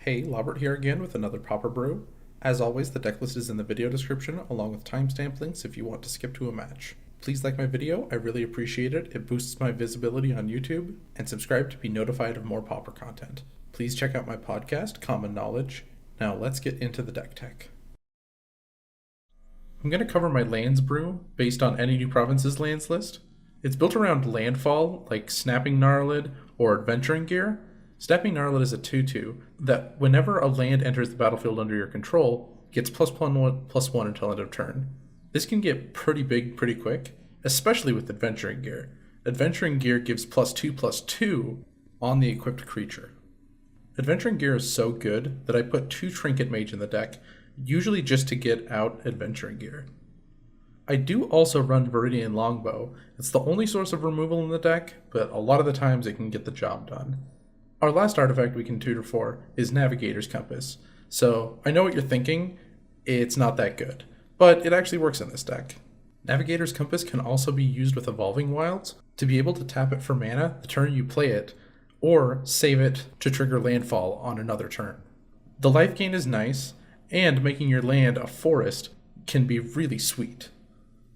Hey, Lobbert here again with another Pauper Brew. As always, the deck list is in the video description along with timestamp links if you want to skip to a match. Please like my video, I really appreciate it, it boosts my visibility on YouTube, and subscribe to be notified of more Pauper content. Please check out my podcast, Common Knowledge. Now let's get into the deck tech. I'm going to cover my lands brew based on Anynewprovince's lands list. It's built around landfall like Snapping Gnarlid or Adventuring Gear. Snapping Gnarlid is a 2/2 that whenever a land enters the battlefield under your control, gets +1/+1 until end of turn. This can get pretty big pretty quick, especially with Adventuring Gear. Adventuring Gear gives +2/+2 on the equipped creature. Adventuring Gear is so good that I put 2 Trinket Mage in the deck, usually just to get out Adventuring Gear. I do also run Viridian Longbow. It's the only source of removal in the deck, but a lot of the times it can get the job done. Our last artifact we can tutor for is Navigator's Compass, so I know what you're thinking, it's not that good, but it actually works in this deck. Navigator's Compass can also be used with Evolving Wilds to be able to tap it for mana the turn you play it, or save it to trigger landfall on another turn. The life gain is nice, and making your land a forest can be really sweet.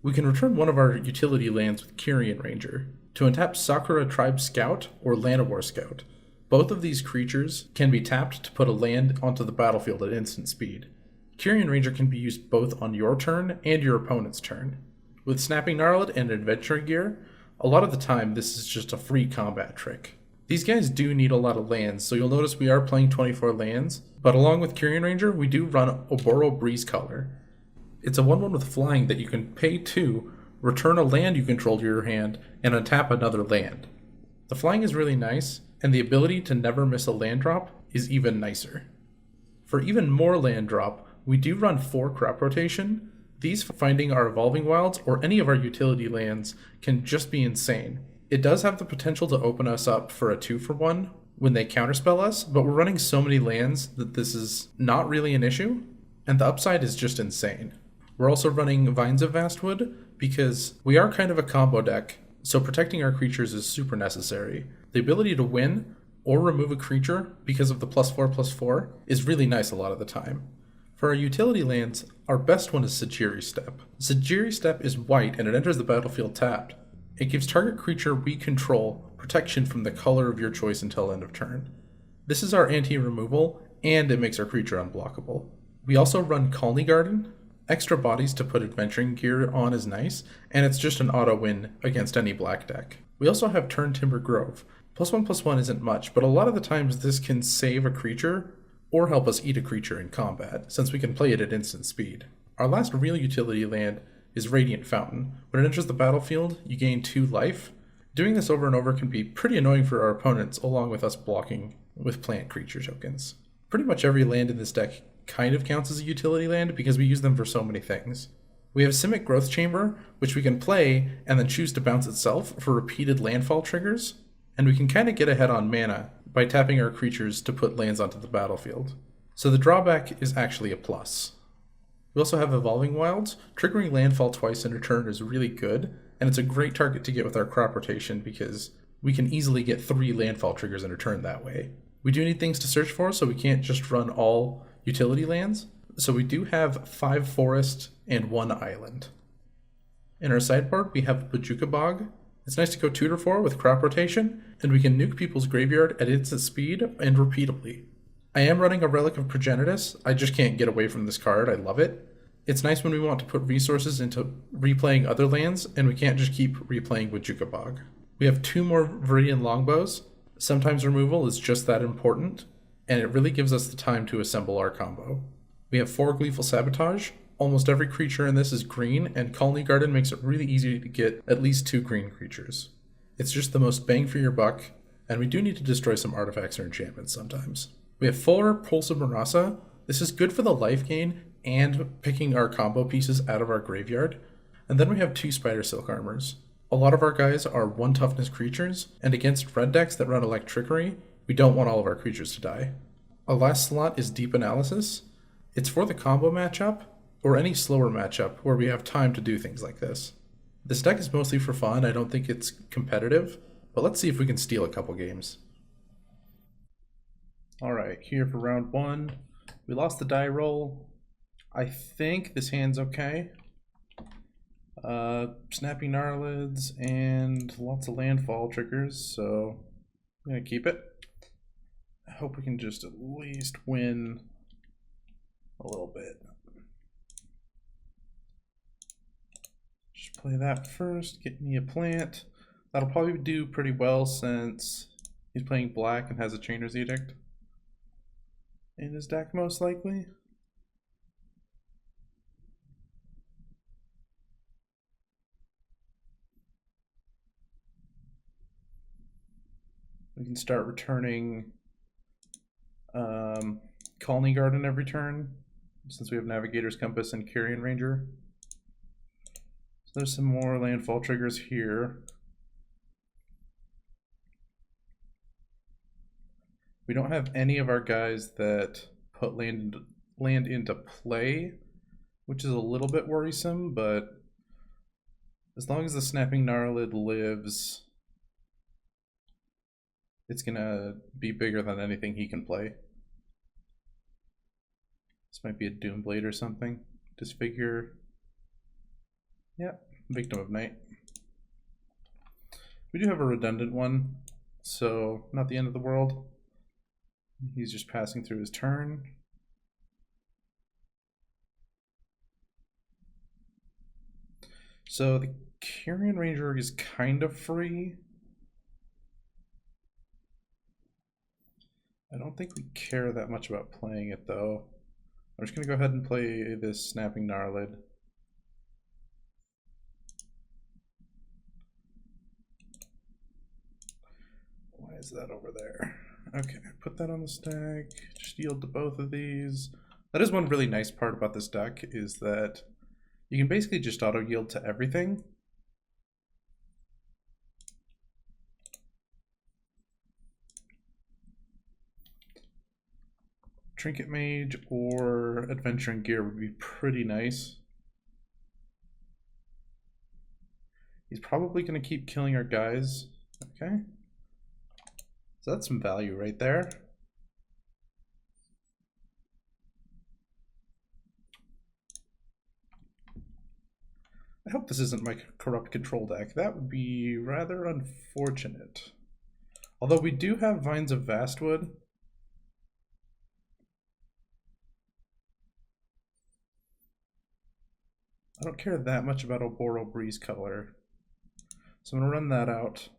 We can return one of our utility lands with Kyrian Ranger to untap Sakura-Tribe Scout or Llanowar Scout. Both of these creatures can be tapped to put a land onto the battlefield at instant speed. Kyrian Ranger can be used both on your turn and your opponent's turn. With Snapping Gnarlid and Adventuring Gear, a lot of the time this is just a free combat trick. These guys do need a lot of lands, so you'll notice we are playing 24 lands, but along with Kyrian Ranger, we do run Oboro Breezecaller. It's a 1/1 with flying that you can pay 2, return a land you control to your hand, and untap another land. The flying is really nice, and the ability to never miss a land drop is even nicer. For even more land drop, we do run 4 crop rotation. These finding our Evolving Wilds or any of our utility lands can just be insane. It does have the potential to open us up for a 2-for-1 when they counterspell us, but we're running so many lands that this is not really an issue, and the upside is just insane. We're also running Vines of Vastwood because we are kind of a combo deck, so protecting our creatures is super necessary. The ability to win or remove a creature because of the +4/+4 is really nice a lot of the time. For our utility lands, our best one is Sagiri Step. Sagiri Step is white and it enters the battlefield tapped. It gives target creature we control protection from the color of your choice until end of turn. This is our anti-removal, and it makes our creature unblockable. We also run Colony Garden. Extra bodies to put Adventuring Gear on is nice, and it's just an auto win against any black deck. We also have Turn Timber Grove. +1/+1 isn't much, but a lot of the times this can save a creature or help us eat a creature in combat, since we can play it at instant speed. Our last real utility land is Radiant Fountain. When it enters the battlefield, you gain 2 life. Doing this over and over can be pretty annoying for our opponents, along with us blocking with plant creature tokens. Pretty much every land in this deck kind of counts as a utility land because we use them for so many things. We have Simic Growth Chamber, which we can play and then choose to bounce itself for repeated landfall triggers, and we can kind of get ahead on mana by tapping our creatures to put lands onto the battlefield. So the drawback is actually a plus. We also have Evolving Wilds. Triggering landfall twice in a turn is really good, and it's a great target to get with our crop rotation because we can easily get 3 landfall triggers in a turn that way. We do need things to search for, so we can't just run all utility lands, so we do have 5 forest and 1 island. In our sideboard, we have Bojuka Bog. It's nice to go tutor for with crop rotation, and we can nuke people's graveyard at instant speed and repeatably. I am running a Relic of Progenitus. I just can't get away from this card. I love it. It's nice when we want to put resources into replaying other lands, and we can't just keep replaying Bojuka Bog. We have 2 more Viridian Longbows. Sometimes removal is just that important, and it really gives us the time to assemble our combo. We have 4 Gleeful Sabotage. Almost every creature in this is green, and Colony Garden makes it really easy to get at least 2 green creatures. It's just the most bang for your buck, and we do need to destroy some artifacts or enchantments sometimes. We have 4 Pulse of Marasa. This is good for the life gain and picking our combo pieces out of our graveyard. And then we have 2 Spider Silk Armors. A lot of our guys are 1 toughness creatures, and against red decks that run Electrickery, we don't want all of our creatures to die. Our last slot is Deep Analysis. It's for the combo matchup, or any slower matchup where we have time to do things like this. This deck is mostly for fun. I don't think it's competitive, but let's see if we can steal a couple games. All right, here for round one. We lost the die roll. I think this hand's okay. Snapping Gnarlids and lots of landfall triggers, so I'm gonna keep it. I hope we can just at least win a little bit. Just play that first, get me a plant. That'll probably do pretty well since he's playing black and has a Chainer's Edict in his deck most likely. We can start returning Colony Garden every turn, since we have Navigator's Compass and Carrion Ranger. So there's some more landfall triggers here. We don't have any of our guys that put land into play, which is a little bit worrisome, but as long as the Snapping Gnarlid lives, it's gonna be bigger than anything he can play. This might be a Doomblade or something. Disfigure. Yep, Victim of Night. We do have a redundant one, so not the end of the world. He's just passing through his turn. So the Carrion Ranger is kind of free. I don't think we care that much about playing it though. I'm just gonna go ahead and play this Snapping Gnarlid. Why is that over there? Okay, put that on the stack. Just yield to both of these. That is one really nice part about this deck, is that you can basically just auto yield to everything. Trinket Mage or Adventuring Gear would be pretty nice. He's probably going to keep killing our guys. Okay. So that's some value right there. I hope this isn't my Corrupt Control deck. That would be rather unfortunate. Although we do have Vines of Vastwood. I don't care that much about Oboro Breeze Color. So I'm going to run that out.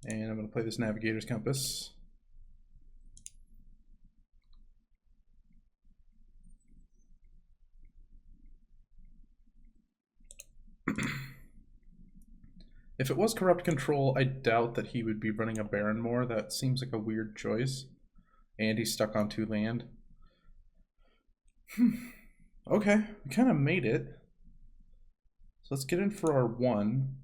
And I'm going to play this Navigator's Compass. If it was Corrupt Control, I doubt that he would be running a Baron more. That seems like a weird choice. And he's stuck on 2 land. Okay, we kind of made it. So let's get in for our 1.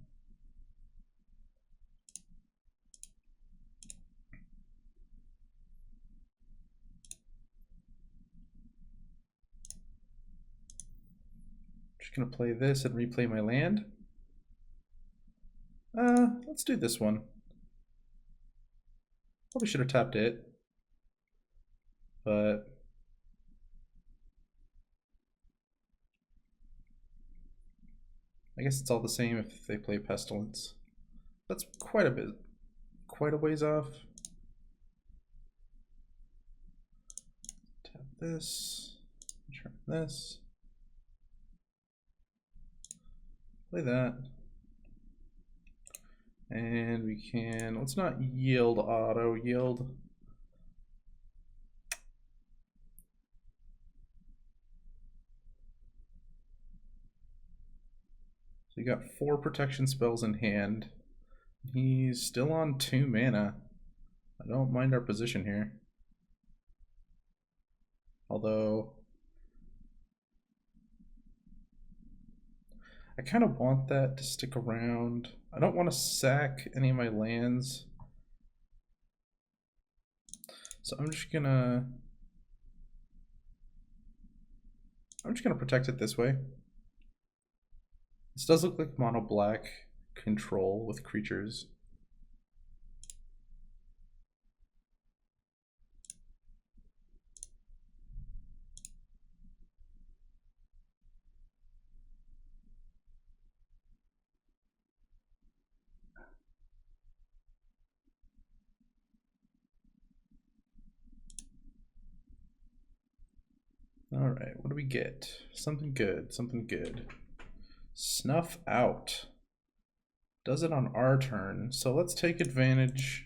Just gonna play this and replay my land. Let's do this one. Probably should have tapped it, but I guess it's all the same if they play Pestilence. That's quite a ways off. Tap this, return this, play that. And we can, let's not yield auto, yield. So you got 4 protection spells in hand. He's still on 2 mana. I don't mind our position here. Although I kind of want that to stick around. I don't want to sack any of my lands. So I'm just gonna protect it this way. This does look like mono black control with creatures. All right, what do we get? Something good, something good. Snuff out. Does it on our turn. So let's take advantage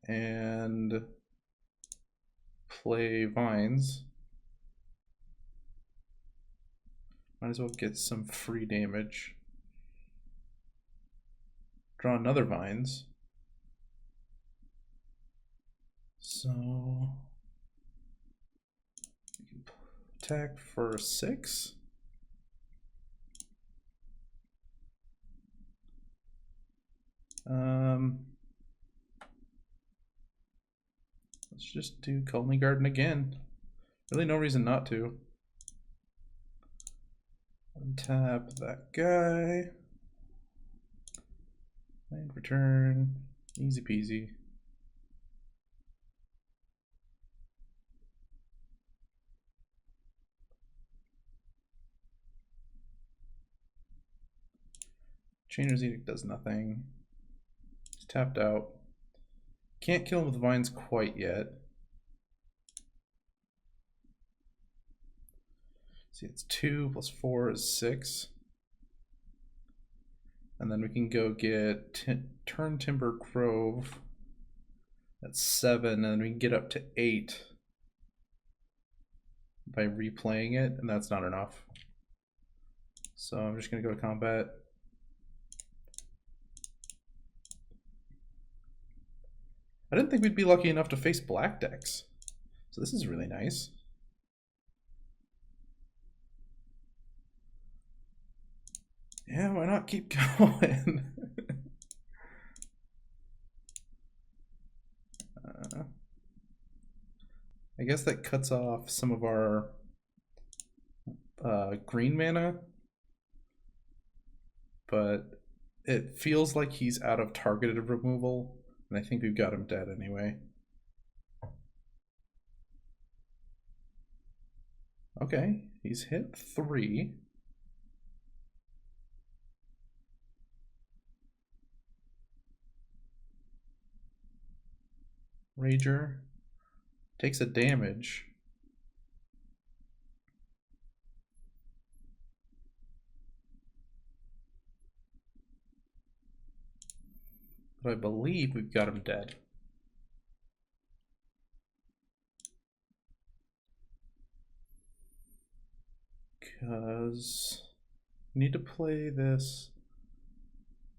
and play Vines. Might as well get some free damage. Draw another Vines. So attack for 6. Let's just do Culinary Garden again. Really no reason not to. Untap that guy. And return. Easy peasy. Chainer's Edict does nothing. He's tapped out. Can't kill him with Vines quite yet. See, it's 2 plus 4 is 6. And then we can go get Turn Timber Grove. That's 7, and then we can get up to 8 by replaying it, and that's not enough. So I'm just gonna go to combat. I didn't think we'd be lucky enough to face black decks. So this is really nice. Yeah, why not keep going? I guess that cuts off some of our green mana, but it feels like he's out of targeted removal, and I think we've got him dead anyway. Okay, he's hit 3. Rager takes a damage. But I believe we've got him dead. Because we need to play this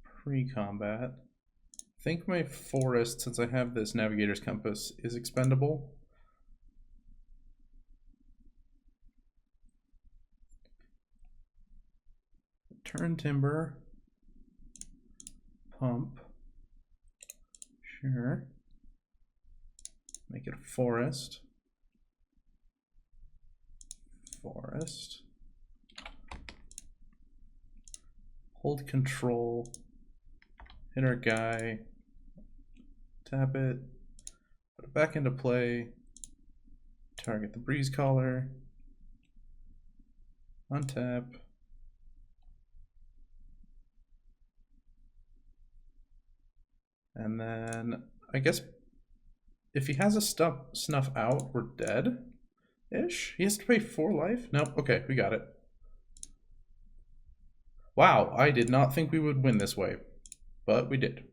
pre-combat. I think my forest, since I have this Navigator's Compass, is expendable. Turn Timber. Pump. Sure. Make it a forest. Forest. Hold control. Hit our guy. Tap it. Put it back into play. Target the Breeze Collar. Untap. And then I guess if he has a snuff out, we're dead-ish. He has to pay 4 life? Nope. Okay, we got it. Wow, I did not think we would win this way, but we did.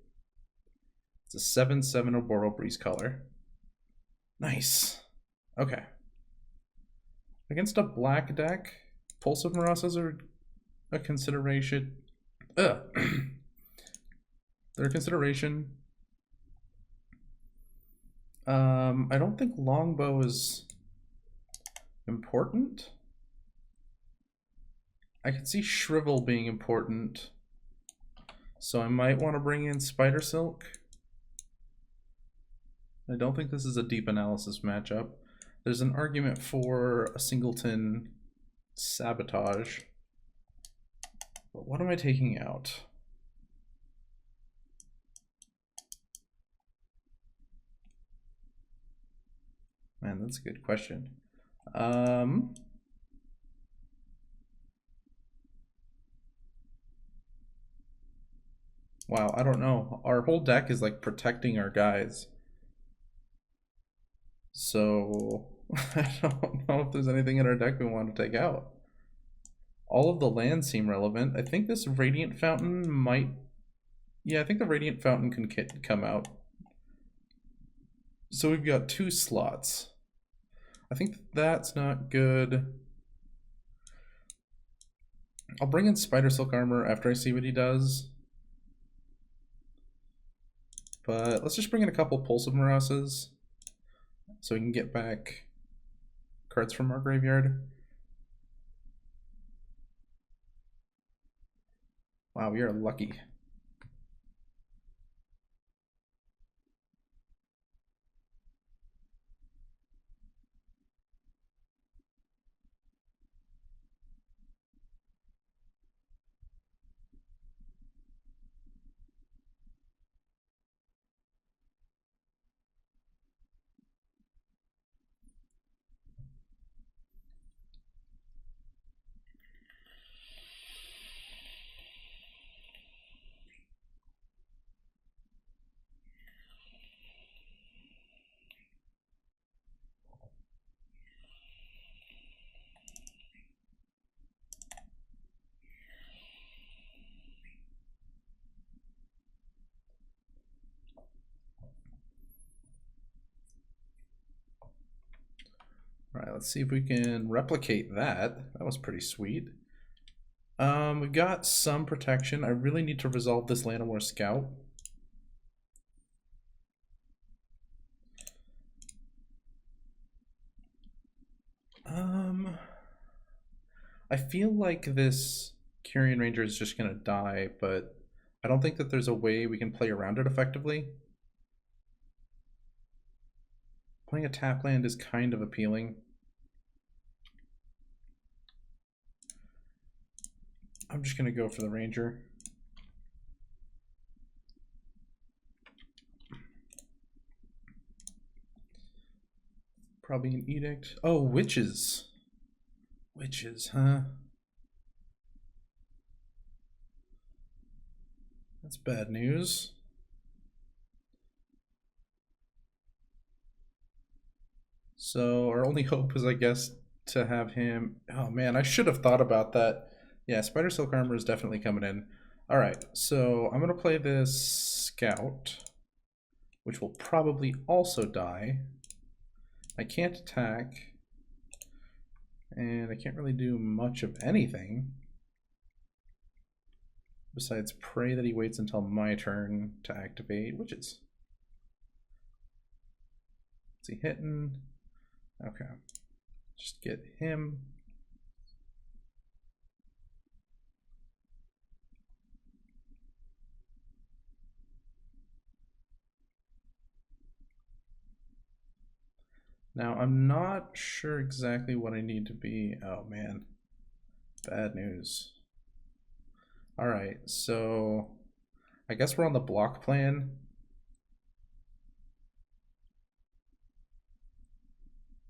It's a 7/7 Oboro Breeze Color. Nice. Okay. Against a black deck, Pulse of Marasas are a consideration. They're a consideration. I don't think Longbow is important. I could see Shrivel being important, so I might want to bring in Spider Silk. I don't think this is a deep analysis matchup. There's an argument for a singleton Sabotage, but what am I taking out? Man, that's a good question. Wow, I don't know. Our whole deck is like protecting our guys. So I don't know if there's anything in our deck we want to take out. All of the lands seem relevant. I think this Radiant Fountain might... Yeah, I think the Radiant Fountain can come out. So we've got 2 slots. I think that's not good. I'll bring in Spider Silk Armor after I see what he does. But let's just bring in a couple Pulse of Morasses so we can get back cards from our graveyard. Wow, we are lucky. All right, let's see if we can replicate that. That was pretty sweet. We've got some protection. I really need to resolve this Llanowar Scout. I feel like this Kyrian Ranger is just gonna die, but I don't think that there's a way we can play around it effectively. Playing a tap land is kind of appealing. I'm just gonna go for the Ranger. Probably an Edict. Oh, Witches. Witches, huh? That's bad news. So our only hope is, I guess, to have him... Oh man, I should have thought about that. Yeah, Spider Silk Armor is definitely coming in. All right, so I'm gonna play this Scout, which will probably also die. I can't attack, and I can't really do much of anything besides pray that he waits until my turn to activate Witches. Is he hitting? Okay, just get him. Now, I'm not sure exactly what I need to be. Oh man, bad news. All right, so I guess we're on the block plan.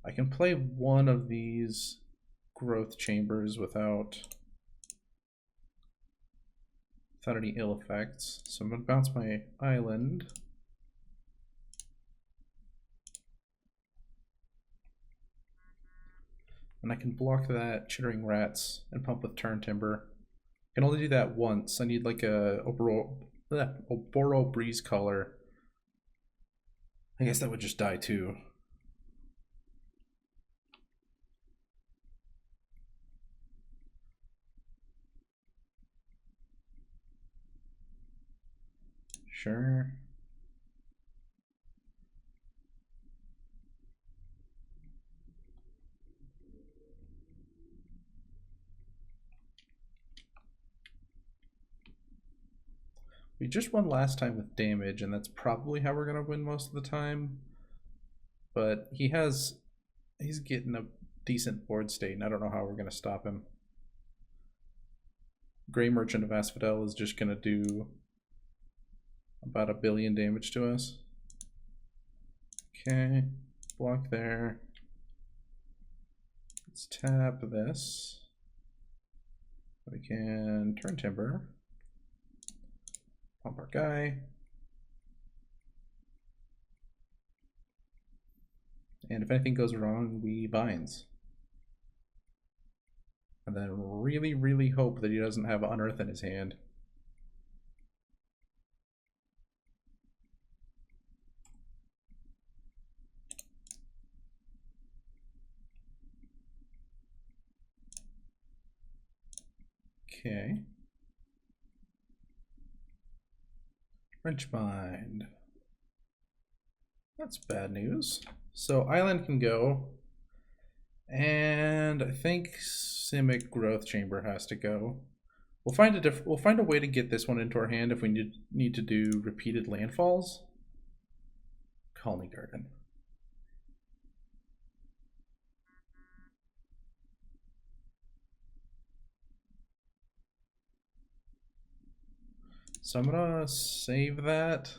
I can play one of these growth chambers without any ill effects. So I'm gonna bounce my island. And I can block that Chittering Rats and pump with Turn Timber. I can only do that once. I need like a Oboro Breeze Color. I guess that would just die too. Sure. We just won last time with damage, and that's probably how we're gonna win most of the time. But he's getting a decent board state, and I don't know how we're gonna stop him. Grey Merchant of Asphodel is just gonna do about 1 billion damage to us. Okay, block there. Let's tap this. We can Turn Timber. Pump our guy. And if anything goes wrong, we vines. And then really, really hope that he doesn't have Unearth in his hand. Okay. Wrench Bind. That's bad news. So Island can go. And I think Simic Growth Chamber has to go. We'll find a way to get this one into our hand if we need to do repeated landfalls. Colony Garden. So I'm gonna save that.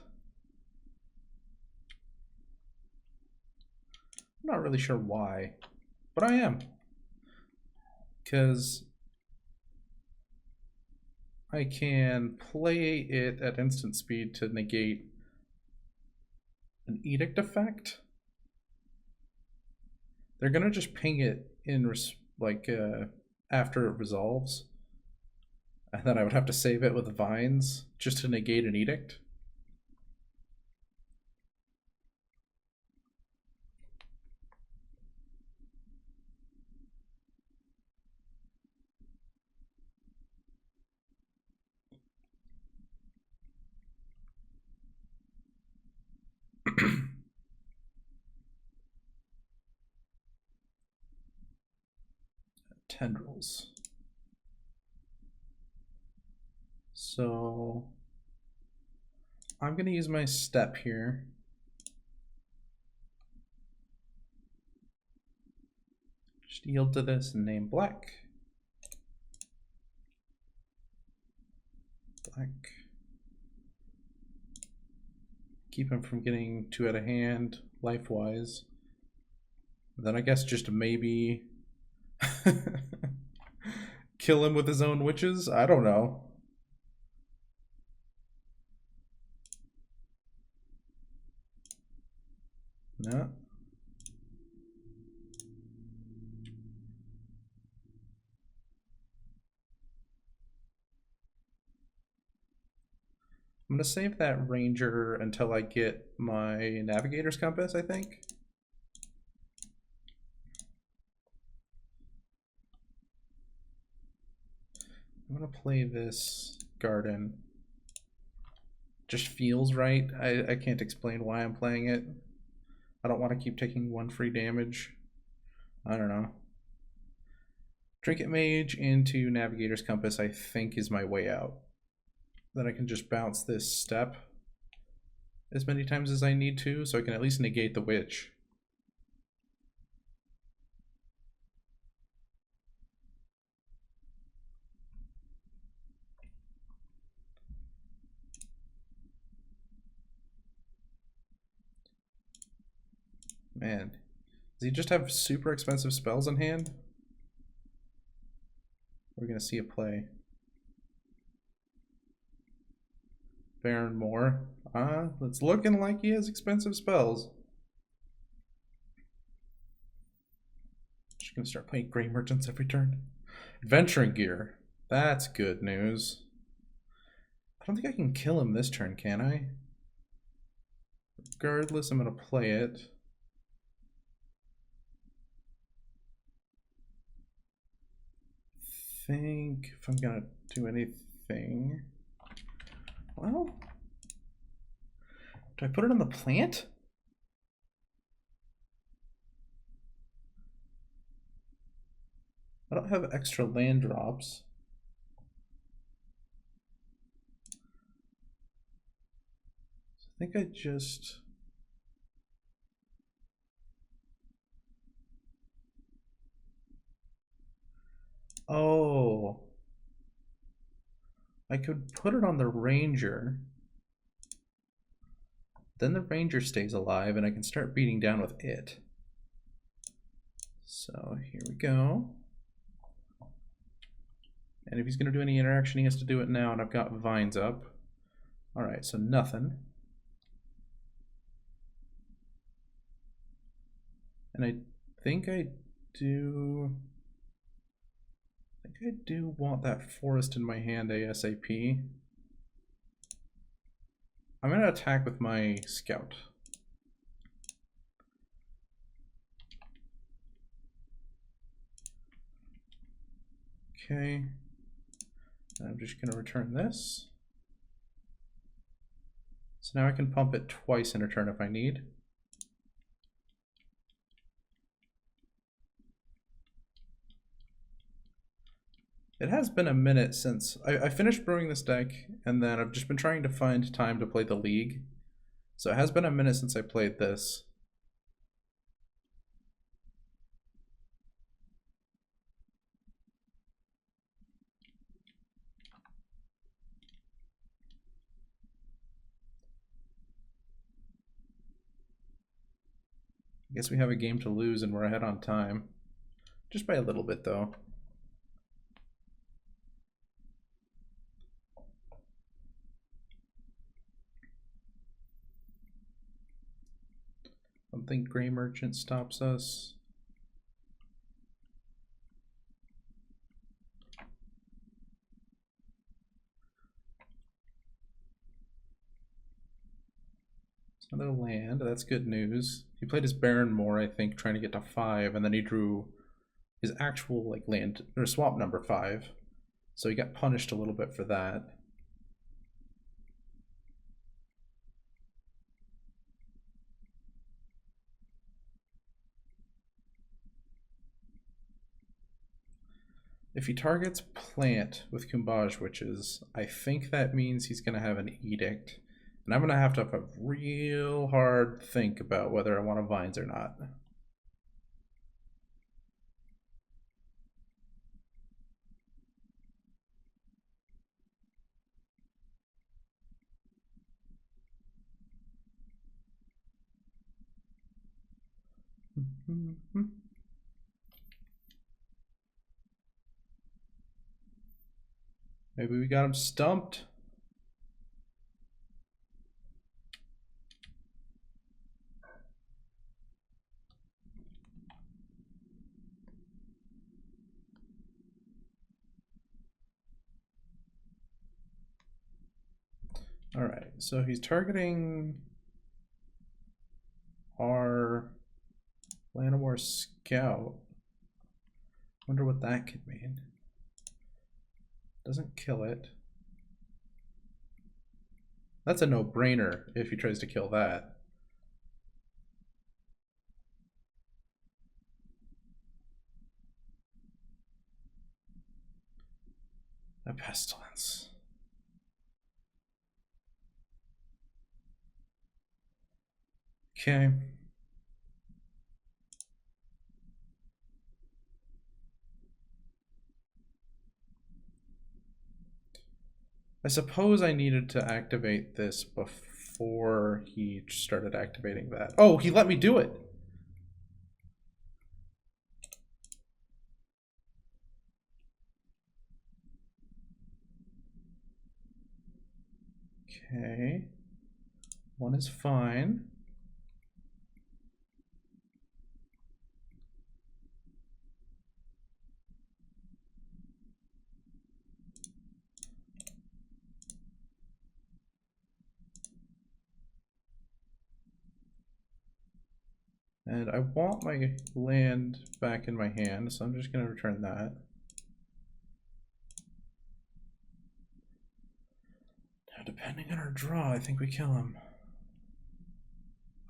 I'm not really sure why, but I am. Because I can play it at instant speed to negate an edict effect. They're gonna just ping it in after it resolves. And then I would have to save it with vines just to negate an edict. Tendrils. So I'm going to use my step here. Just yield to this and name black. Black. Keep him from getting too out of hand life-wise. Then I guess just maybe kill him with his own witches? I don't know. No. I'm going to save that ranger until I get my navigator's compass, I think. I'm going to play this garden. Just feels right. I can't explain why I'm playing it. I don't want to keep taking 1 free damage. I don't know. Trinket Mage into Navigator's Compass, I think, is my way out. Then I can just bounce this step as many times as I need to, so I can at least negate the witch. Man, does he just have super expensive spells in hand? We're gonna see a play. Baron Moore. It's looking like he has expensive spells. Just gonna start playing Grey Merchants every turn. Adventuring Gear. That's good news. I don't think I can kill him this turn, can I? Regardless, I'm gonna play it. I think if I'm gonna do anything, well, do I put it on the plant? I don't have extra land drops. I think I just... Oh, I could put it on the ranger. Then the ranger stays alive and I can start beating down with it. So here we go. And if he's going to do any interaction, he has to do it now, and I've got vines up. All right, so nothing. And I think I do want that forest in my hand ASAP. I'm gonna attack with my scout. Okay. And I'm just gonna return this. So now I can pump it twice in a turn if I need. It has been a minute since I finished brewing this deck, and then I've just been trying to find time to play the League. So it has been a minute since I played this. I guess we have a game to lose and we're ahead on time. Just by a little bit though. I don't think Gray Merchant stops us. It's another land, that's good news. He played his Baron more, I think, trying to get to 5, and then he drew his actual like land or swamp number 5. So he got punished a little bit for that. If he targets plant with Kumbaj Witches, I think that means he's going to have an Edict. And I'm going to have a real hard think about whether I want to Vines or not. Maybe we got him stumped. All right, so he's targeting our Llanowar Scout. Wonder what that could mean. Doesn't kill it. That's a no-brainer if he tries to kill that. A Pestilence. Okay. I suppose I needed to activate this before he started activating that. Oh, he let me do it. Okay. One is fine. And I want my land back in my hand, so I'm just going to return that. Now, depending on our draw, I think we kill him.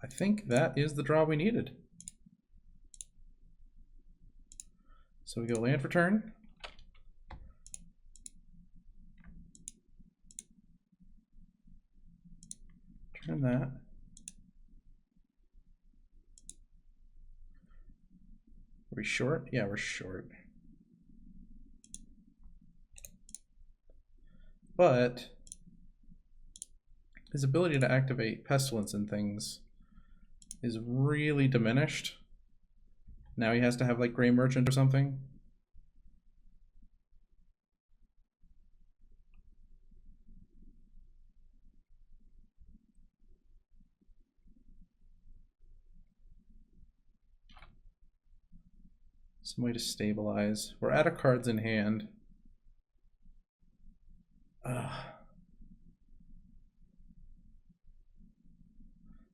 I think that is the draw we needed. So we go land for turn. Turn that. Are we short? Yeah, we're short. But his ability to activate Pestilence and things is really diminished. Now he has to have like Gray Merchant or something. Some way to stabilize. We're out of cards in hand. I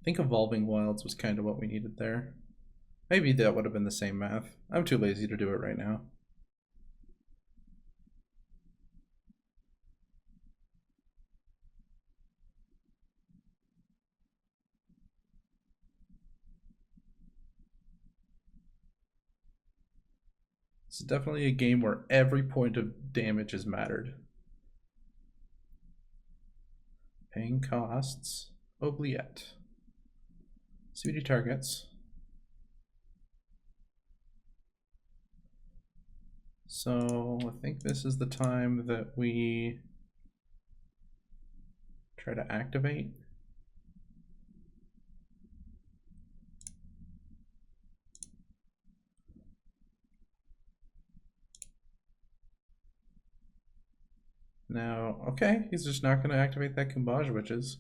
think Evolving Wilds was kind of what we needed there. Maybe that would have been the same math. I'm too lazy to do it right now. It's definitely a game where every point of damage is mattered. Paying costs. Oubliette. CBD targets. So I think this is the time that we try to activate. Now, okay, he's just not going to activate that Kumbaj Witches.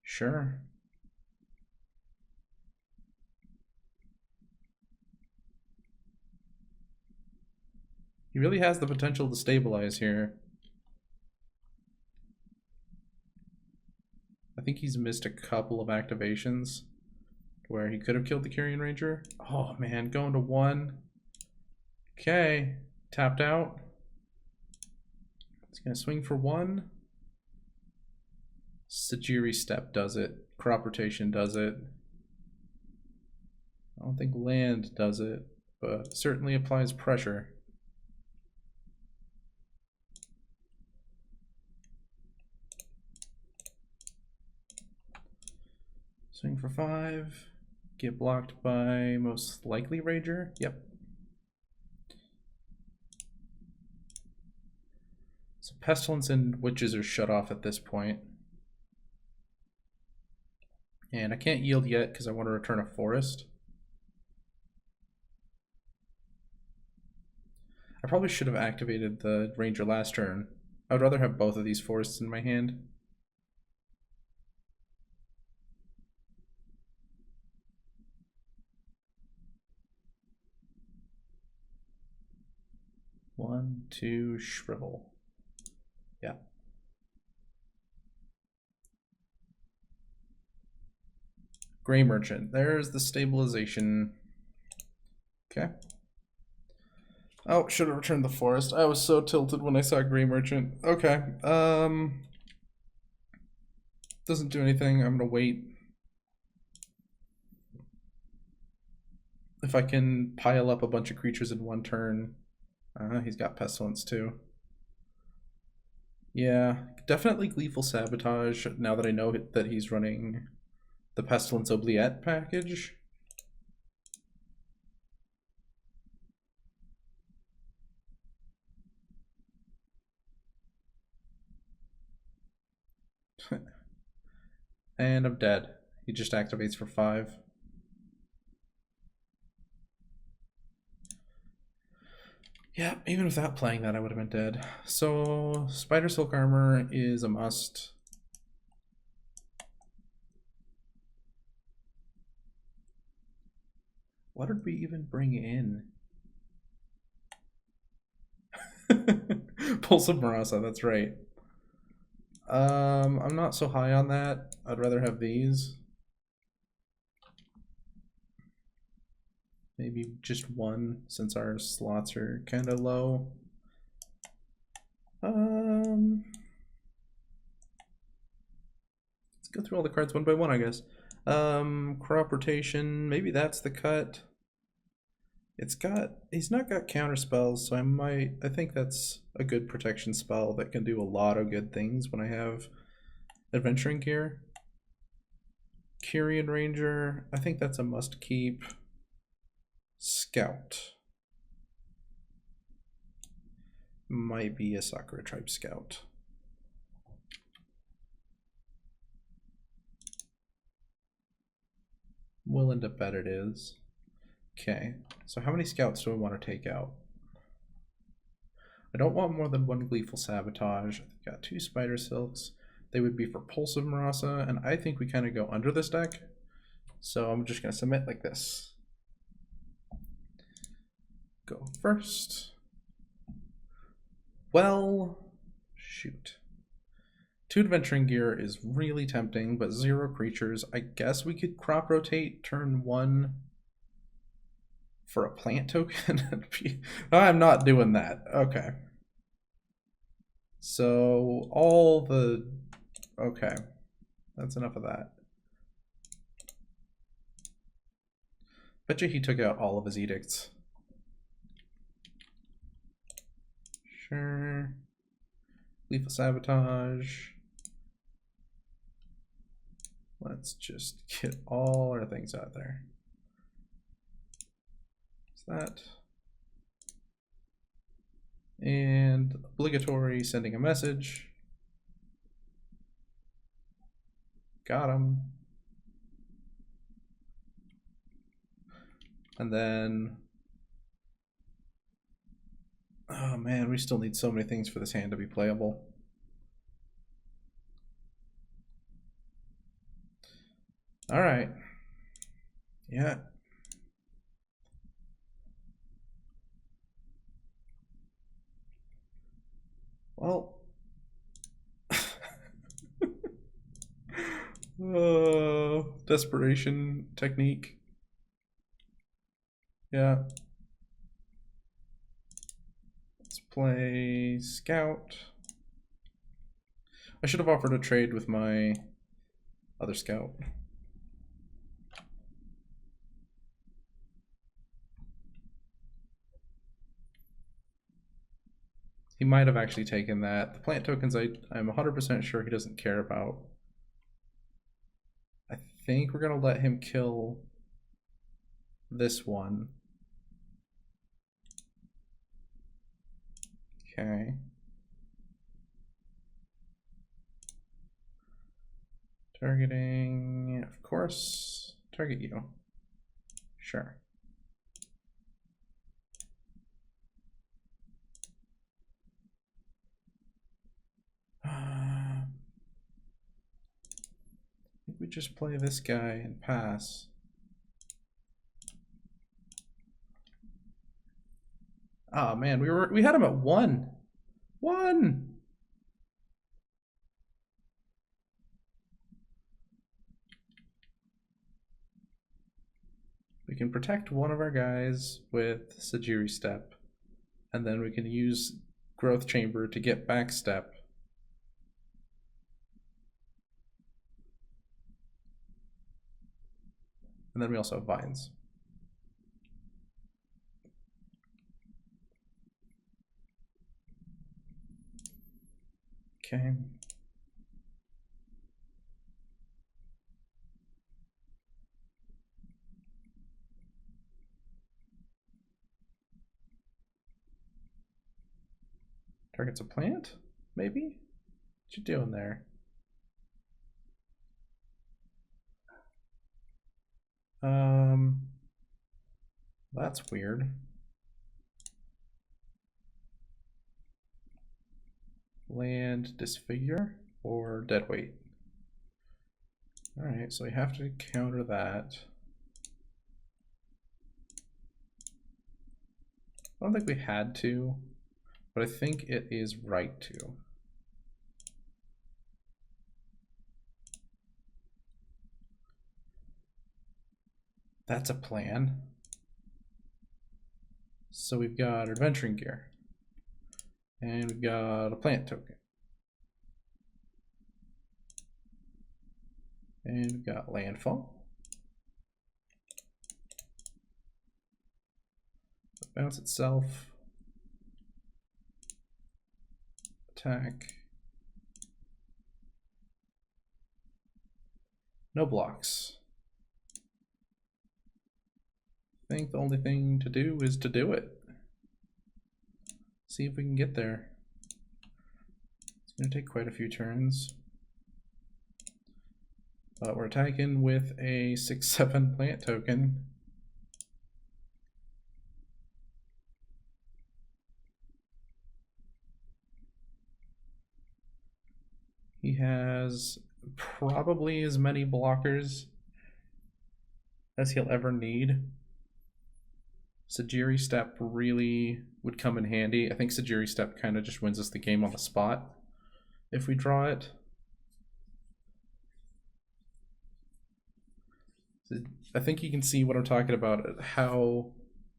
Sure. He really has the potential to stabilize here. I think he's missed a couple of activations where he could have killed the Carrion Ranger. Oh man, going to 1. Okay, tapped out. He's gonna swing for 1. Sajiri Step does it. Crop Rotation does it. I don't think land does it, but certainly applies pressure. Swing for 5. Get blocked by most likely Rager. Yep. So Pestilence and Witches are shut off at this point. And I can't yield yet because I want to return a forest. I probably should have activated the Ranger last turn. I would rather have both of these forests in my hand. One, two, Shrivel. Yeah. Gray Merchant. There's the stabilization. Okay. Oh, should have returned the forest. I was so tilted when I saw Gray Merchant. Okay. Doesn't do anything. I'm gonna wait. If I can pile up a bunch of creatures in one turn. He's got Pestilence too. Yeah, definitely Gleeful Sabotage now that I know that he's running the Pestilence Oubliette package. And I'm dead. He just activates for 5. Yeah, even without playing that, I would have been dead. So, Spider Silk Armor is a must. What did we even bring in? Pulse of Marasa, that's right. I'm not so high on that. I'd rather have these. Maybe just 1 since our slots are kind of low. Let's go through all the cards one by one, I guess. Crop Rotation, maybe that's the cut. He's not got counter spells, so I think that's a good protection spell that can do a lot of good things when I have Adventuring Gear. Carrion Ranger, I think that's a must keep. Scout. Might be a Sakura-Tribe Scout. Willing to bet it is. Okay, so how many scouts do I want to take out? I don't want more than 1 Gleeful Sabotage. I've got 2 Spider Silks. They would be for Pulse of Marasa, and I think we kind of go under this deck. So I'm just going to submit like this. go first. Well, shoot. 2 adventuring gear is really tempting, but 0 creatures. I guess we could crop rotate turn 1 for a plant token. I'm not doing that. Okay. So all the... Okay. That's enough of that. Bet you he took out all of his edicts. Sure. Lethal sabotage. Let's just get all our things out there. What's that? And obligatory sending a message. Got him. And then, oh man, we still need so many things for this hand to be playable. All right. Yeah. Well. Desperation technique. Yeah. Let's play Scout. I should have offered a trade with my other Scout. He might have actually taken that. The plant tokens I'm 100% sure he doesn't care about. I think we're going to let him kill this one. Okay. Targeting, of course. Target you. Sure. I think we just play this guy and pass. Oh man, we had him at 1. 1. We can protect one of our guys with Sajiri Step, and then we can use Growth Chamber to get back step. And then we also have Vines. Okay. Target's a plant, maybe? What you doing there? That's weird. Land disfigure or deadweight. All right, so we have to counter that. I don't think we had to, but I think it is right to. That's a plan. So we've got adventuring gear. And we've got a plant token. And we've got landfall. Bounce itself. Attack. No blocks. I think the only thing to do is to do it. See if we can get there. It's going to take quite a few turns. But we're attacking with a 6/7 plant token. He has probably as many blockers as he'll ever need. Sajiri Step really would come in handy. I think Sajiri Step kind of just wins us the game on the spot if we draw it. I think you can see what I'm talking about, how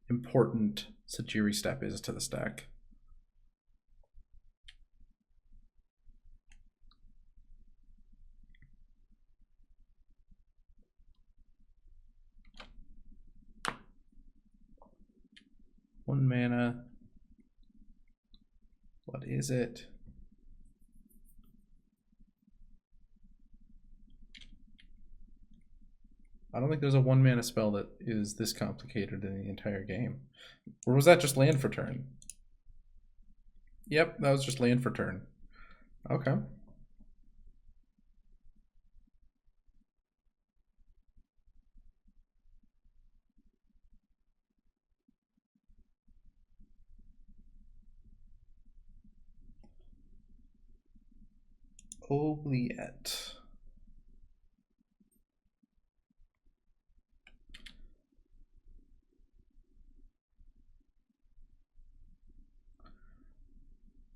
important Sajiri Step is to the stack. One mana. What is it? I don't think there's a 1 mana spell that is this complicated in the entire game. Or was that just land for turn? Yep, that was just land for turn. Okay. Oubliette.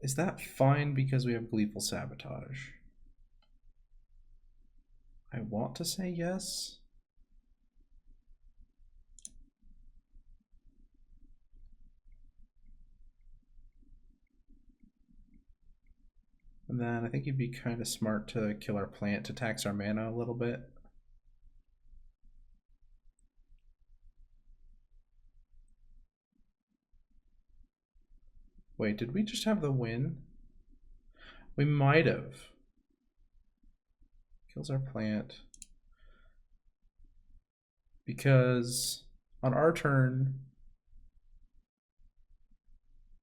Is that fine because we have Gleeful Sabotage? I want to say yes. And then I think it'd be kind of smart to kill our plant to tax our mana a little bit. Wait, did we just have the win? We might have. Kills our plant. Because on our turn...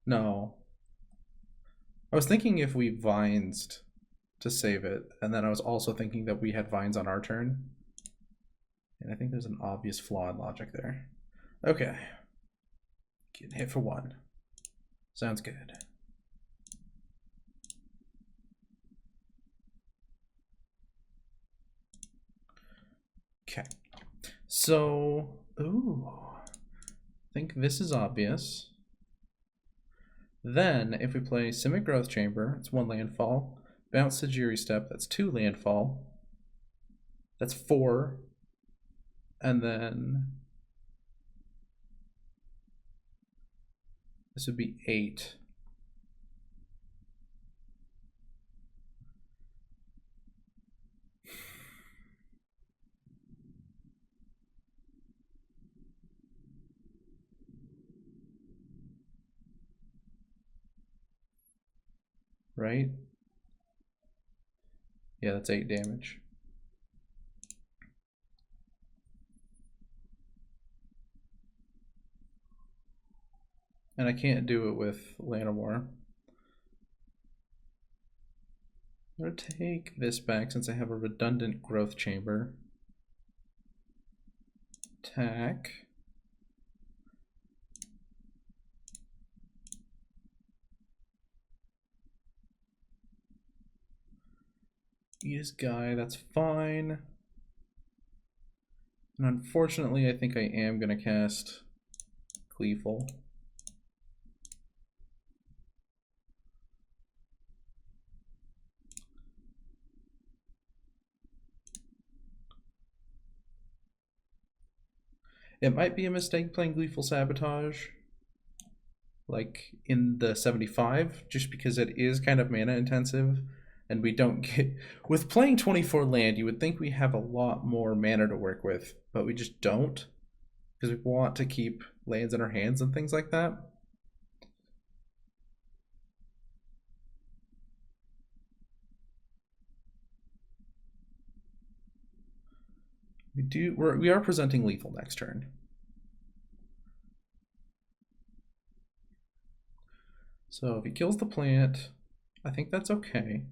No. I was thinking if we Vinesed to save it, and then I was also thinking that we had Vines on our turn. And I think there's an obvious flaw in logic there. Okay. Getting hit for 1. Sounds good. Okay. So, ooh. I think this is obvious. Then, if we play Simic Growth Chamber, it's 1 landfall. Bounce Sajiri Step, that's 2 landfall. That's 4. And then this would be 8. Right? Yeah, that's 8 damage. And I can't do it with Llanowar. I'm going to take this back since I have a redundant growth chamber. Attack. Use Guy, that's fine. And unfortunately, I think I am going to cast Gleeful. It might be a mistake playing Gleeful Sabotage, like in the 75, just because it is kind of mana intensive, and we don't get... With playing 24 land, you would think we have a lot more mana to work with, but we just don't, because we want to keep lands in our hands and things like that. We are presenting lethal next turn. So if he kills the plant, I think that's okay.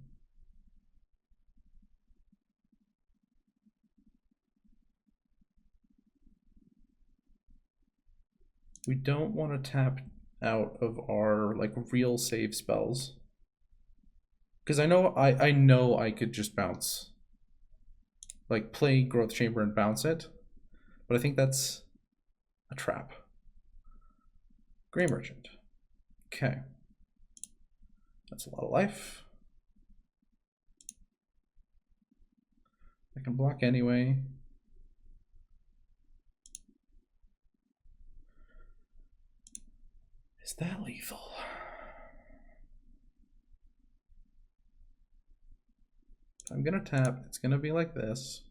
We don't want to tap out of our like real save spells, because I know I could just bounce, like play Growth Chamber and bounce it, but I think that's a trap. Gray Merchant. Okay. That's a lot of life. I can block anyway. Is that lethal? If I'm gonna tap, it's gonna be like this.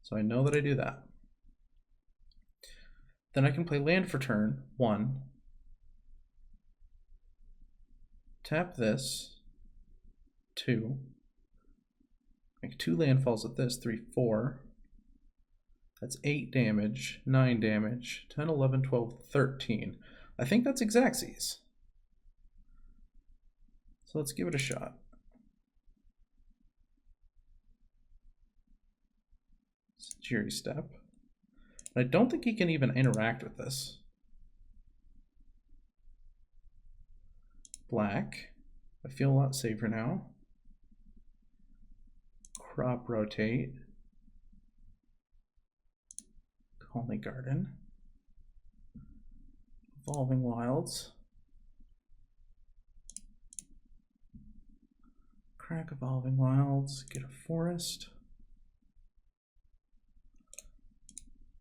So I know that I do that. Then I can play land for turn 1. Tap this, 2. Make 2 landfalls at this, 3, 4. That's 8 damage, 9 damage, 10, 11, 12, 13. I think that's Xaxes. So let's give it a shot. Jury Step. I don't think he can even interact with this. Black. I feel a lot safer now. Crop Rotate. Colony Garden. Evolving Wilds. Crack Evolving Wilds. Get a forest.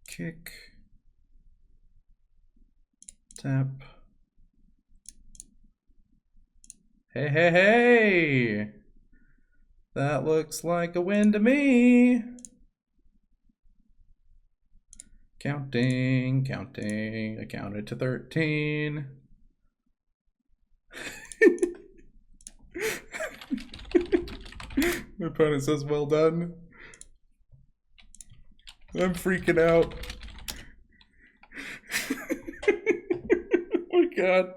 Kick. Tap. Hey, hey, hey! That looks like a win to me. Counting, counting. I counted to 13. My opponent says, well done. I'm freaking out. Oh my god.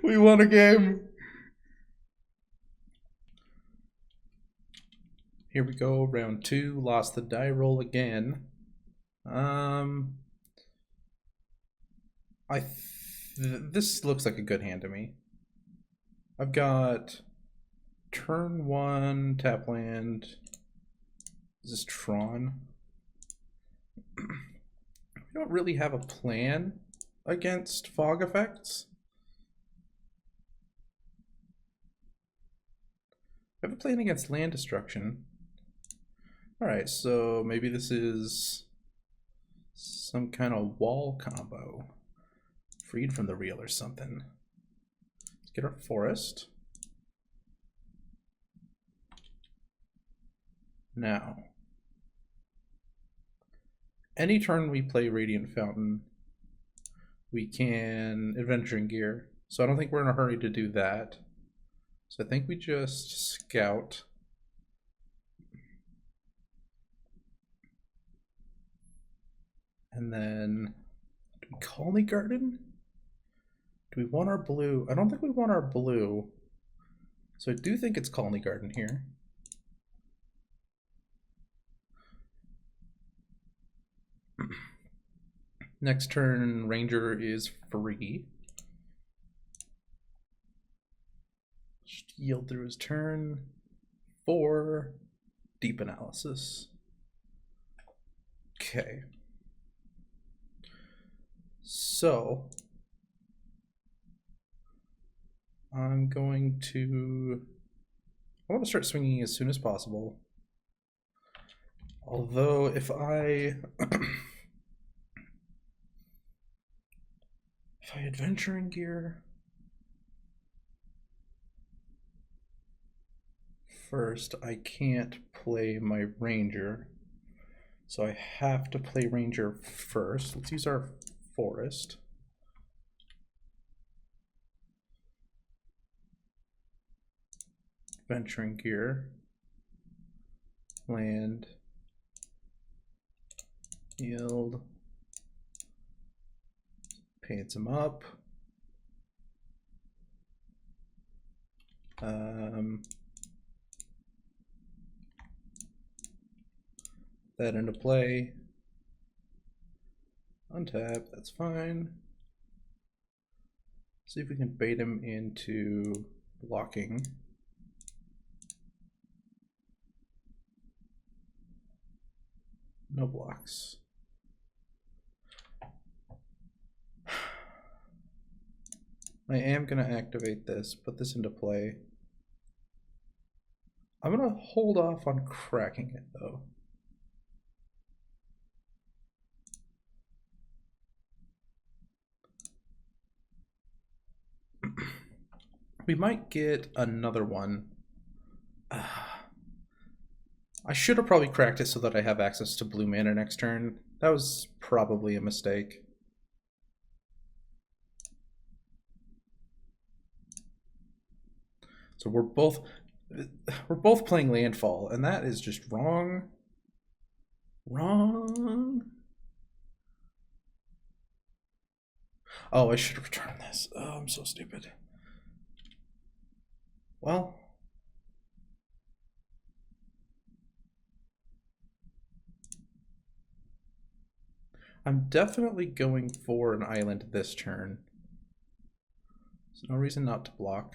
We won a game. Here we go, round 2. Lost the die roll again. This looks like a good hand to me. I've got turn 1 tap land. Is this Tron? We don't really have a plan against fog effects. We have a plan against land destruction. Alright, so maybe this is some kind of wall combo. Freed from the real or something. Let's get our forest. Now, any turn we play Radiant Fountain, we can Adventuring Gear. So I don't think we're in a hurry to do that. So I think we just scout. And then, do we Colony Garden? Do we want our blue? I don't think we want our blue. So I do think it's Colony Garden here. Next turn, Ranger is free. Just yield through his turn. 4, Deep Analysis. Okay. So, I'm going to... I want to start swinging as soon as possible. Although, if I... if I Adventuring Gear first, I can't play my Ranger. So I have to play Ranger first. Let's use our forest. Adventuring Gear. Land. Yield. Paints him up. That into play. Untap, that's fine. See if we can bait him into blocking. No blocks. I am going to activate this, put this into play. I'm going to hold off on cracking it, though. We might get another one. I should have probably cracked it so that I have access to blue mana next turn. That was probably a mistake. So we're both playing landfall, and that is just wrong. Wrong. Oh, I should have returned this. Oh, I'm so stupid. Well, I'm definitely going for an island this turn. There's no reason not to block.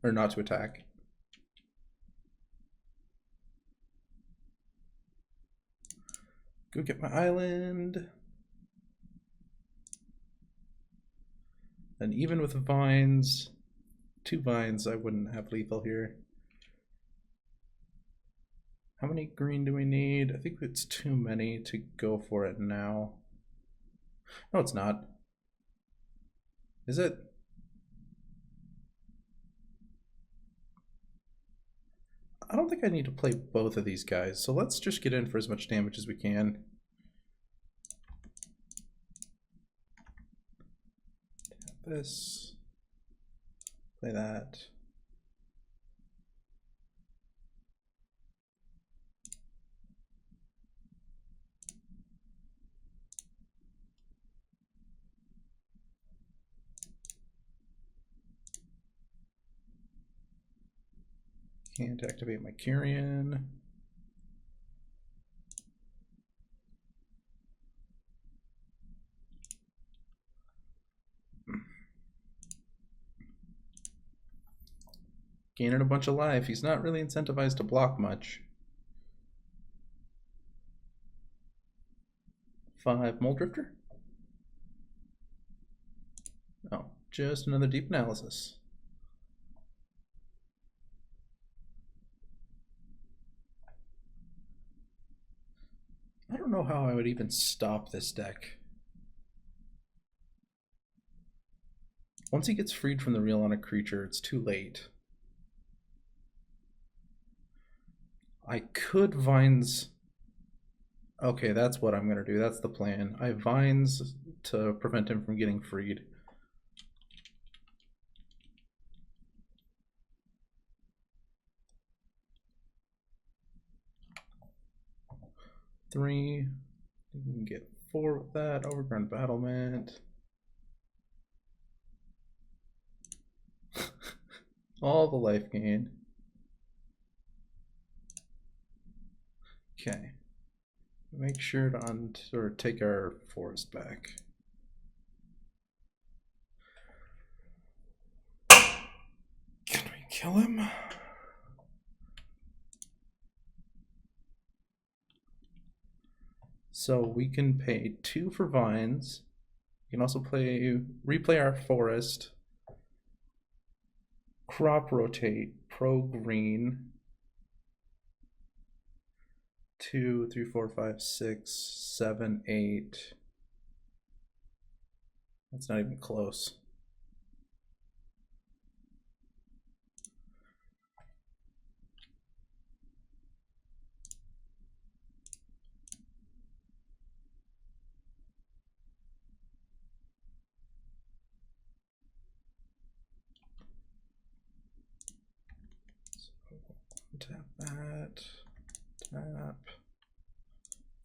Or not to attack. Go get my island. And even with vines, 2 vines, I wouldn't have lethal here. How many green do we need? I think it's too many to go for it now. No, it's not. Is it? I don't think I need to play both of these guys, so let's just get in for as much damage as we can. Tap this. Play that. Can't activate my Kyrian. Gaining a bunch of life. He's not really incentivized to block much. 5 Mold Drifter? Oh, just another deep analysis. I don't know how I would even stop this deck. Once he gets freed from the reel on a creature, it's too late. I could Vines. Okay, that's what I'm going to do. That's the plan. I Vines to prevent him from getting freed. Three. You can get 4 with that. Overgrown Battlement. All the life gain. Okay. Make sure to take our forest back. Can we kill him? So we can pay 2 for vines. We can also replay our forest. Crop rotate, pro green. 2, 3, 4, 5, 6, 7, 8. That's not even close. So tap that. Tap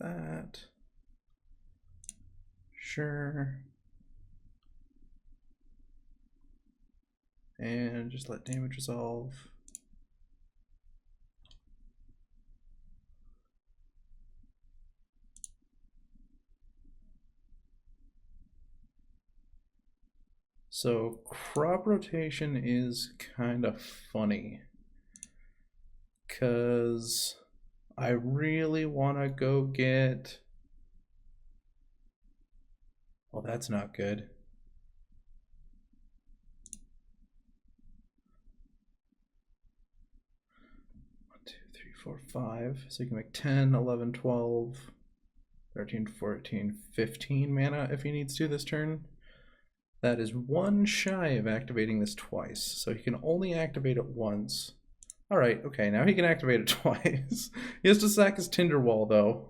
that. Sure. And just let damage resolve. So crop rotation is kind of funny, because I really want to go get... Well, that's not good. 4, 5. So you can make 10, 11, 12, 13, 14, 15 mana if he needs to this turn. That is one shy of activating this twice. So he can only activate it once. Alright, okay, now he can activate it twice. He has to sack his Tinderwall, though.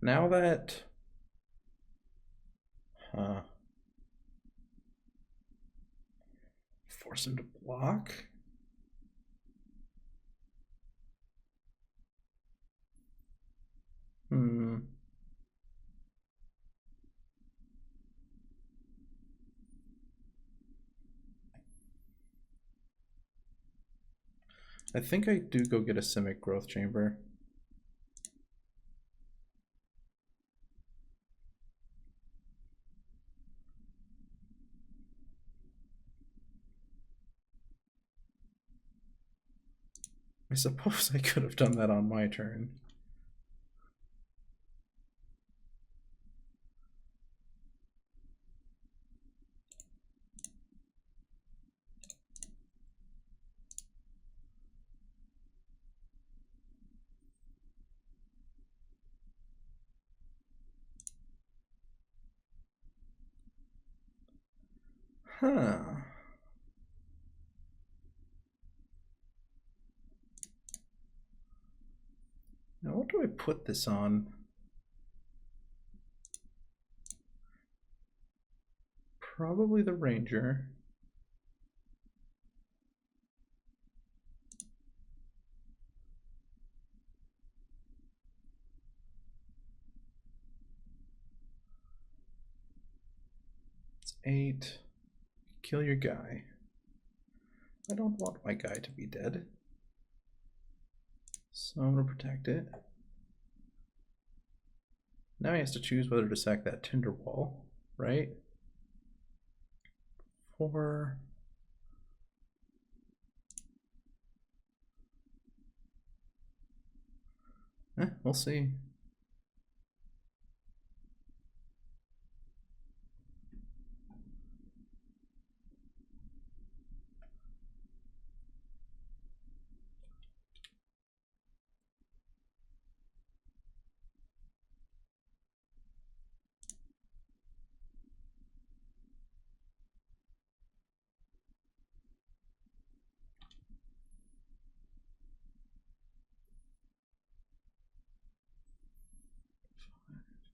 Now that... Force him to block? I think I do go get a Simic Growth Chamber. I suppose I could have done that on my turn. Huh. Now what do I put this on? Probably the Ranger. It's 8. Kill your guy. I don't want my guy to be dead. So I'm going to protect it. Now he has to choose whether to sack that Tinderwall, right? 4. We'll see.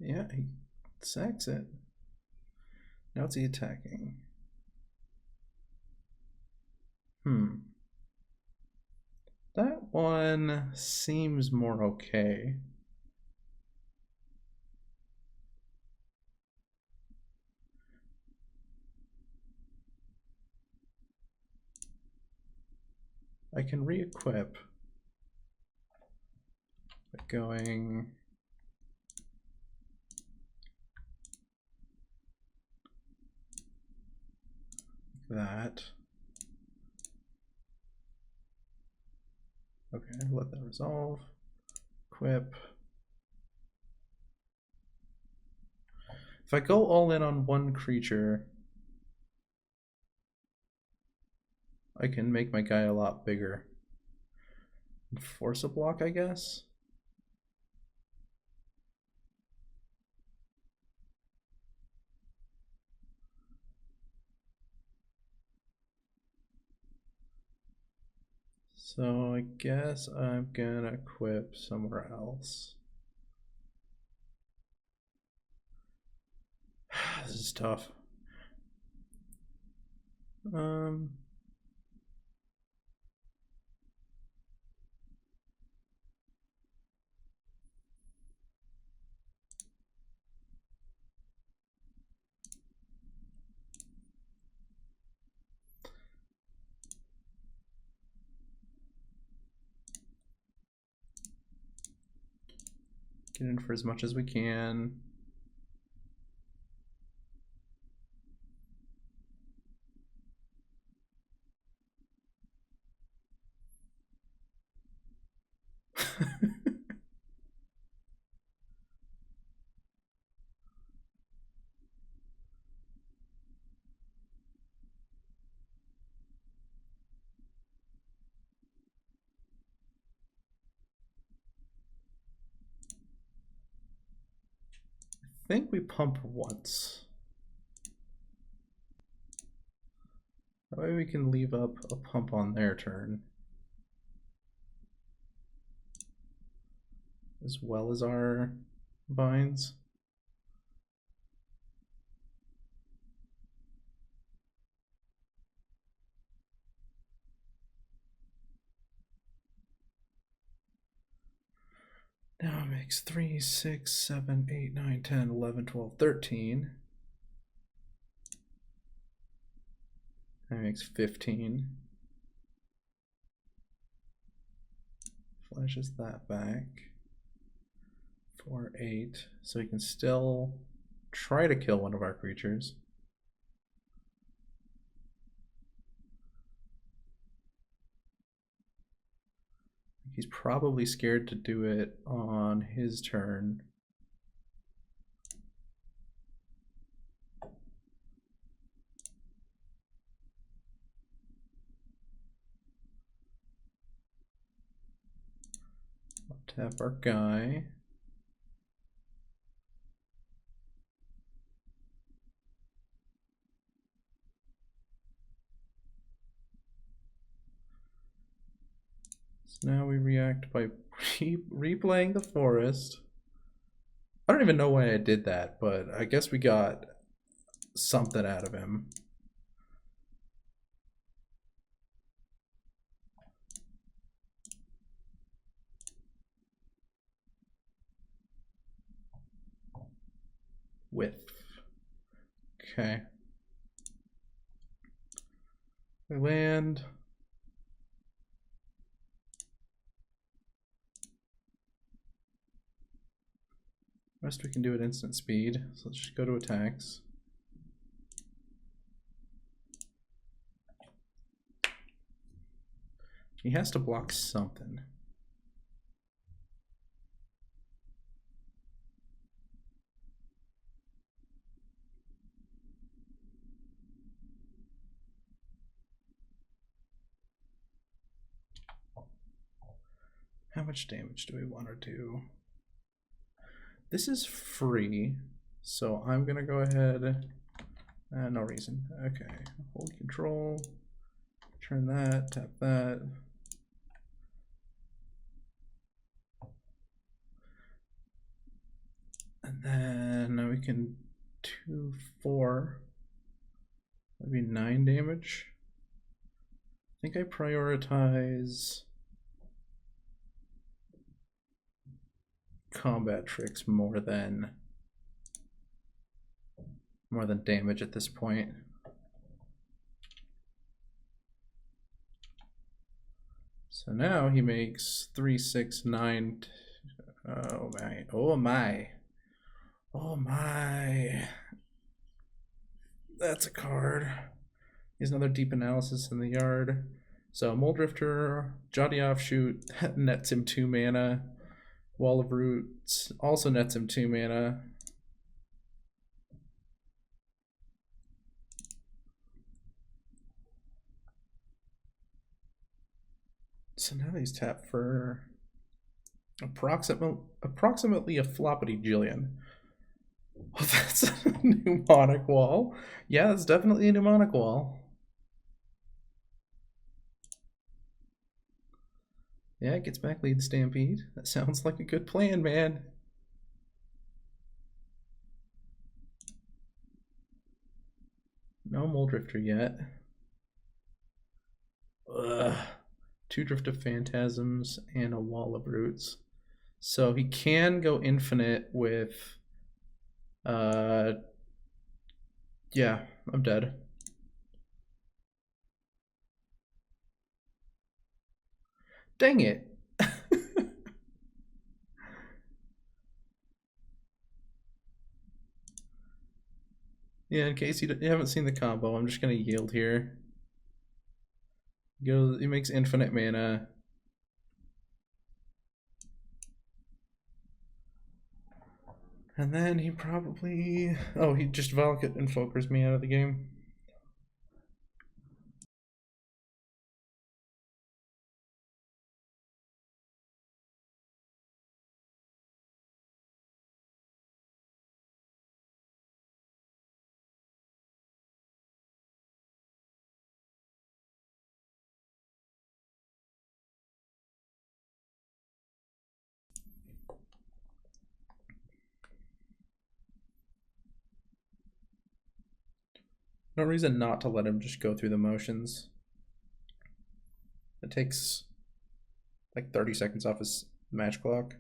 Yeah, he sacks it. Now what's he attacking? That one seems more okay. I can re-equip by going that. Okay, let that resolve. Equip. If I go all in on one creature, I can make my guy a lot bigger. Force a block, I guess? So I guess I'm gonna equip somewhere else. This is tough. Get in for as much as we can. think we pump once. That way we can leave up a pump on their turn, as well as our vines. Now it makes 3, 6, 7, 8, 9, 10, 11, 12, 13. That makes 15. Flashes that back. 4, 8. So he can still try to kill one of our creatures. He's probably scared to do it on his turn. I'll tap our guy. So now we react by replaying the forest. I don't even know why I did that, but I guess we got something out of him. Whiff. Okay. We land. Rest we can do at instant speed, so let's just go to attacks. He has to block something. How much damage do we want to do? This is free, so I'm gonna go ahead. No reason. Okay, hold control, turn that, tap that. And then we can 2, 4, maybe 9 damage. I think I prioritize combat tricks more than damage at this point. So now he makes 3, 6, 9. Oh my! Oh my! Oh my! That's a card. Here's another deep analysis in the yard. So Moldrifter, Jotty Offshoot nets him 2 mana. Wall of Roots also nets him 2 mana. So now he's tapped for approximately a floppity jillion. Oh, that's a mnemonic wall. Yeah, that's definitely a mnemonic wall. Yeah, it gets back lead Stampede. That sounds like a good plan, man. No Moldrifter yet. Ugh. 2 Drift of Phantasms and a Wall of Roots. So he can go infinite with yeah, I'm dead. Dang it. Yeah, in case you haven't seen the combo, I'm just gonna yield here. He makes infinite mana. And then he probably... Oh, he just Valakut and Focus me out of the game. No reason not to let him just go through the motions. It takes like 30 seconds off his match clock.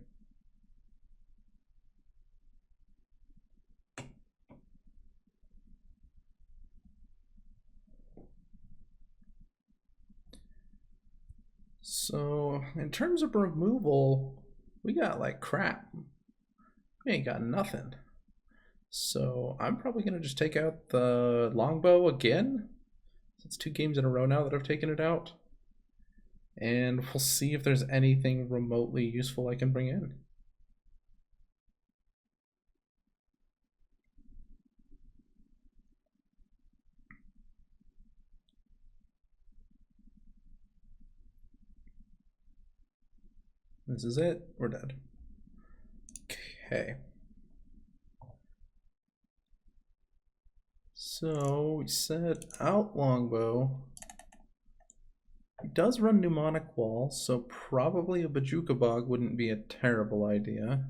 So in terms of removal, we got like crap. We ain't got nothing. So I'm probably gonna just take out the longbow again. It's 2 games in a row now that I've taken it out. And we'll see if there's anything remotely useful I can bring in. This is it. We're dead. Okay. So we set out longbow. He does run mnemonic wall, so probably a Bajuka Bog wouldn't be a terrible idea.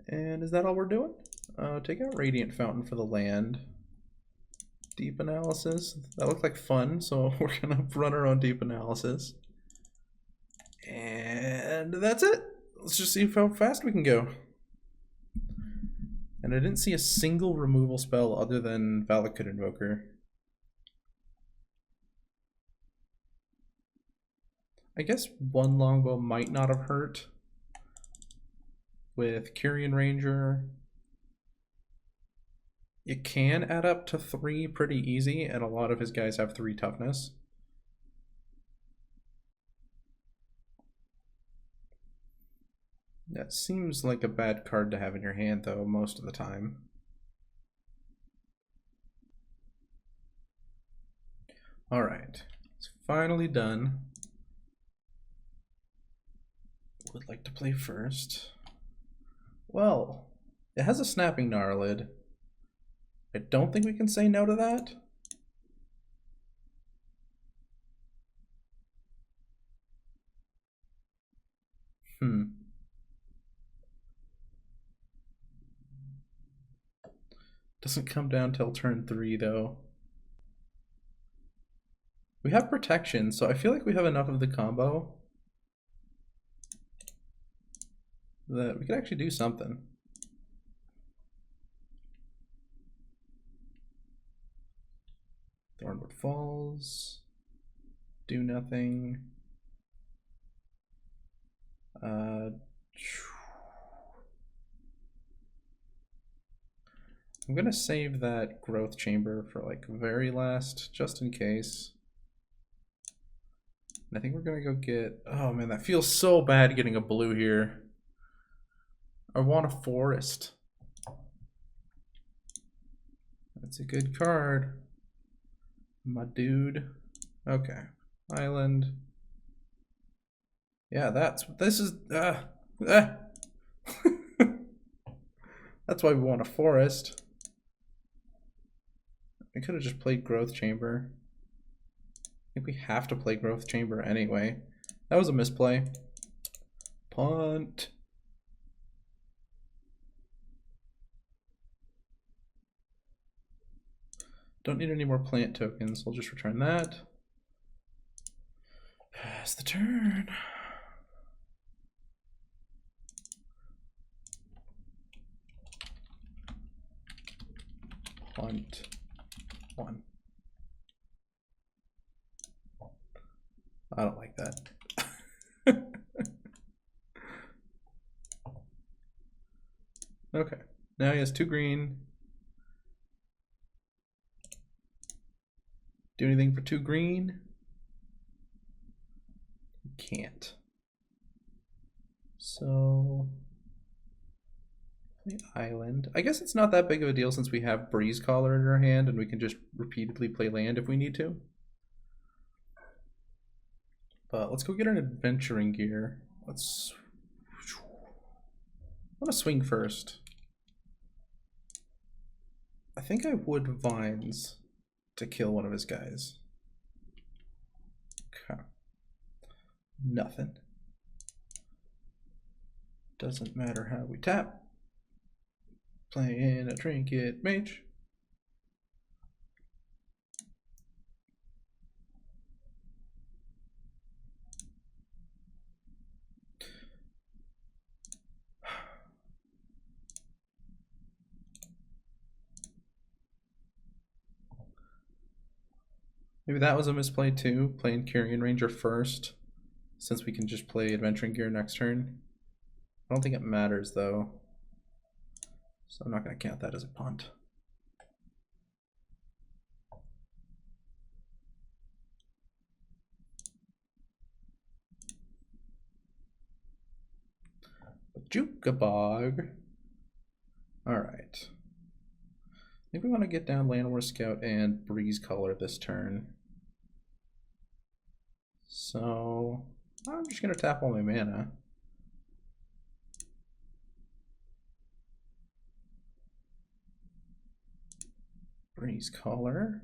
And is that all we're doing? Take out Radiant Fountain for the land. Deep analysis. That looked like fun, so we're gonna run our own deep analysis. And that's it. Let's just see how fast we can go. And I didn't see a single removal spell other than Valakut Invoker. I guess one longbow might not have hurt. With Kyrian Ranger, it can add up to 3 pretty easy, and a lot of his guys have 3 toughness. That seems like a bad card to have in your hand, though, most of the time. All right, it's finally done. Would like to play first. Well, it has a snapping Gnarlid. I don't think we can say no to that. Doesn't come down till turn 3 though. We have protection, so I feel like we have enough of the combo that we could actually do something. Thornwood Falls. Do nothing. I'm gonna save that growth chamber for like very last, just in case. And I think we're gonna go get, oh man, that feels so bad getting a blue here. I want a forest. That's a good card. My dude. Okay. Island. Yeah, this is that's why we want a forest. We could have just played Growth Chamber. I think we have to play Growth Chamber anyway. That was a misplay. Punt. Don't need any more plant tokens. We'll just return that. Pass the turn. Punt. 1. I don't like that. Okay. Now he has 2 green. Do anything for 2 green? He can't. So play Island. I guess it's not that big of a deal since we have Breeze Collar in our hand and we can just repeatedly play land if we need to. But let's go get an adventuring gear. I'm gonna swing first. I think I would Vines to kill one of his guys. Okay. Nothing. Doesn't matter how we tap. Playing a trinket mage. Maybe that was a misplay too, playing Carrion Ranger first, since we can just play Adventuring Gear next turn. I don't think it matters though, so I'm not going to count that as a punt. Jukabog. Alright. I think we want to get down Landwar Scout and Breeze Color this turn. So I'm just going to tap all my mana. Breeze Color.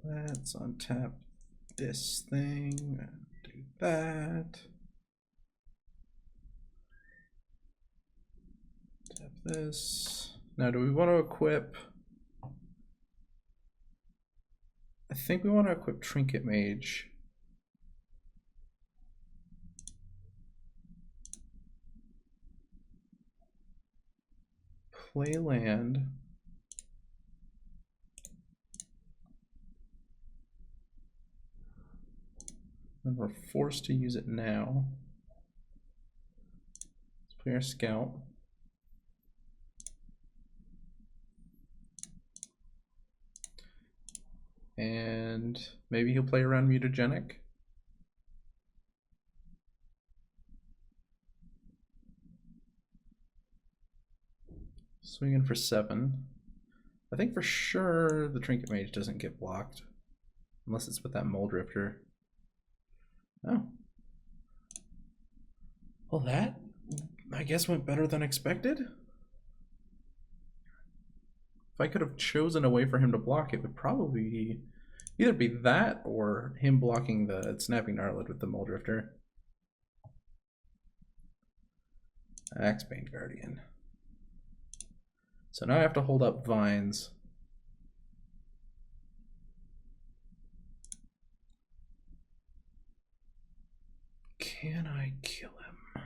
Let's untap this thing and do that. Tap this. Now, do we want to equip? I think we want to equip Trinket Mage. Play land. And we're forced to use it now. Let's play our Scout. And maybe he'll play around Mutagenic. Swinging for 7. I think for sure the Trinket Mage doesn't get blocked. Unless it's with that Mold Rifter. Oh. Well, that, I guess, went better than expected. If I could have chosen a way for him to block, it would probably either be that or him blocking the Snapping Gnarlid with the Mold Rifter. Axebane Guardian. So now I have to hold up Vines. Can I kill him?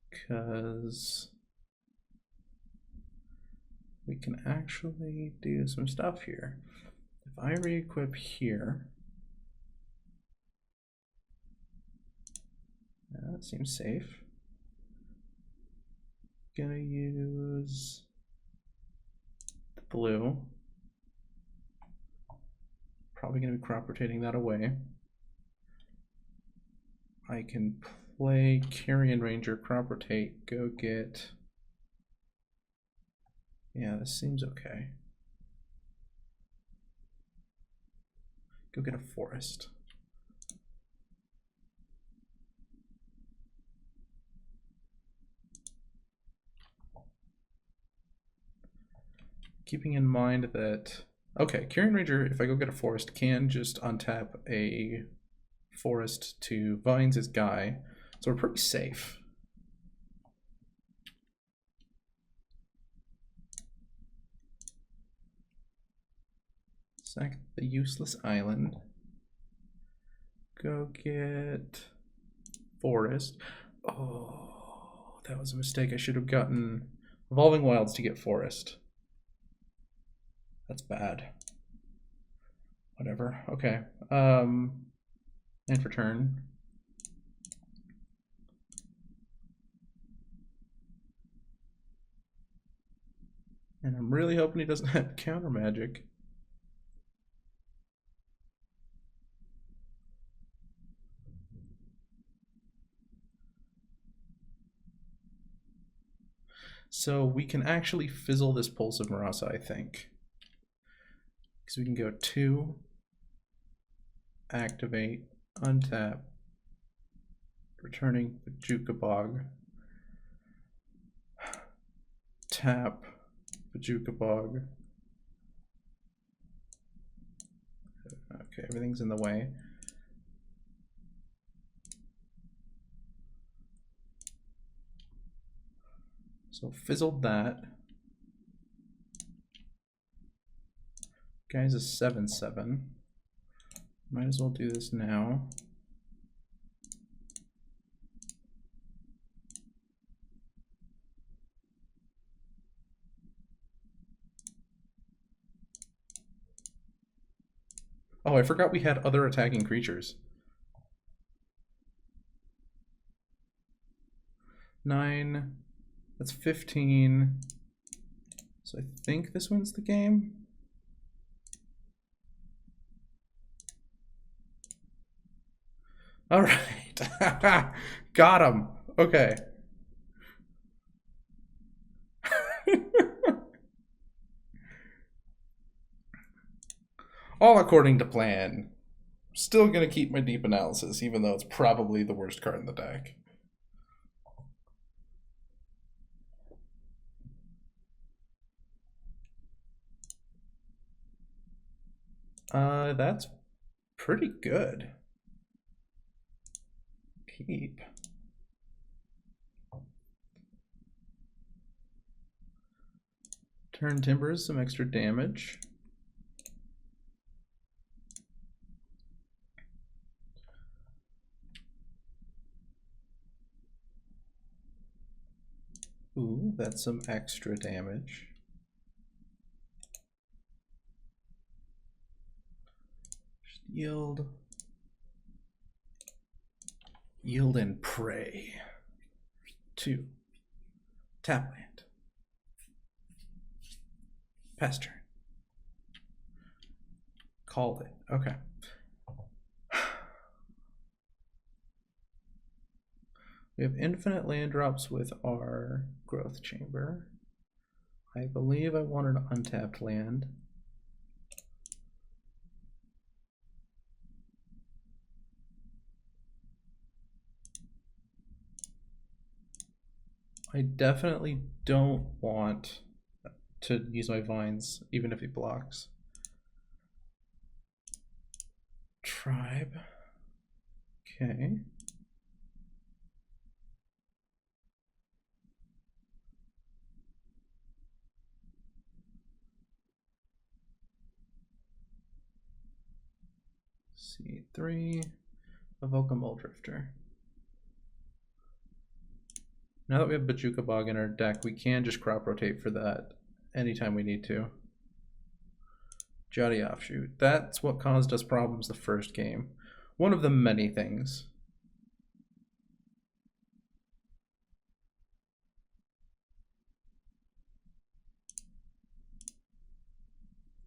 Because we can actually do some stuff here. If I re-equip here, that seems safe. Gonna use the blue. Probably gonna be crop rotating that away. I can play Carrion Ranger, crop rotate, go get. Yeah, this seems okay. Go get a forest. Keeping in mind that, okay, Carrion Ranger, if I go get a forest, can just untap a forest to Vines his guy, so we're pretty safe. Sack the useless island. Go get forest. Oh, that was a mistake. I should have gotten Evolving Wilds to get forest. That's bad. Whatever. Okay. And for turn. And I'm really hoping he doesn't have counter magic. So we can actually fizzle this Pulse of Marasa, I think. Because we can go 2, activate, untap, returning the Jukabog. tap Bajuka Bog. Okay, everything's in the way. So fizzled that. Guy's a 7/7. Might as well do this now. Oh, I forgot we had other attacking creatures. 9, that's 15. So I think this wins the game. All right, got him. Okay. All according to plan. Still gonna keep my deep analysis, even though it's probably the worst card in the deck. That's pretty good. Keep. Turn Timbers, some extra damage. Ooh, that's some extra damage. Yield. Yield and Prey. 2. Tap land. Pass turn. Called it. Okay. We have infinite land drops with our growth chamber. I believe I want an untapped land. I definitely don't want to use my vines, even if he blocks. Tribe. Okay. C3. Evoke a Mole Drifter. Now that we have Bajuka Bog in our deck, we can just crop rotate for that anytime we need to. Jotty Offshoot. That's what caused us problems the first game. One of the many things.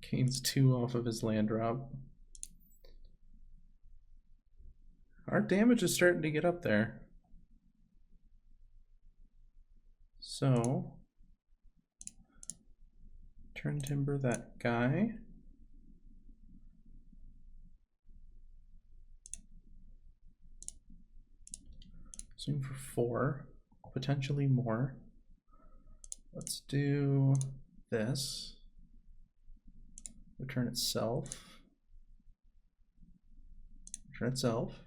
Gains 2 off of his land drop. Our damage is starting to get up there. So, turn timber that guy. Swing for 4, potentially more. Let's do this. Return itself. Return itself.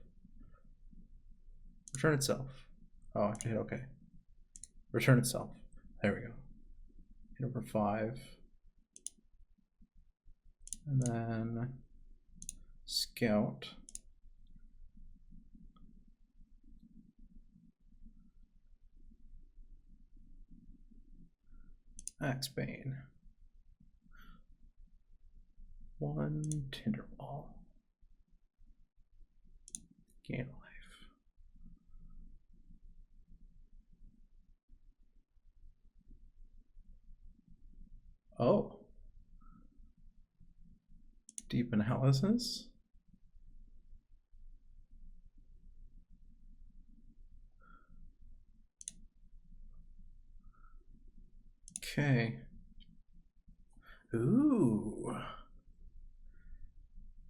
Return itself. Oh, I have to hit OK. Return itself. There we go. Hit over 5. And then scout. Axebane. 1 Tinderball. Gain life. Oh. Deep analysis. Okay. Ooh.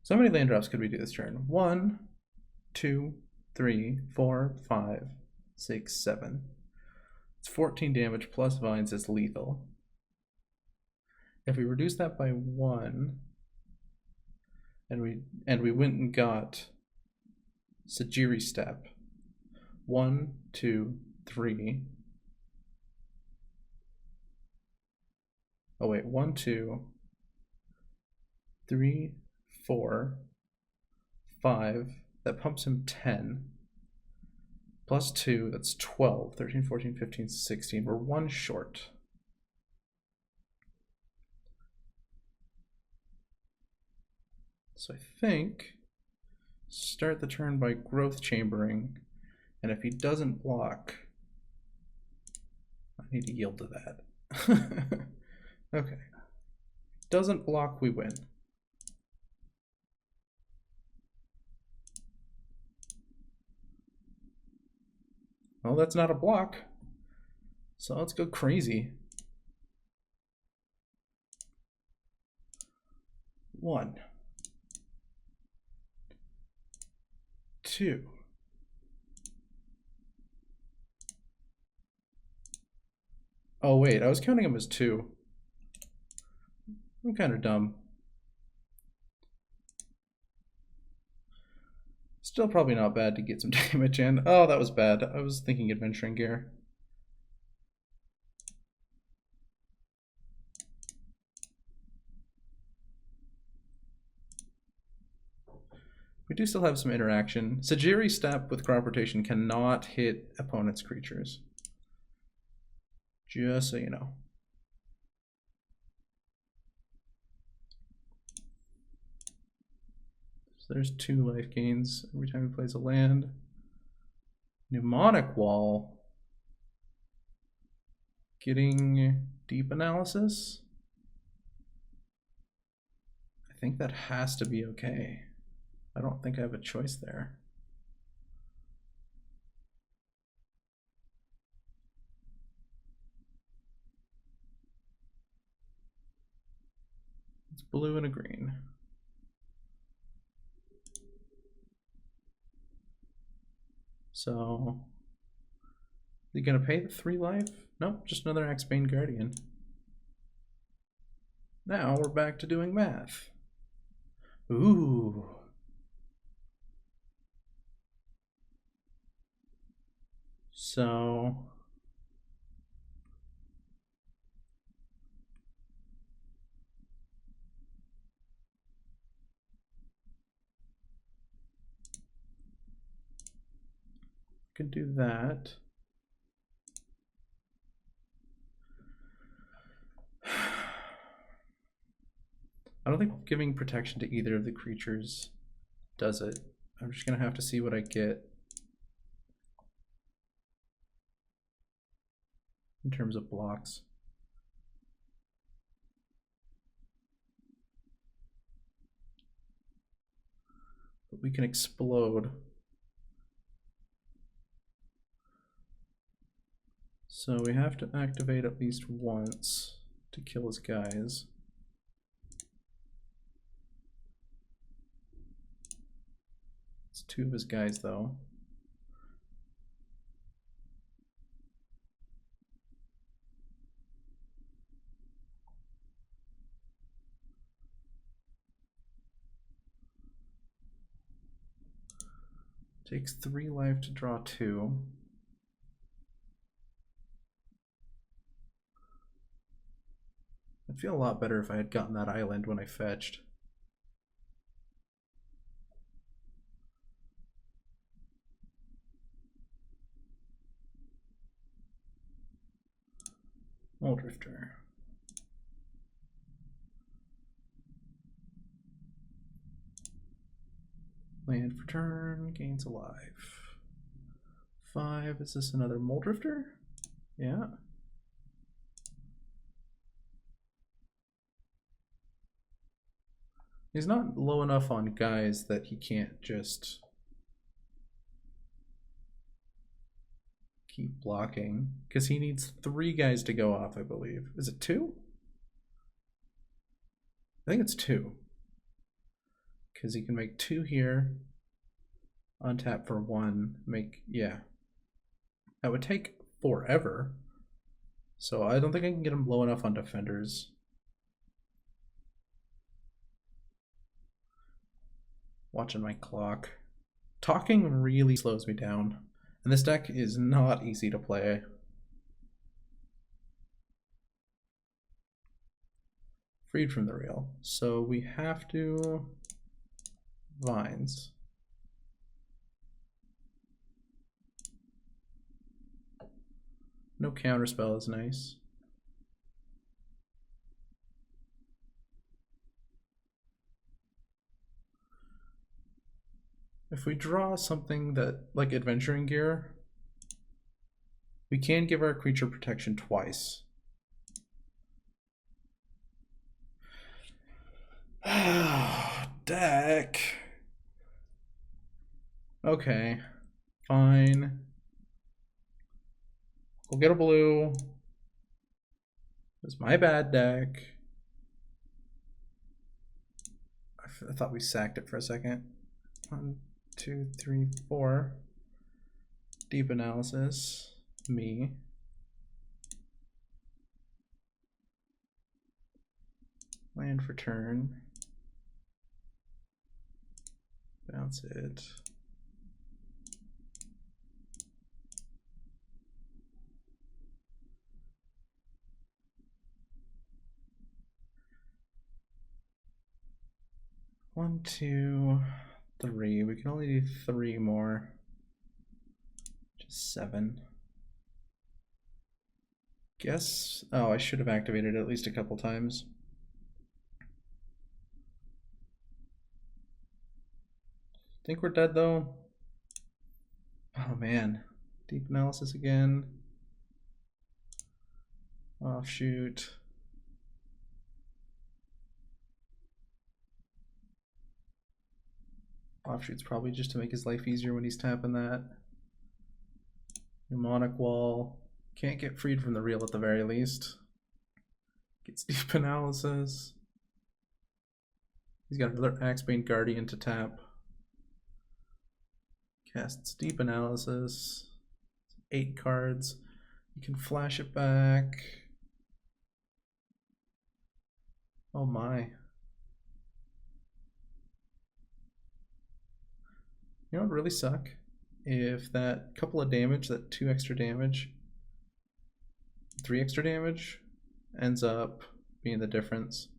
So how many land drops could we do this turn? 1, 2, 3, 4, 5, 6, 7. It's 14 damage plus vines is lethal. If we reduce that by 1, and we went and got Sagiri step, 1, 2, 3. Oh wait, 1, 2, 3, 4, 5. That pumps him 10. Plus 2, that's 12, 13, 14, 15, 16. We're 1 short. So I think start the turn by growth chambering, and if he doesn't block, I need to yield to that. Okay. Doesn't block, we win. Well, that's not a block. So let's go crazy. 1, 2. Oh wait, I was counting him as 2. I'm kind of dumb. Still probably not bad to get some damage in. Oh, that was bad. I was thinking adventuring gear. We do still have some interaction. Sagiri step with crop rotation cannot hit opponent's creatures. Just so you know. So there's 2 life gains every time he plays a land. Mnemonic Wall. Getting deep analysis. I think that has to be okay. I don't think I have a choice there. It's blue and a green. So, you gonna pay the 3 life? Nope, just another Axebane Guardian. Now we're back to doing math. Ooh. So could do that. I don't think giving protection to either of the creatures does it. I'm just gonna have to see what I get in terms of blocks. But we can explode. So we have to activate at least once to kill his guys. It's 2 of his guys though. Takes 3 life to draw 2. I'd feel a lot better if I had gotten that island when I fetched. Muldrifter. Land for turn, gains a life. 5, is this another Muldrifter? Yeah. He's not low enough on guys that he can't just keep blocking, because he needs 3 guys to go off, I believe. Is it 2? I think it's 2. Because he can make 2 here, untap for 1, make, yeah. That would take forever. So I don't think I can get him low enough on defenders. Watching my clock. Talking really slows me down, and this deck is not easy to play. Freed from the real. So we have to vines. No counterspell is nice. If we draw something that, like adventuring gear, we can give our creature protection twice. Deck. Okay, fine. We'll get a blue. It's my bad deck. I thought we sacked it for a second. 1, 2, 3, 4. Deep analysis. Me. Land for turn. Bounce it. One, 2, 3. We can only do 3 more. Just 7. Guess. Oh, I should have activated it at least a couple times. Think we're dead though. Oh man. Deep analysis again. Offshoot. Offshoot's probably just to make his life easier when he's tapping that. Mnemonic wall. Can't get freed from the real at the very least. Gets deep analysis. He's got another Axebane Guardian to tap. Casts deep analysis. 8 cards. You can flash it back. Oh my. You know what would really suck? If that couple of damage, that 2 extra damage, 3 extra damage, ends up being the difference.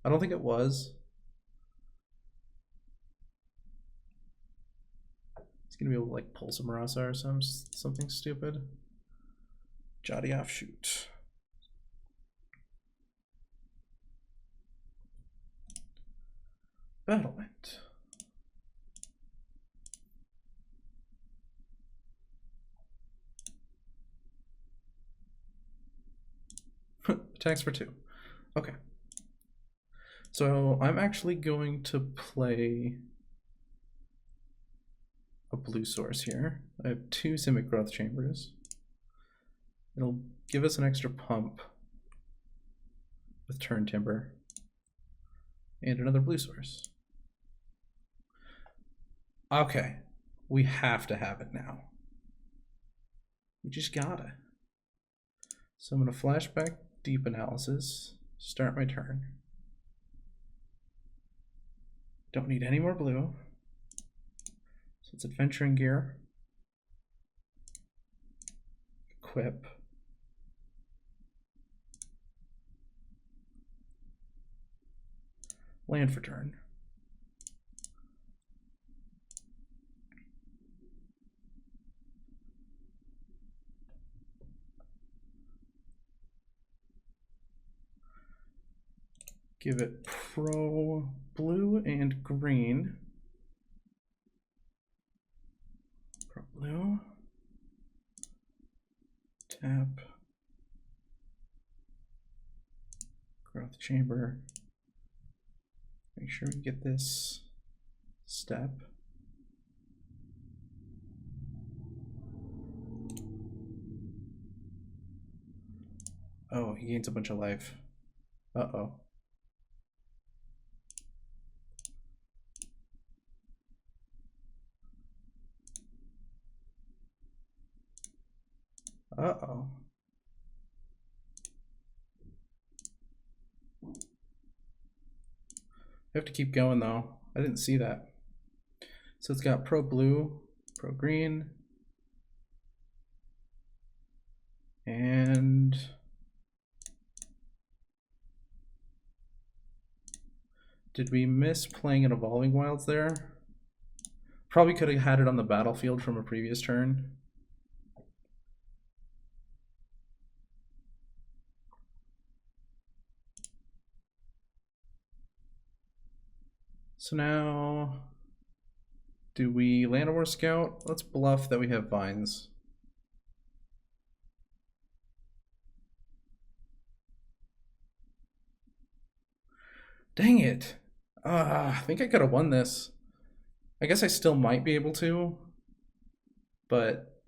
I don't think it was. He's gonna be able to like pull some Rasa or something stupid. Jotty Offshoot. Battlement. Attacks for 2. Okay. So I'm actually going to play a blue source here. I have 2 Simic Growth Chambers. It'll give us an extra pump with Turn Timber and another blue source. Okay, we have to have it now. We just gotta. So I'm gonna flashback deep analysis, start my turn. Don't need any more blue. So it's adventuring gear. Equip. Land for turn. Give it pro blue and green. Pro blue. Tap. Growth chamber. Make sure we get this step. Oh, he gains a bunch of life. Uh-oh. Uh-oh. I have to keep going though. I didn't see that. So it's got pro blue, pro green, and did we miss playing an Evolving Wilds there? Probably could have had it on the battlefield from a previous turn. So now, do we Land War Scout? Let's bluff that we have vines. Dang it. I think I could have won this. I guess I still might be able to, but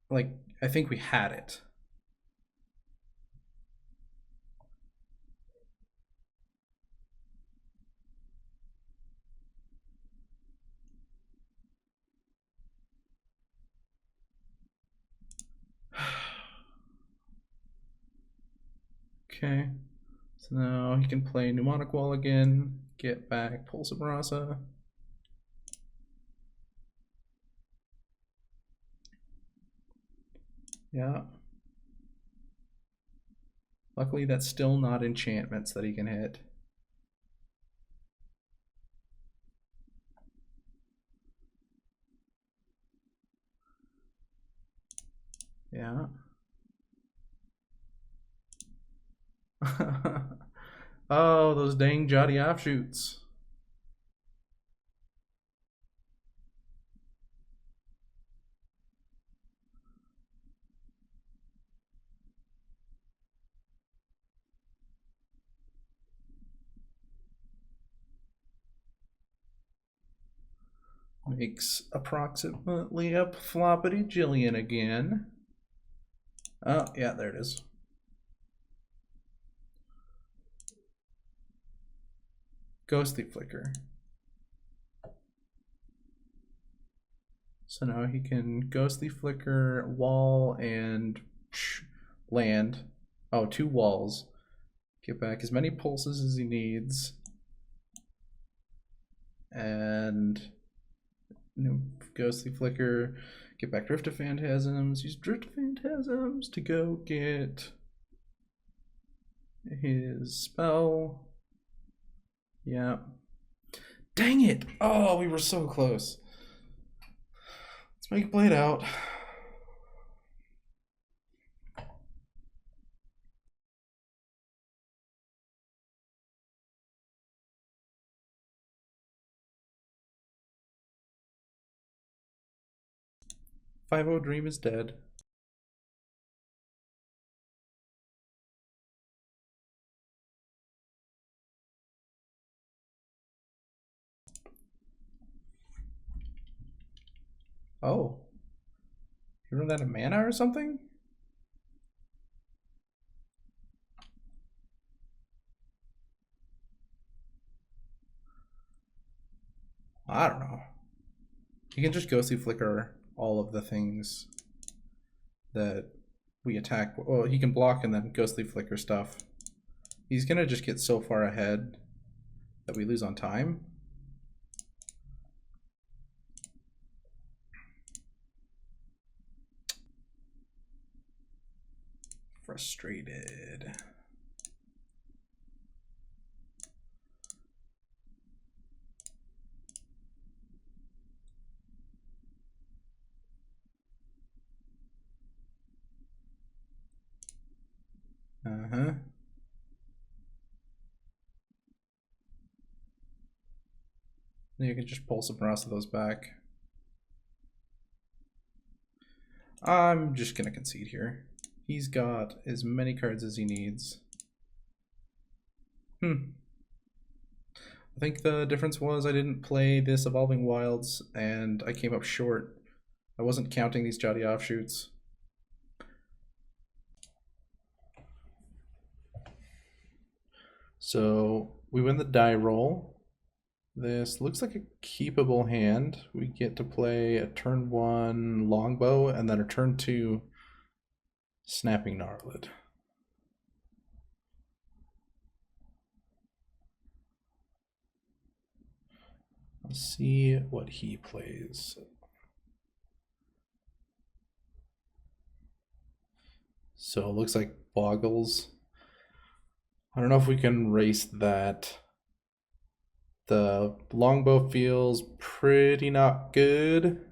like, I think we had it. Okay, so now he can play Mnemonic Wall again, get back Pulse of Marasa. Yeah. Luckily, that's still not enchantments that he can hit. Yeah. Oh, those dang Jotty offshoots. Makes approximately a floppity jillion again. Oh, yeah, there it is. Ghostly Flicker. So now he can Ghostly Flicker, wall, and land. Oh, 2 walls. Get back as many pulses as he needs. And Ghostly Flicker. Get back Drift of Phantasms. Use Drift of Phantasms to go get his spell. Yeah. Dang it! Oh, we were so close. Let's make it play it out. Five-O Dream is dead. Oh. You run out of mana or something? I don't know. You can just Ghostly Flicker all of the things that we attack. Well, he can block and then Ghostly Flicker stuff. He's gonna just get so far ahead that we lose on time. Frustrated. Uh-huh. You can just pull some rest of those back. I'm just gonna concede here. He's got as many cards as he needs. I think the difference was I didn't play this Evolving Wilds and I came up short. I wasn't counting these Jotty offshoots. So we win the die roll. This looks like a keepable hand. We get to play a turn 1 Longbow and then a turn 2 Snapping Gnarlid. Let's see what he plays. So it looks like Bogles. I don't know if we can race that. The longbow feels pretty not good.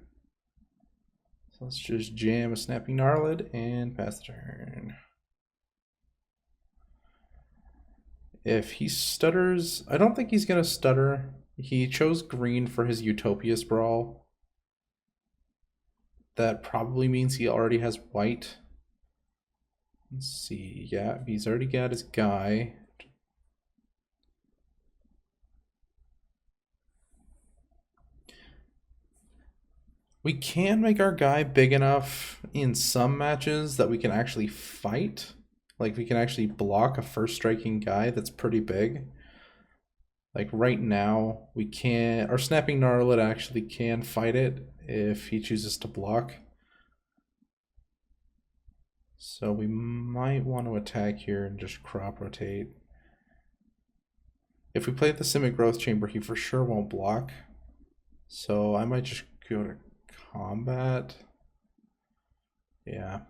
So let's just jam a Snapping Gnarlid and pass the turn. If he stutters, I don't think he's going to stutter. He chose green for his Utopia Sprawl. That probably means he already has white. Let's see, yeah, he's already got his guy. We can make our guy big enough in some matches that we can actually fight. Like we can actually block a first striking guy that's pretty big. Like right now, we can't, our Snapping Gnarlid actually can fight it if he chooses to block. So we might want to attack here and just crop rotate. If we play the Simic Growth Chamber, he for sure won't block. So I might just go to combat. Yeah.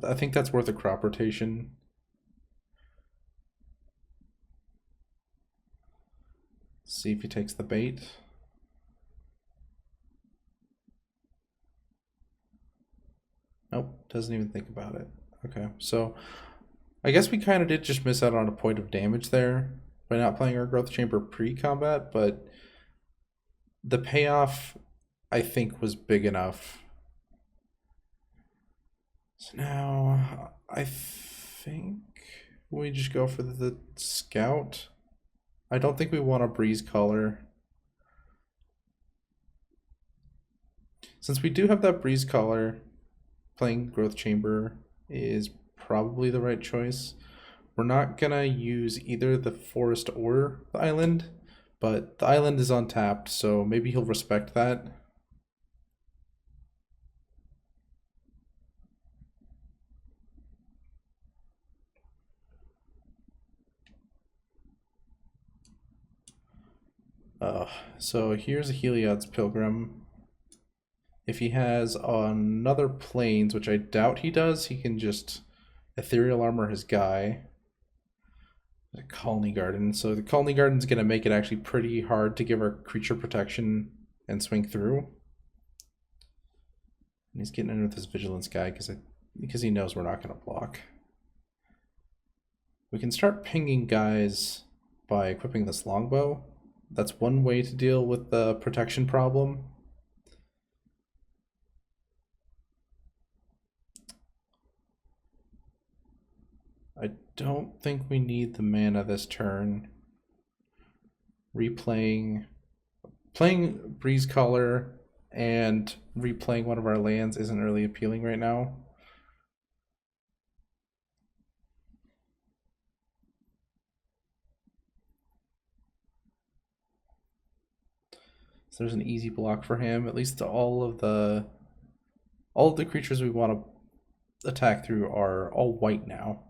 I think that's worth a crop rotation. See if he takes the bait. Nope, doesn't even think about it. Okay, so I guess we kind of did just miss out on a point of damage there by not playing our Growth Chamber pre-combat, but the payoff, I think, was big enough. So now, I think we just go for the Scout. I don't think we want a Breeze Collar. Since we do have that Breeze Collar, playing Growth Chamber is probably the right choice. We're not gonna use either the forest or the island, but the island is untapped, so maybe he'll respect that. So here's a Heliod's Pilgrim. If he has another Plains, which I doubt he does, he can just Ethereal Armor his guy. A Colony Garden. So the Colony Garden's going to make it actually pretty hard to give our creature protection and swing through. And he's getting in with his Vigilance guy because he knows we're not going to block. We can start pinging guys by equipping this Longbow. That's one way to deal with the protection problem. I don't think we need the mana this turn. Playing Breeze Collar and replaying one of our lands isn't really appealing right now. So there's an easy block for him. At least all of the creatures we want to attack through are all white now.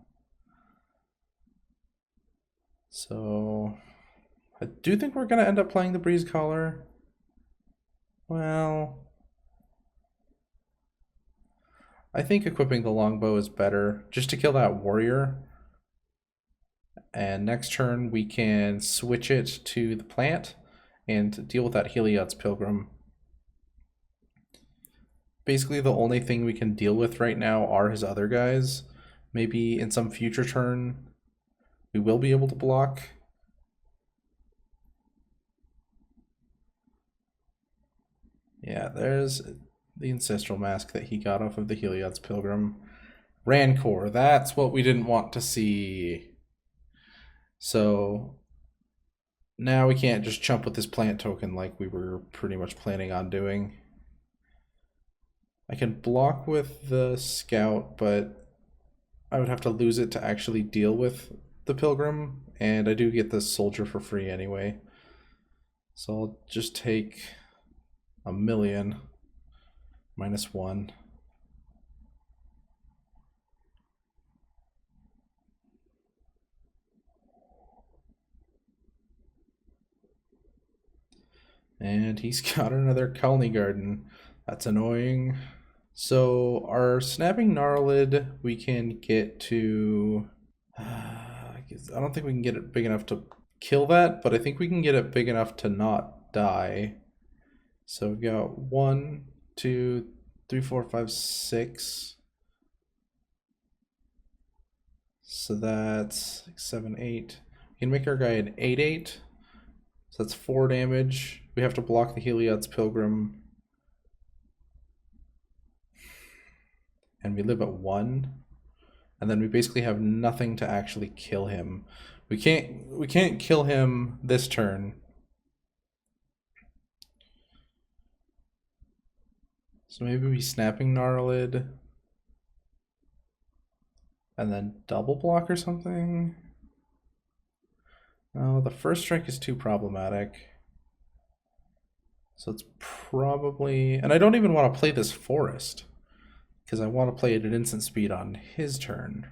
So I do think we're going to end up playing the Breeze Collar. Well, I think equipping the Longbow is better just to kill that warrior. And next turn we can switch it to the plant and deal with that Heliod's Pilgrim. Basically the only thing we can deal with right now are his other guys. Maybe in some future turn we will be able to block. Yeah, there's the Ancestral Mask that he got off of the Heliod's Pilgrim. Rancor, that's what we didn't want to see. So now we can't just chump with this plant token like we were pretty much planning on doing. I can block with the Scout, but I would have to lose it to actually deal with the Pilgrim, and I do get the Soldier for free anyway. So I'll just take a million -1. And he's got another Colony Garden. That's annoying. So our Snapping Gnarlid, we can get to... I don't think we can get it big enough to kill that, but I think we can get it big enough to not die. So we've got 1, 2, 3, 4, 5, 6. So that's 6, 7, 8. We can make our guy an 8/8. So that's 4 damage. We have to block the Heliod's Pilgrim. And we live at 1. And then we basically have nothing to actually kill him. We can't kill him this turn. So maybe we Snapping Gnarlid and then double block or something. No, the first strike is too problematic. So it's probably, and I don't even want to play this forest because I want to play it at instant speed on his turn.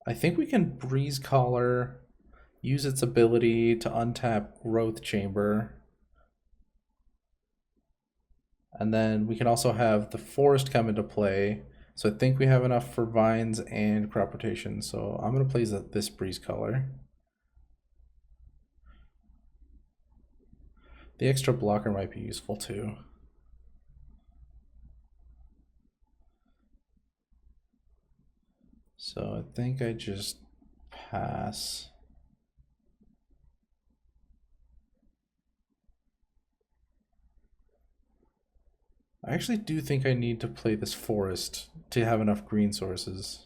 I think we can Breeze Collar, use its ability to untap Growth Chamber. And then we can also have the forest come into play. So I think we have enough for vines and crop rotation. So I'm going to play this Breeze Collar. The extra blocker might be useful too. So I think I just pass. I actually do think I need to play this forest to have enough green sources.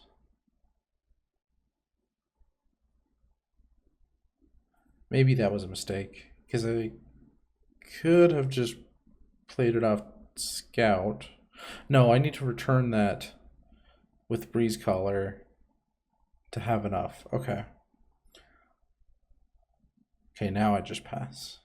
Maybe that was a mistake, because I could have just played it off Scout. No, I need to return that with Breeze Collar to have enough. Okay. Okay, now I just pass.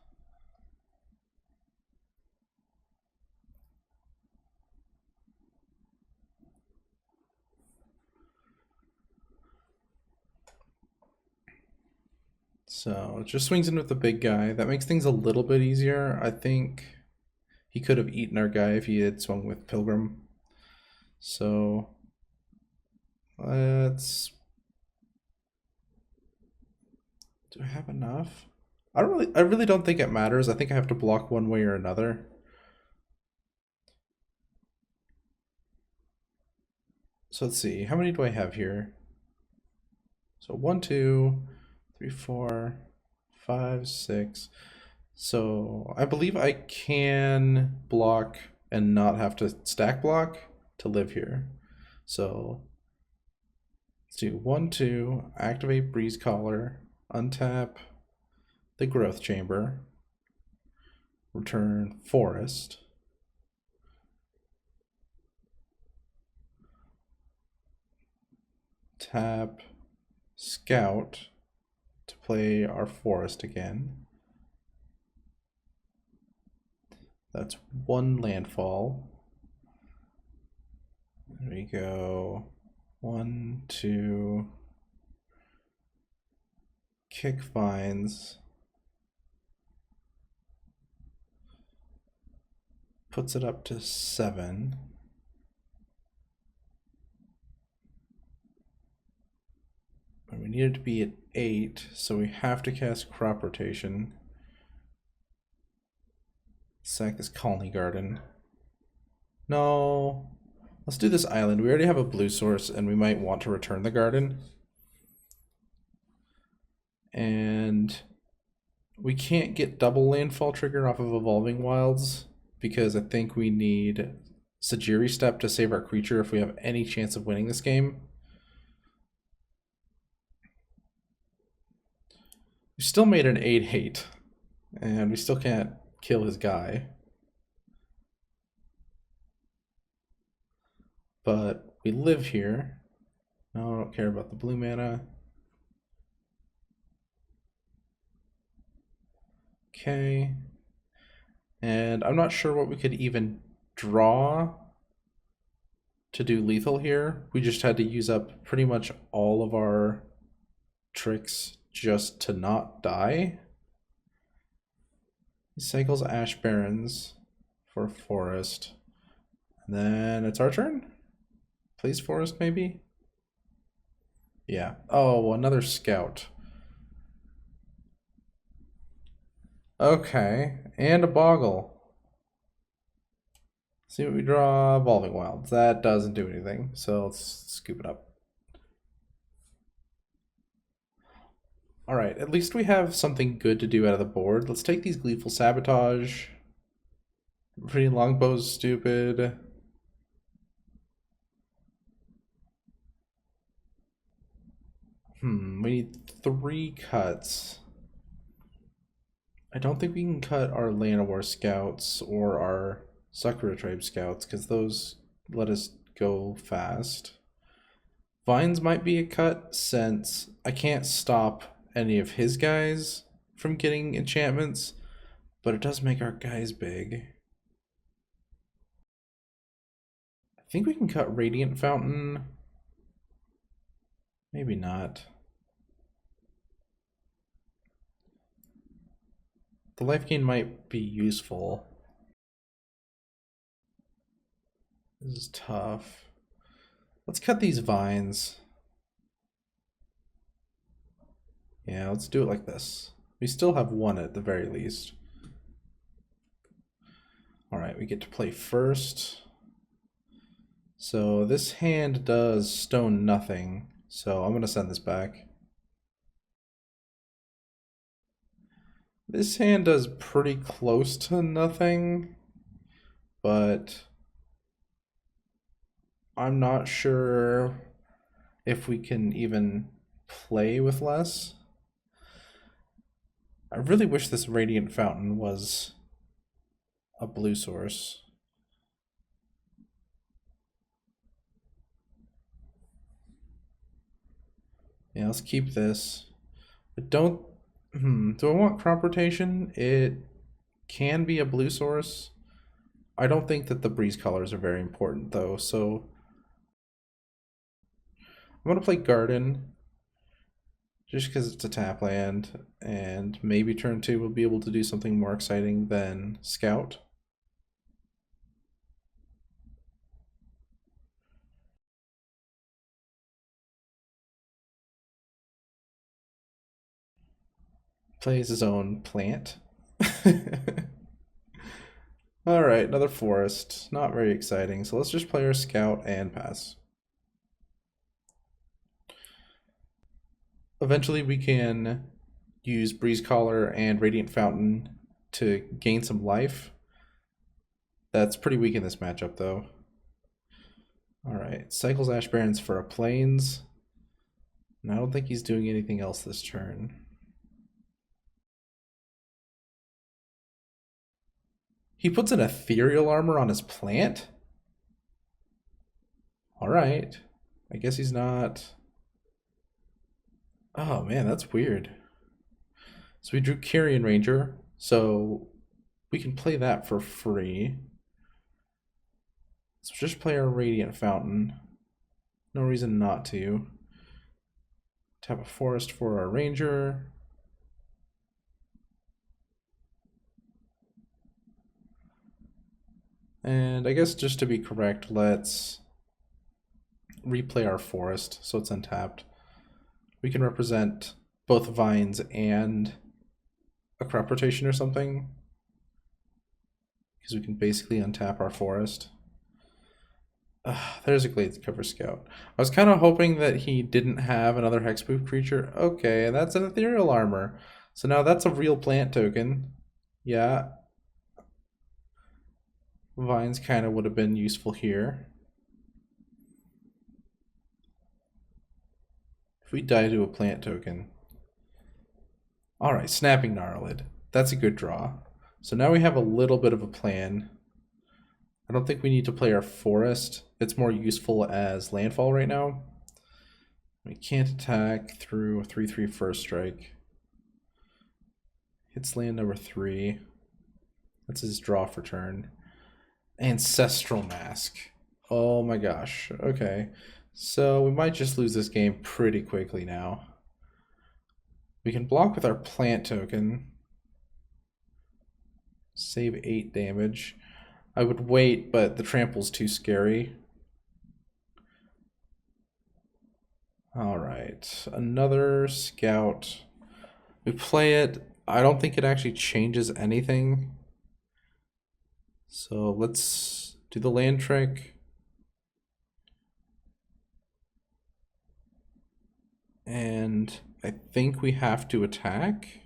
So it just swings in with the big guy. That makes things a little bit easier. I think he could have eaten our guy if he had swung with Pilgrim. So let's... Do I have enough? I really don't think it matters. I think I have to block one way or another. So let's see. How many do I have here? So 1, 2, 3, 4, 5, 6. So I believe I can block and not have to stack block to live here. So let's do 1, 2, activate Breeze Collar, untap the Growth Chamber, return Forest, tap Scout to play our Forest again. That's 1 landfall. There we go. 1, 2. Kick vines. Puts it up to 7. And we need it to be at 8, so we have to cast crop rotation. Sack this Colony Garden. No. Let's do this island. We already have a blue source and we might want to return the garden. And we can't get double landfall trigger off of Evolving Wilds because I think we need Sajiri Step to save our creature if we have any chance of winning this game. We still made an 8/8 and we still can't kill his guy. But we live here. No, I don't care about the blue mana. Okay. And I'm not sure what we could even draw to do lethal here. We just had to use up pretty much all of our tricks just to not die. He cycles Ash Barrens for forest. And then it's our turn? Plays forest, maybe? Yeah. Oh, another scout. Okay, and a Boggle. See what we draw. Evolving Wilds. That doesn't do anything, so let's scoop it up. Alright, at least we have something good to do out of the board. Let's take these Gleeful Sabotage. Pretty Longbow's stupid. We need 3 cuts. I don't think we can cut our Llanowar scouts or our Sakura-Tribe scouts, because those let us go fast. Vines might be a cut, since I can't stop any of his guys from getting enchantments, but it does make our guys big. I think we can cut Radiant Fountain. Maybe not. The life gain might be useful. This is tough. Let's cut these vines. Yeah, let's do it like this. We still have 1 at the very least. Alright, we get to play first. So this hand does stone nothing, so I'm going to send this back. This hand does pretty close to nothing, but I'm not sure if we can even play with less. I really wish this Radiant Fountain was a blue source. Yeah, let's keep this. I don't... do I want crop rotation? It can be a blue source. I don't think that the breeze colors are very important though, so I'm going to play Garden just because it's a tap land, and maybe turn 2 we'll be able to do something more exciting than Scout. Plays his own plant. Alright, another forest. Not very exciting, so let's just play our Scout and pass. Eventually we can use Breeze Collar and Radiant Fountain to gain some life. That's pretty weak in this matchup though. Alright, cycles Ash Barrens for a Plains. And I don't think he's doing anything else this turn. He puts an Ethereal Armor on his plant? Alright. I guess he's not... Oh man, that's weird. So we drew Carrion Ranger, so we can play that for free. So just play our Radiant Fountain. No reason not to. Tap a forest for our Ranger. And I guess just to be correct, let's replay our forest so it's untapped. We can represent both vines and a crop rotation or something, because we can basically untap our forest. There's a Glades Cover Scout. I was kind of hoping that he didn't have another hexproof creature. Okay, that's an Ethereal Armor. So now that's a real plant token. Yeah. Vines kind of would have been useful here. If we die to a plant token. Alright, Snapping Gnarlid. That's a good draw. So now we have a little bit of a plan. I don't think we need to play our forest. It's more useful as landfall right now. We can't attack through a 3/3 first strike. Hits land number 3. That's his draw for turn. Ancestral Mask. Oh my gosh. Okay. So we might just lose this game pretty quickly now. We can block with our plant token. Save 8 damage. I would wait, but the trample's too scary. Alright, another scout. We play it. I don't think it actually changes anything. So let's do the land trick. And I think we have to attack.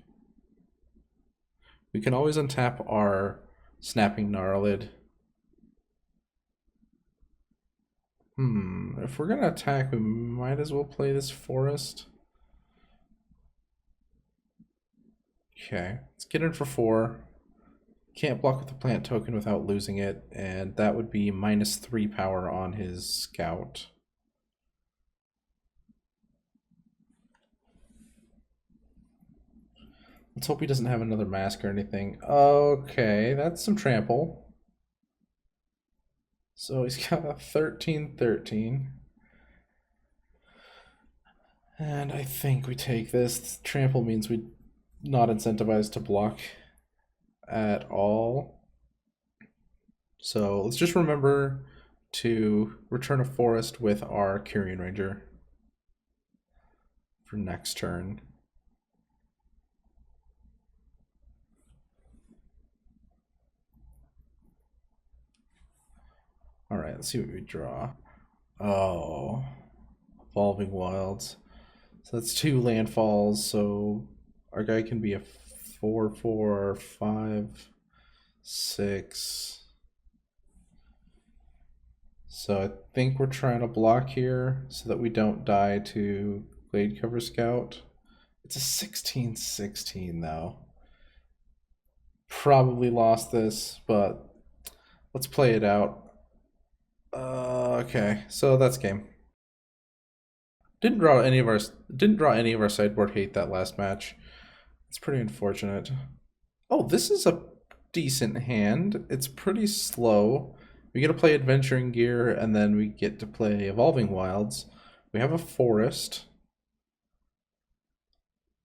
We can always untap our Snapping Gnarlid. If we're gonna attack, we might as well play this forest. Okay, let's get in for 4. Can't block with the plant token without losing it, and that would be -3 power on his scout. Let's hope he doesn't have another mask or anything. Okay, that's some trample. So he's got a 13-13. And I think we take this. Trample means we're not incentivized to block at all. So let's just remember to return a forest with our Kyrian Ranger for next turn. All right, let's see what we draw. Oh, Evolving Wilds. So that's 2 landfalls, so our guy can be a 4/4, 5, 6. So I think we're trying to block here so that we don't die to Glade Cover Scout. It's a 16-16 though. Probably lost this, but let's play it out. Okay, so that's game. Didn't draw any of our sideboard hate that last match. It's pretty unfortunate. Oh, this is a decent hand. It's pretty slow. We get to play Adventuring Gear, and then we get to play Evolving Wilds. We have a forest.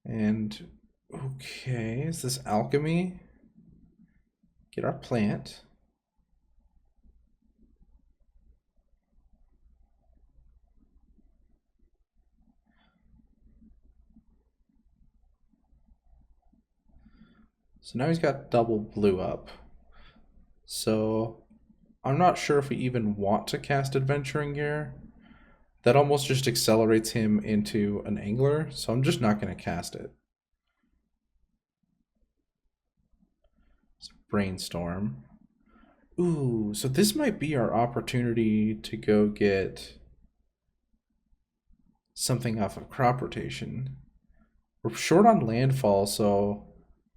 And, okay, is this Alchemy? Get our plant. So now he's got double blue up. So I'm not sure if we even want to cast Adventuring Gear. That almost just accelerates him into an angler, so I'm just not going to cast it. So brainstorm. Ooh, so this might be our opportunity to go get something off of crop rotation. We're short on landfall, so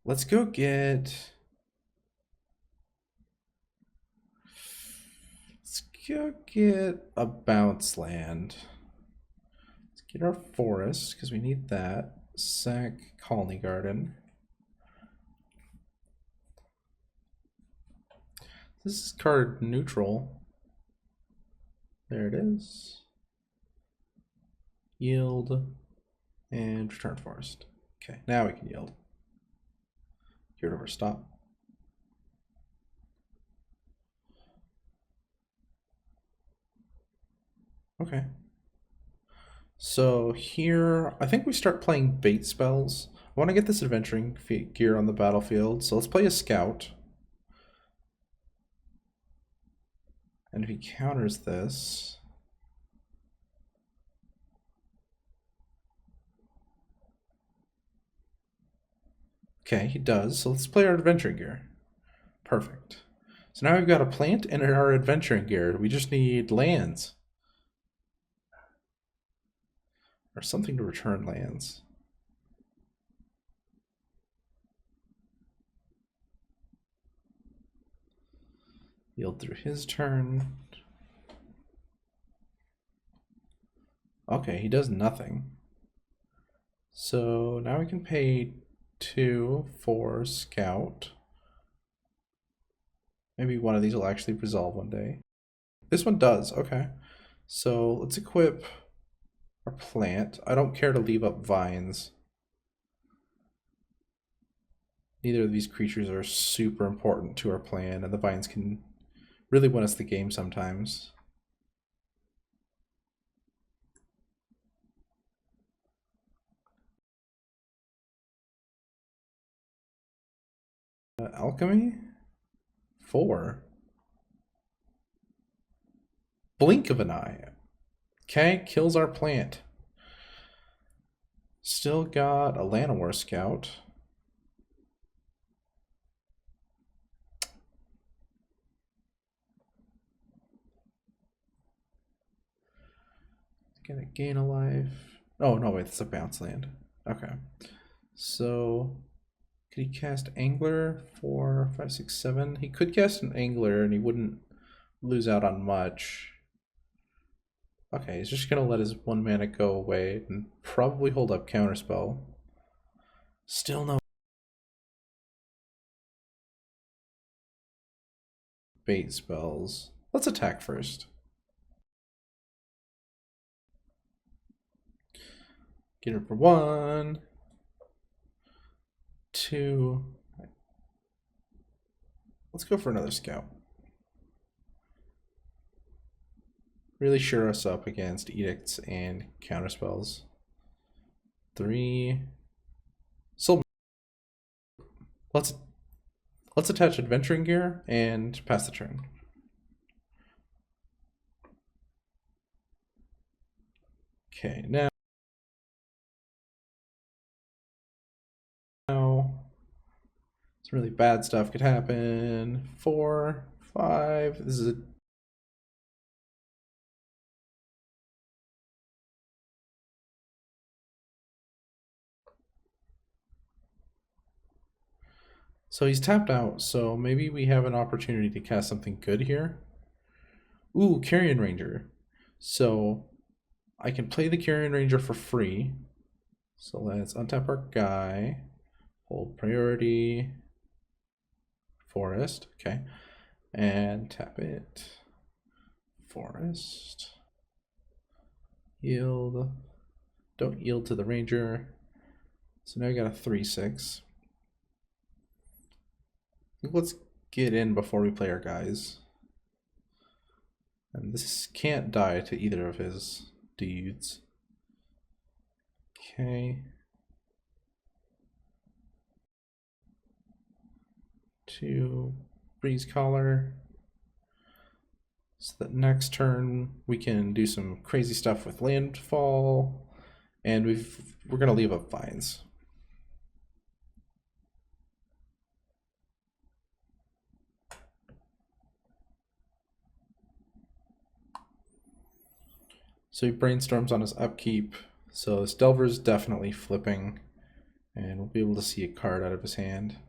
let's go get... Let's go get a bounce land. Let's get our forest, because we need that. Sack Colony Garden. This is card neutral. There it is. Yield and return forest. Okay, now we can yield. Get rid of our stop. Okay. So here, I think we start playing bait spells. I want to get this Adventuring Gear on the battlefield, so let's play a Scout. And if he counters this... Okay, he does, so let's play our Adventuring Gear. Perfect. So now we've got a plant and our Adventuring Gear. We just need lands. Or something to return lands. Yield through his turn. Okay, he does nothing. So now we can pay 2 for Scout. Maybe one of these will actually resolve one day. This one does, okay. So let's equip our plant. I don't care to leave up vines. Neither of these creatures are super important to our plan, and the vines can really win us the game sometimes. Alchemy? 4. Blink of an eye. Okay, kills our plant. Still got a Llanowar Scout. Gonna gain a life. Oh, no, wait, it's a bounce land. Okay. So, could he cast Angler? 4, 5, 6, 7. He could cast an Angler and he wouldn't lose out on much. Okay, he's just gonna let his 1 mana go away and probably hold up Counterspell. Still no bait spells. Let's attack first. Get it for 1, 2. Let's go for another scout. Really sure us up against edicts and counterspells. 3. Soul. Let's attach adventuring gear and pass the turn. Okay, now some really bad stuff could happen. 4, 5. This is a so he's tapped out, so maybe we have an opportunity to cast something good here. Ooh, Carrion Ranger. So I can play the Carrion Ranger for free. So let's untap our guy. Hold priority. Forest, okay. And tap it. Forest. Yield. Don't yield to the Ranger. So now I got a 3/6. Let's get in before we play our guys. And this can't die to either of his dudes. Okay. 2 Breeze Collar. So that next turn we can do some crazy stuff with landfall, and we're gonna leave up vines. So he brainstorms on his upkeep. So this Delver's definitely flipping, and we'll be able to see a card out of his hand.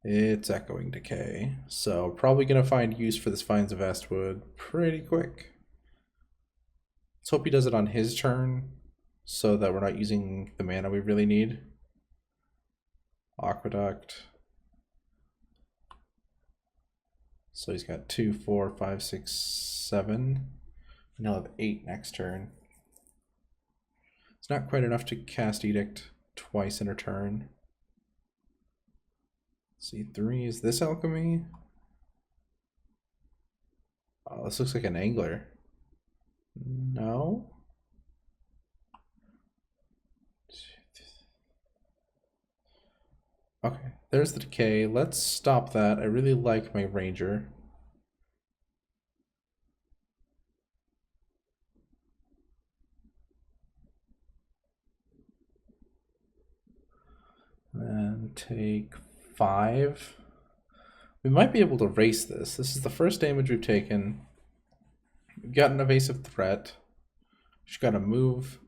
It's Echoing Decay, so probably gonna find use for this Vines of Vastwood pretty quick. Let's hope he does it on his turn, so that we're not using the mana we really need. Aqueduct. So he's got 2, 4, 5, 6, 7. And he'll have 8 next turn. It's not quite enough to cast Edict twice in a turn. C3, is this Alchemy? Oh, this looks like an Angler. No? Okay, there's the decay. Let's stop that. I really like my Ranger. And take 5. We might be able to race this. This is the first damage we've taken. We've got an evasive threat. Just gotta move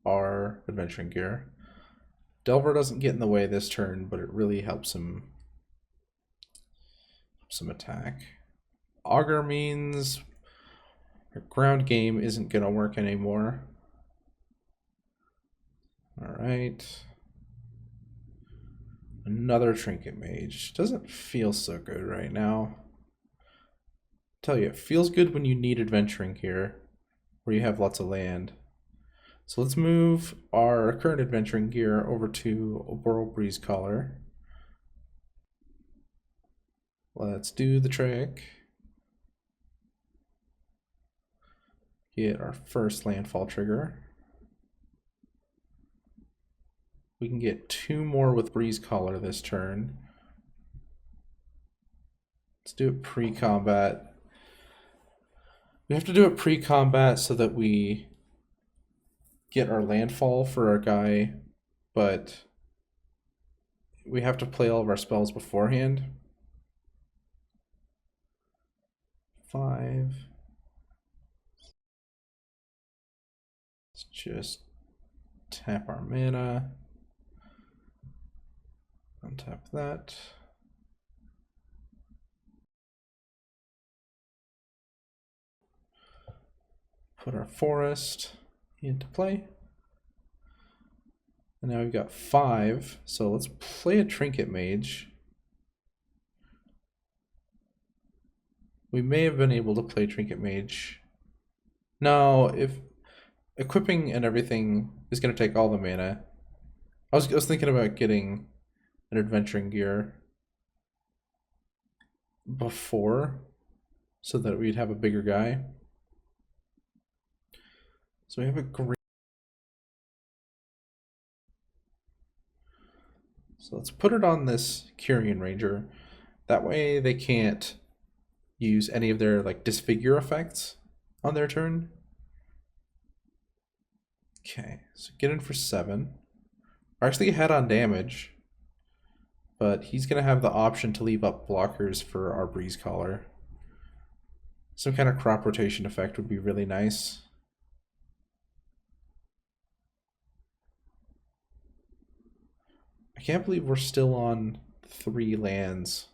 our adventuring gear. Delver doesn't get in the way this turn, but it really helps him attack. Augur means our ground game isn't gonna work anymore. Alright. Another Trinket Mage. Doesn't feel so good right now. Tell you, it feels good when you need adventuring gear, where you have lots of land. So let's move our current adventuring gear over to Oboral Breeze Collar. Let's do the trick. Get our first landfall trigger. We can get 2 more with Breeze Collar this turn. Let's do it pre-combat. We have to do it pre-combat so that we get our landfall for our guy, but we have to play all of our spells beforehand. 5. Let's just tap our mana. Untap that. Put our forest into play. And now we've got 5, so let's play a Trinket Mage. We may have been able to play Trinket Mage. No, if equipping and everything is going to take all the mana. I was thinking about getting an adventuring gear before so that we'd have a bigger guy. So we have a great... So let's put it on this Curian Ranger. That way they can't use any of their like disfigure effects on their turn. Okay, so get in for 7. We're actually ahead on damage, but he's gonna have the option to leave up blockers for our Breeze Collar. Some kind of crop rotation effect would be really nice. I can't believe we're still on 3 lands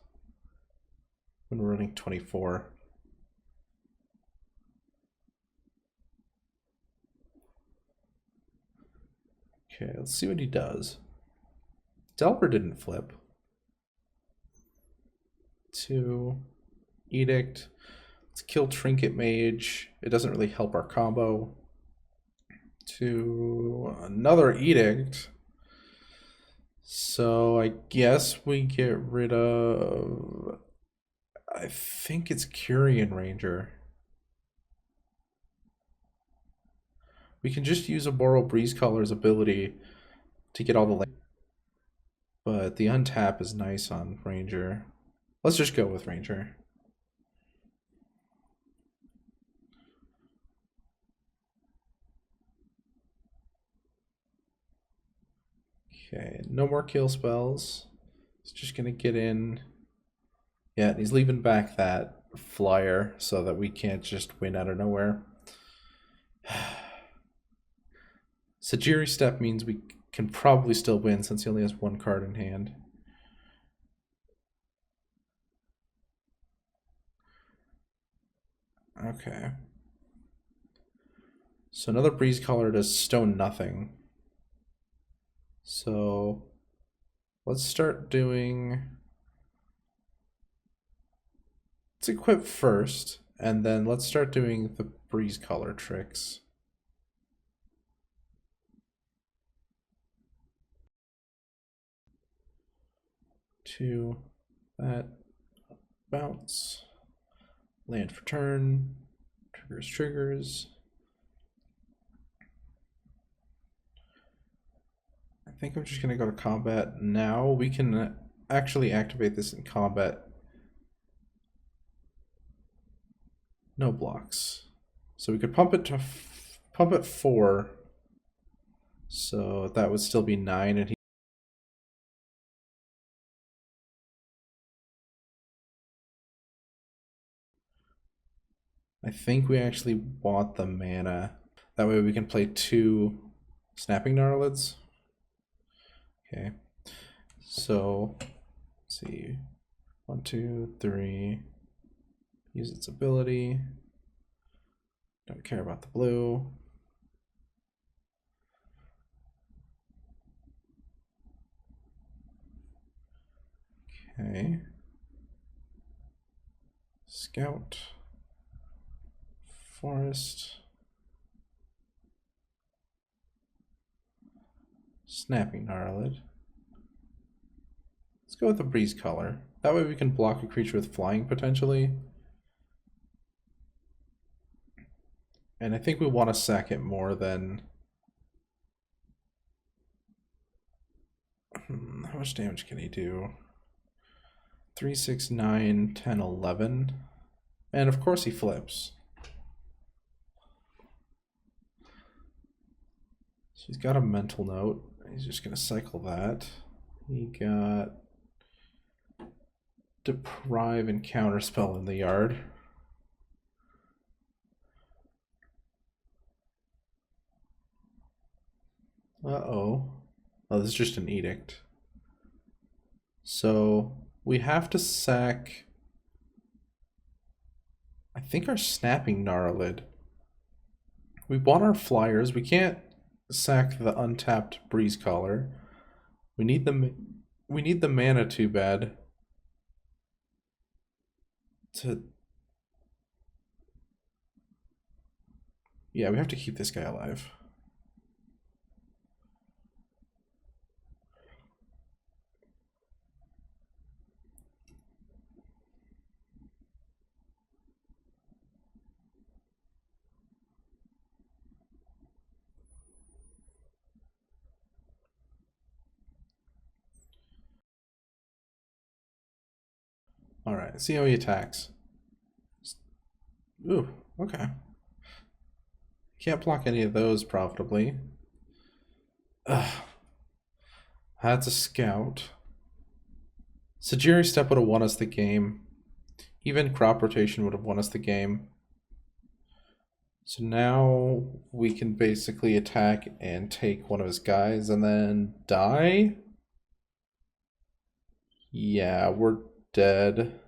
when we're running 24. Okay, let's see what he does. Delver didn't flip. 2 Edict. Let's kill Trinket Mage. It doesn't really help our combo. 2 another Edict. So I guess we get rid of... I think it's Curian Ranger. We can just use Oboral Breeze Collar's ability to get all the land. But the untap is nice on Ranger. Let's just go with Ranger. Okay, no more kill spells. He's just gonna get in. Yeah, and he's leaving back that flyer so that we can't just win out of nowhere. Sajiri Step means we can probably still win since he only has 1 card in hand. Okay. So another Breeze Collar does stone nothing. So let's start doing... Let's equip first, and then let's start doing the Breeze Collar tricks. To that, bounce, land for turn, triggers. I think I'm just gonna go to combat now. We can actually activate this in combat. No blocks. So we could pump it to pump it 4. So that would still be 9, and he... I think we actually want the mana. That way we can play 2 Snapping Gnarlids. Okay. So let's see. 1, 2, 3. Use its ability. Don't care about the blue. Okay. Scout. Forest. Snapping Gnarlid. Let's go with the Breeze color. That way we can block a creature with flying potentially. And I think we want to sack it more than... How much damage can he do? 3, 6, 9, 10, 11. And of course he flips. So he's got a mental note. He's just going to cycle that. He got Deprive and Counterspell in the yard. Uh-oh. Oh, this is just an edict. So we have to sack, I think, our Snapping Gnarlid. We bought our flyers. We can't sack the untapped Breeze Collar. We need the mana too bad to... Yeah, we have to keep this guy alive. Alright, see how he attacks. Ooh, okay. Can't block any of those profitably. Ugh. That's a scout. Sajiri Step would have won us the game. Even Crop Rotation would have won us the game. So now we can basically attack and take one of his guys and then die? Yeah, we're dead.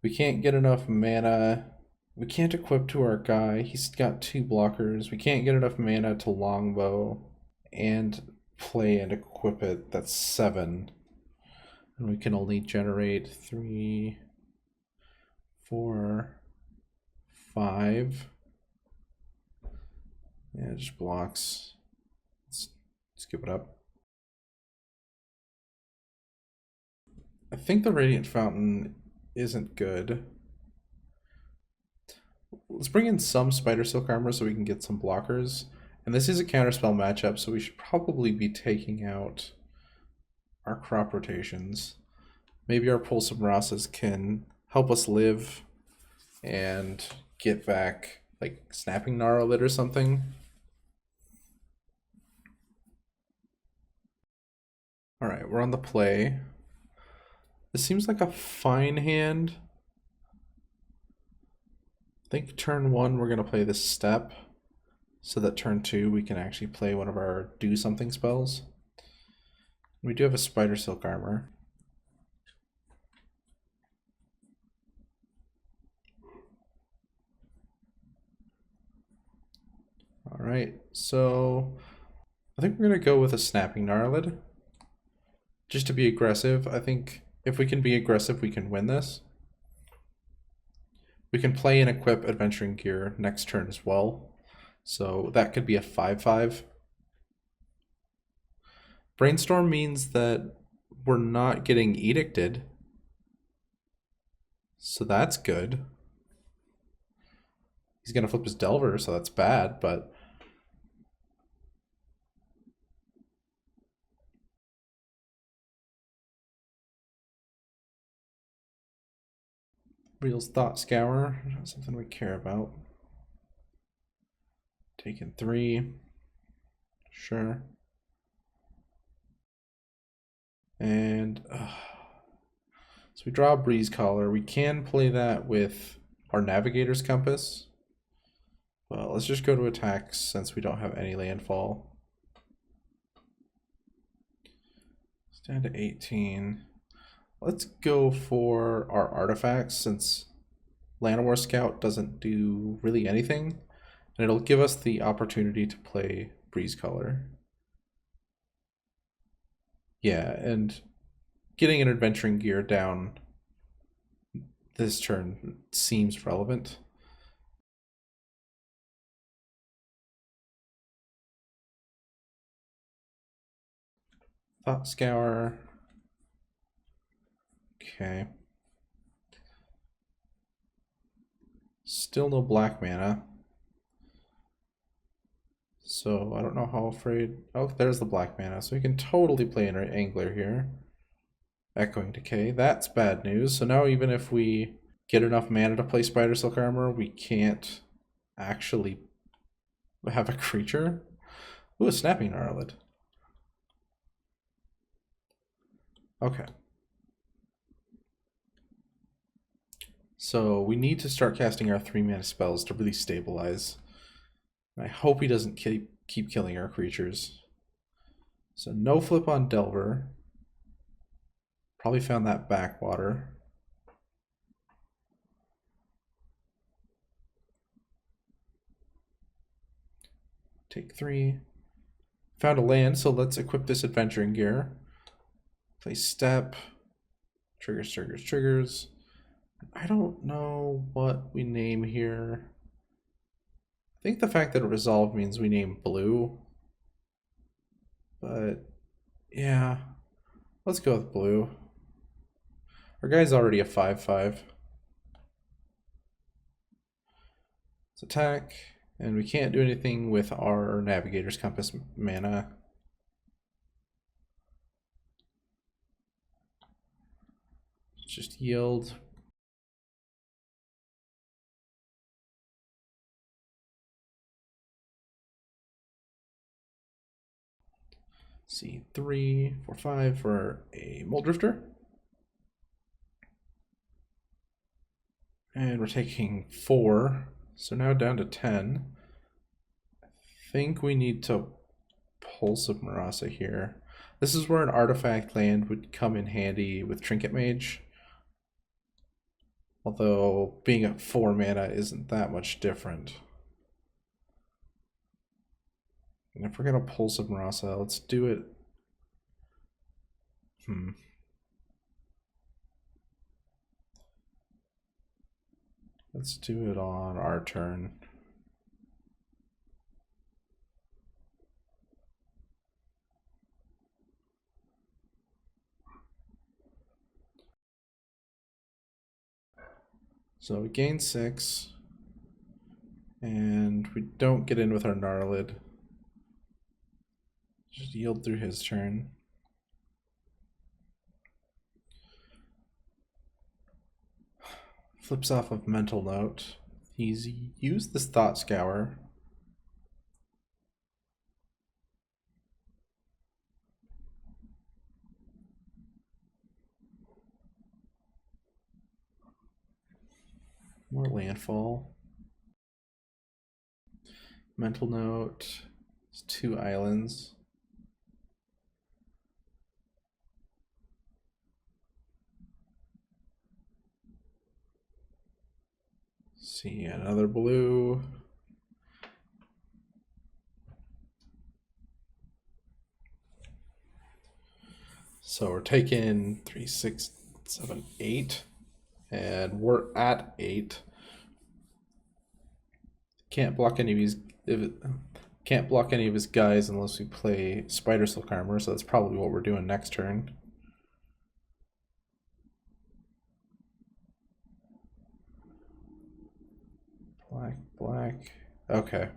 We can't get enough mana. We can't equip to our guy. He's got 2 blockers. We can't get enough mana to longbow and play and equip it. That's 7. And we can only generate 3, 4, 5. Yeah, it just blocks. Let's give it up. I think the Radiant Fountain isn't good. Let's bring in some Spider Silk Armor so we can get some blockers. And this is a counterspell matchup, so we should probably be taking out our Crop Rotations. Maybe our Pulse of Marasas can help us live and get back, like, Snapping Gnarlid or something. Alright, we're on the play. This seems like a fine hand. I think turn 1 we're going to play this step, so that turn 2 we can actually play one of our do something spells. We do have a Spider Silk Armor. Alright, so I think we're going to go with a Snapping Gnarlid. Just to be aggressive. I think if we can be aggressive, we can win this. We can play and equip Adventuring Gear next turn as well. So that could be a 5/5. Brainstorm means that we're not getting edicted. So that's good. He's going to flip his Delver, so that's bad, but... Real's Thought Scour, not something we care about. Taking 3. Sure. And so we draw a Breeze Collar. We can play that with our Navigator's Compass. Well, let's just go to attacks since we don't have any landfall. It's down to 18. Let's go for our artifacts since Llanowar Scout doesn't do really anything. And it'll give us the opportunity to play Breeze Color. Yeah, and getting an Adventuring Gear down this turn seems relevant. Thought Scour. Okay. Still no black mana. So I don't know how afraid. Oh, there's the black mana. So we can totally play an Angler here. Echoing Decay. That's bad news. So now even if we get enough mana to play Spider Silk Armor, we can't actually have a creature. Ooh, a Snapping Gnarlid. Okay. So we need to start casting our 3-mana spells to really stabilize. I hope he doesn't keep killing our creatures. So no flip on Delver. Probably found that backwater. Take 3. Found a land, so let's equip this adventuring gear. Play step. Triggers, triggers, triggers. I don't know what we name here. I think the fact that it resolved means we name blue. But yeah, let's go with blue. Our guy's already a 5/5. Let's attack, and we can't do anything with our Navigator's Compass mana. Just yield. See, 3, 4, 5 for a Muldrifter. And we're taking 4, so now down to 10. I think we need to Pulse of Marasa here. This is where an artifact land would come in handy with Trinket Mage. Although being at 4 mana isn't that much different. And if we're gonna Pulse of Marasa, let's do it. Let's do it on our turn. So we gain 6, and we don't get in with our Gnarlid. Just yield through his turn. Flips off of Mental Note. He's used this Thought Scour. More landfall. Mental Note. It's 2 islands. See, another blue. So we're taking 3, 6, 7, 8. And we're at 8. Can't block any of these. Can't block any of his guys unless we play Spider Silk Armor, so that's probably what we're doing next turn. Black, black. Okay.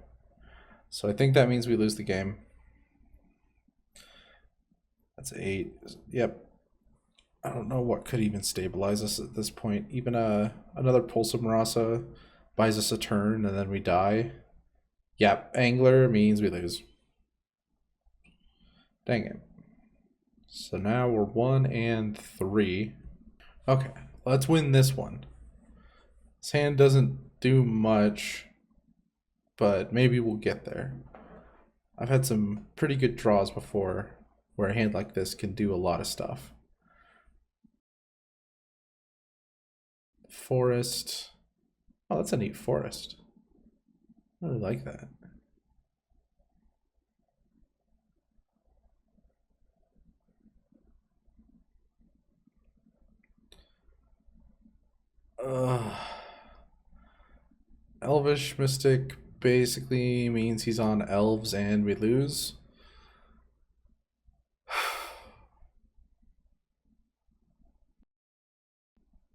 So I think that means we lose the game. That's 8. Yep. I don't know what could even stabilize us at this point. Even another Pulse of Marasa buys us a turn and then we die. Yep, Angler means we lose. Dang it. So now we're 1 and 3. Okay, let's win this one. This hand doesn't do much, but maybe we'll get there. I've had some pretty good draws before where a hand like this can do a lot of stuff. Forest. Oh, that's a neat forest. I really like that. Elvish Mystic basically means he's on Elves and we lose.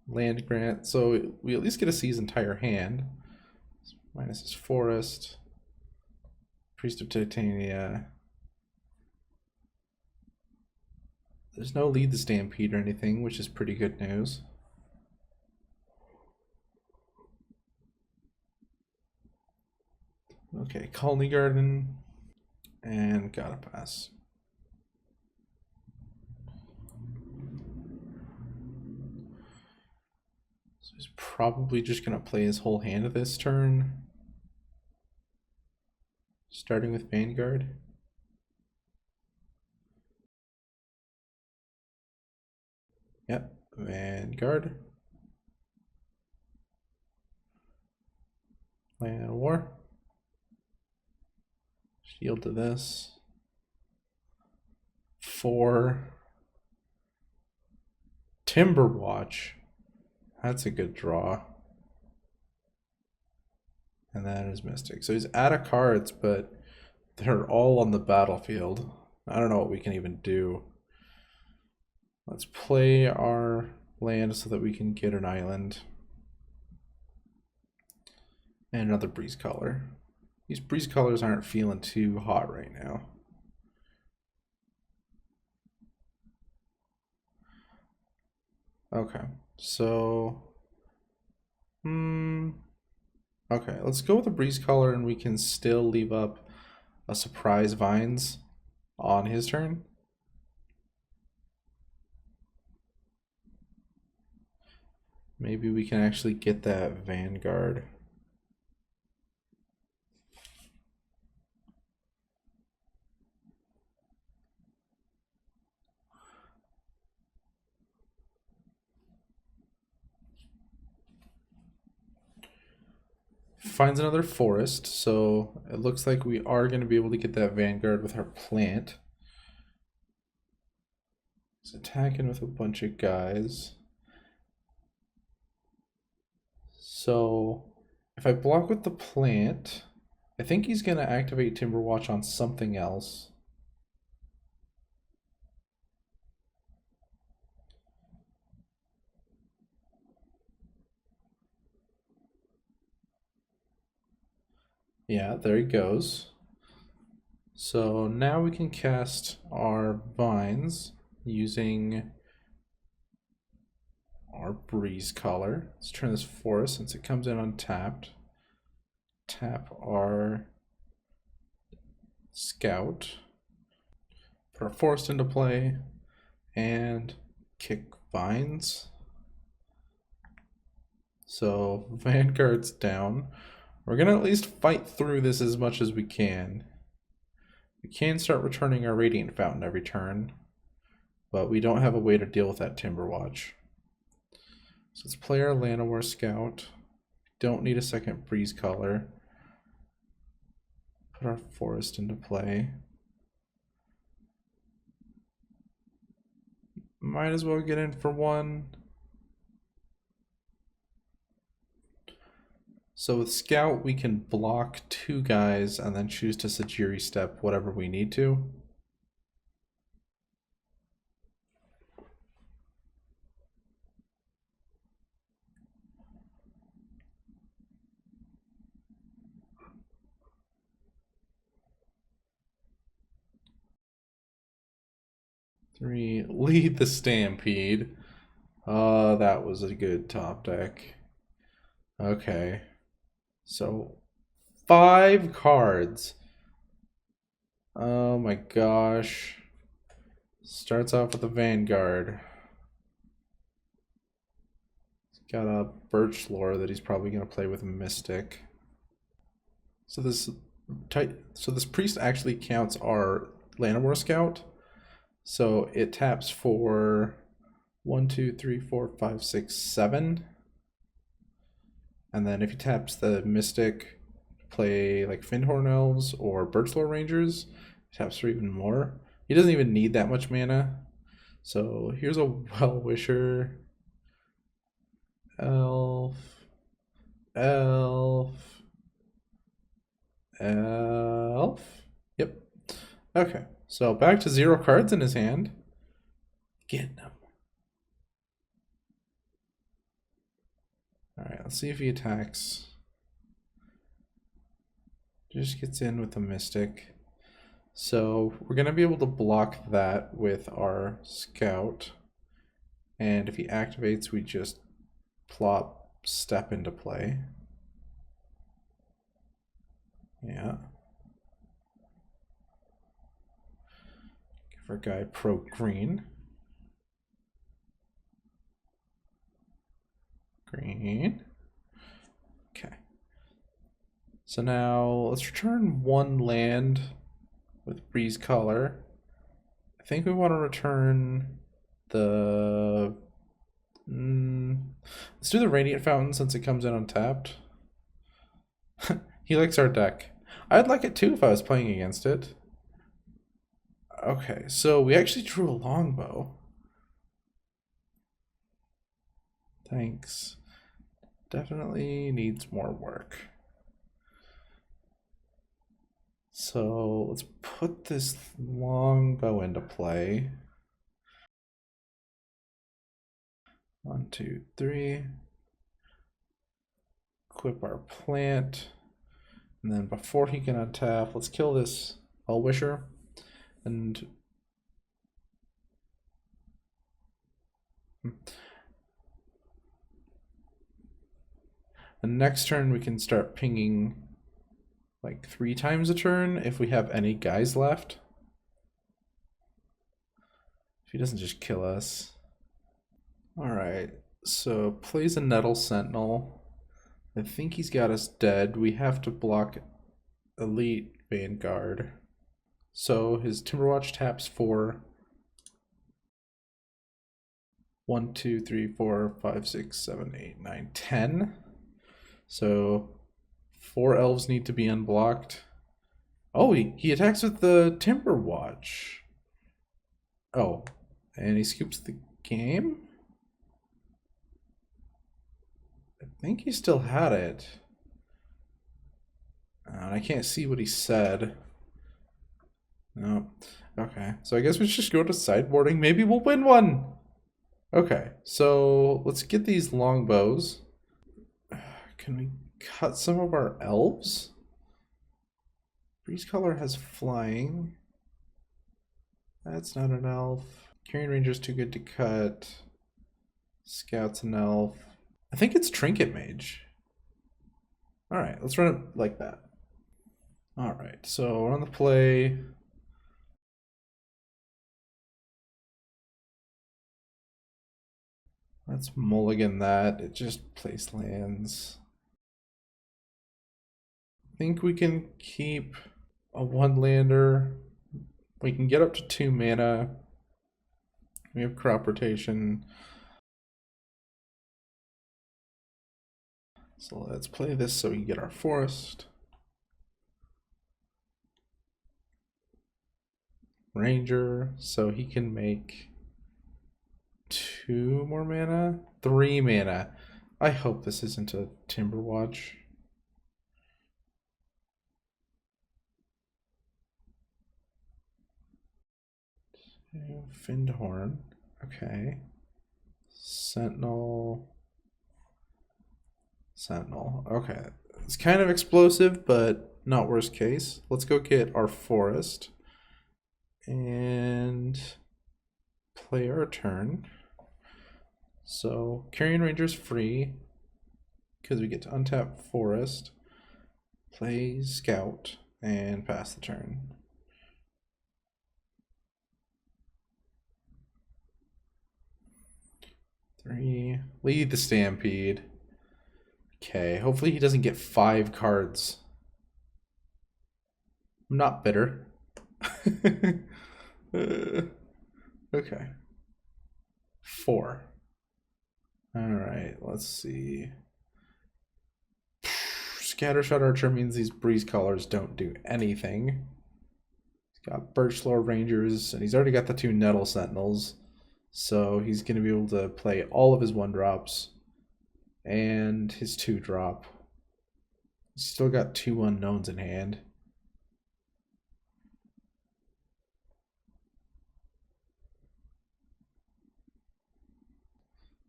land grant, so we at least get to see his entire hand. Minus his forest. Priest of Titania. There's no lead the Stampede or anything, which is pretty good news. Okay, Colony Garden, and gotta pass. So he's probably just gonna play his whole hand this turn. Starting with Vanguard. Yep, Vanguard. Land of War. Shield to this. 4. Timber Watch. That's a good draw. And that is Mystic. So he's out of cards, but they're all on the battlefield. I don't know what we can even do. Let's play our land so that we can get an island. And another Breeze Color. These Breeze Colors aren't feeling too hot right now. Okay, so... Okay, let's go with a Breeze Color and we can still leave up a Surprise Vines on his turn. Maybe we can actually get that Vanguard. Finds another forest, so it looks like we are going to be able to get that Vanguard with our plant. He's attacking with a bunch of guys. So if I block with the plant, I think he's going to activate Timberwatch on something else. Yeah, there he goes. So now we can cast our vines using our Breeze Color. Let's turn this forest since it comes in untapped. Tap our Scout. Put our forest into play and kick vines. So Vanguard's down. We're gonna at least fight through this as much as we can. We can start returning our Radiant Fountain every turn, but we don't have a way to deal with that Timberwatch. So let's play our Llanowar Scout. Don't need a second Breeze Color. Put our forest into play. Might as well get in for one. So with Scout, we can block 2 guys and then choose to Sajiri step whatever we need to. Three, lead the Stampede. That was a good top deck. Okay. So 5 cards. Oh my gosh. Starts off with a Vanguard. He's got a Birch Lore that he's probably going to play with a Mystic. So this priest actually counts our Llanowar Scout. So it taps for 1, 2, 3, 4, 5, 6, 7. And then if he taps the Mystic, play like Findhorn Elves or Birchlore Rangers, taps for even more. He doesn't even need that much mana. So here's a Well-Wisher. Elf. Yep. Okay, so back to 0 cards in his hand. Getting them. Alright, let's see if he attacks. Just gets in with a Mystic. So we're going to be able to block that with our Scout. And if he activates, we just plop Step into play. Yeah. Give our guy Pro Green. Green. Okay. So now let's return one land with Breeze Color. I think we want to return the... let's do the Radiant Fountain since it comes in untapped. He likes our deck. I'd like it too if I was playing against it. Okay, so we actually drew a longbow. Thanks. Definitely needs more work. So let's put this longbow into play. 1, 2, 3. Equip our plant. And then before he can untap, let's kill this Elvisher. And the next turn we can start pinging like 3 times a turn if we have any guys left. If he doesn't just kill us. Alright, so plays a Nettle Sentinel. I think he's got us dead. We have to block Elite Vanguard. So his Timberwatch taps for 1, 2, 3, 4, 5, 6, 7, 8, 9, 10. So 4 elves need to be unblocked. Oh, he attacks with the Timberwatch. Oh, and he scoops the game? I think he still had it. And I can't see what he said. No. Okay, so I guess we should just go to sideboarding. Maybe we'll win one. Okay, so let's get these longbows. Can we cut some of our elves? Breeze Color has flying. That's not an elf. Carrion Ranger's too good to cut. Scout's an elf. I think it's Trinket Mage. Alright, let's run it like that. Alright, so we're on the play. Let's mulligan that. It just plays lands. I think we can keep a 1-lander. We can get up to 2 mana. We have crop rotation. So let's play this so we can get our forest. Ranger, so he can make 2 more mana? 3 mana. I hope this isn't a Timberwatch. Findhorn. Okay. Sentinel. Sentinel. Okay. It's kind of explosive, but not worst case. Let's go get our forest. And play our turn. So Carrion Ranger's free because we get to untap forest, play scout, and pass the turn. Three, lead the Stampede. Okay, hopefully he doesn't get 5 cards. I'm not bitter. Okay. 4. Alright, let's see. Scattershot Archer means these Breeze Collars don't do anything. He's got Birchlore Rangers, and he's already got the 2 Nettle Sentinels. So he's going to be able to play all of his 1-drops and his 2-drop. He's still got 2 unknowns in hand.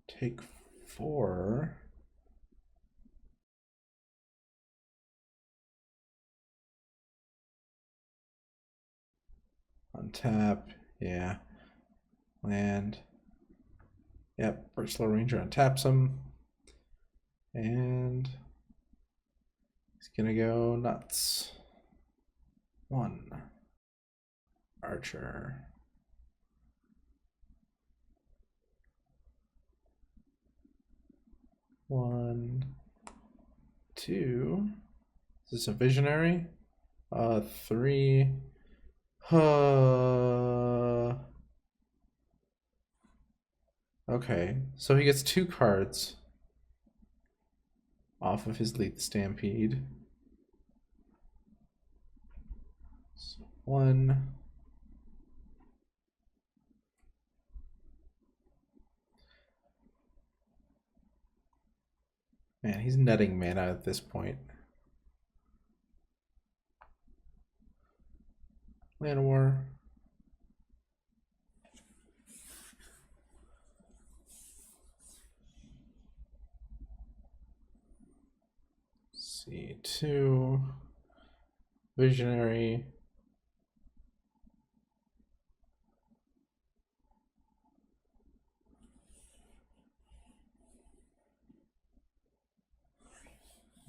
Take 4. Untap. Yeah. Land. Yep. Versatile Ranger untaps him. And he's gonna go nuts. 1. Archer. 1, 2. Is this a visionary? 3. Okay, so he gets 2 cards off of his Lead the Stampede. So 1. Man, he's netting mana at this point. Land War. C2. Visionary.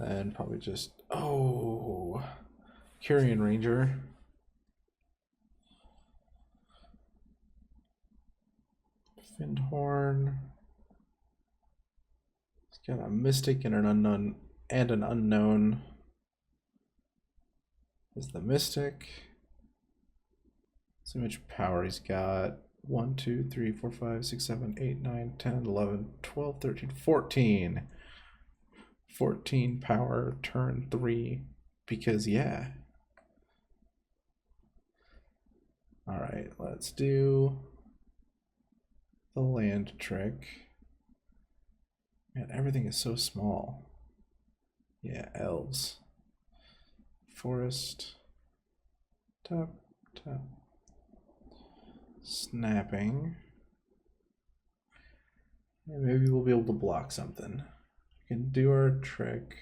And probably just, oh, Curian Ranger. Findhorn. He's got a Mystic and an Unknown, and an Unknown. Is the Mystic. See how much power he's got. 1, 2, 3, 4, 5, 6, 7, 8, 9, 10, 11, 12, 13, 14. 14 power, turn 3, because yeah. All right, let's do the land trick. Man, everything is so small. Yeah, Elves. Forest. Tap, tap. Snapping. And maybe we'll be able to block something. We can do our trick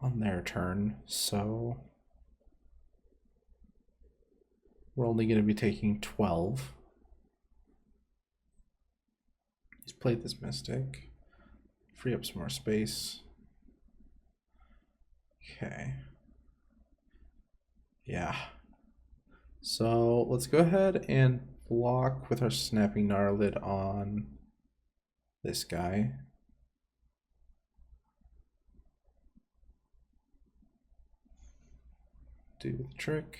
on their turn, so we're only going to be taking 12. He's played this Mystic. Free up some more space. Okay. Yeah. So let's go ahead and block with our Snapping Gnarlid on this guy. Do the trick.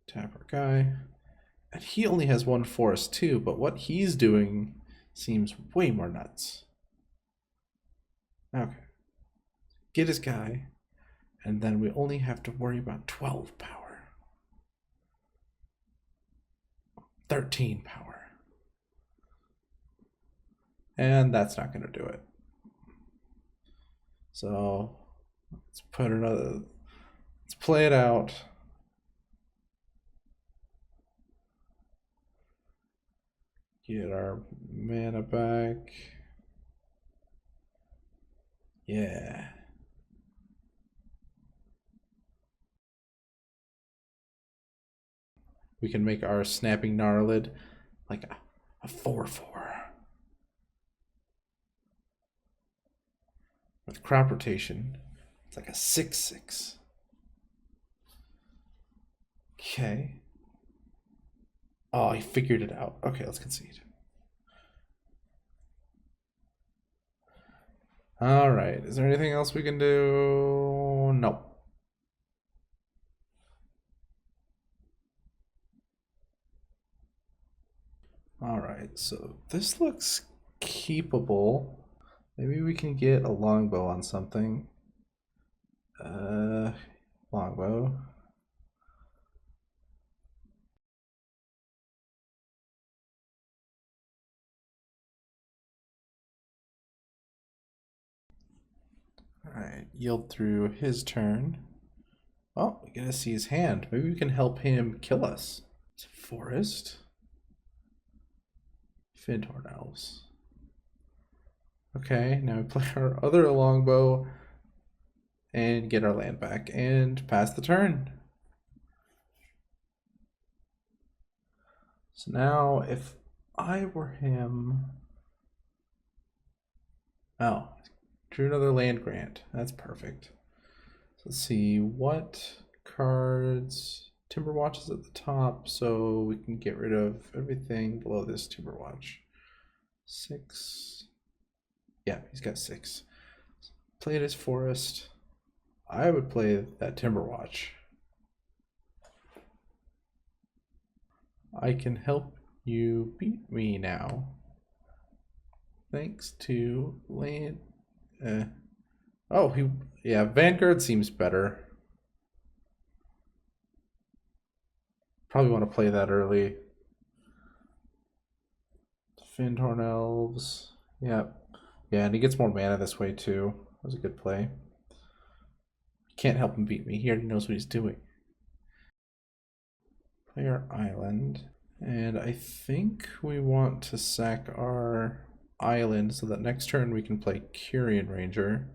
Tap our guy. And he only has 1 forest too, but what he's doing seems way more nuts. Okay. Get his guy, and then we only have to worry about 12 power. 13 power. And that's not going to do it. So let's play it out. Get our mana back. Yeah. We can make our Snapping Gnarlid like a 4/4. With crop rotation, it's like a 6/6. Okay. Oh, he figured it out. Okay, let's concede. All right. Is there anything else we can do? No. All right. So this looks keepable. Maybe we can get a longbow on something. Longbow. All right, yield through his turn. Oh, we get to see his hand. Maybe we can help him kill us. It's a forest. Findhorn Elves. Okay, now we play our other longbow and get our land back and pass the turn. So now if I were him, oh, drew another land grant. That's perfect. So let's see what cards. Timberwatch is at the top, so we can get rid of everything below this Timberwatch. 6. Yeah, he's got 6. Play it as forest. I would play that Timberwatch. I can help you beat me now. Thanks to land. Oh, yeah, Vanguard seems better. Probably want to play that early. Findhorn Elves. Yep. Yeah, and he gets more mana this way too. That was a good play. Can't help him beat me. He already knows what he's doing. Play our island. And I think we want to sack our island so that next turn we can play Curian Ranger.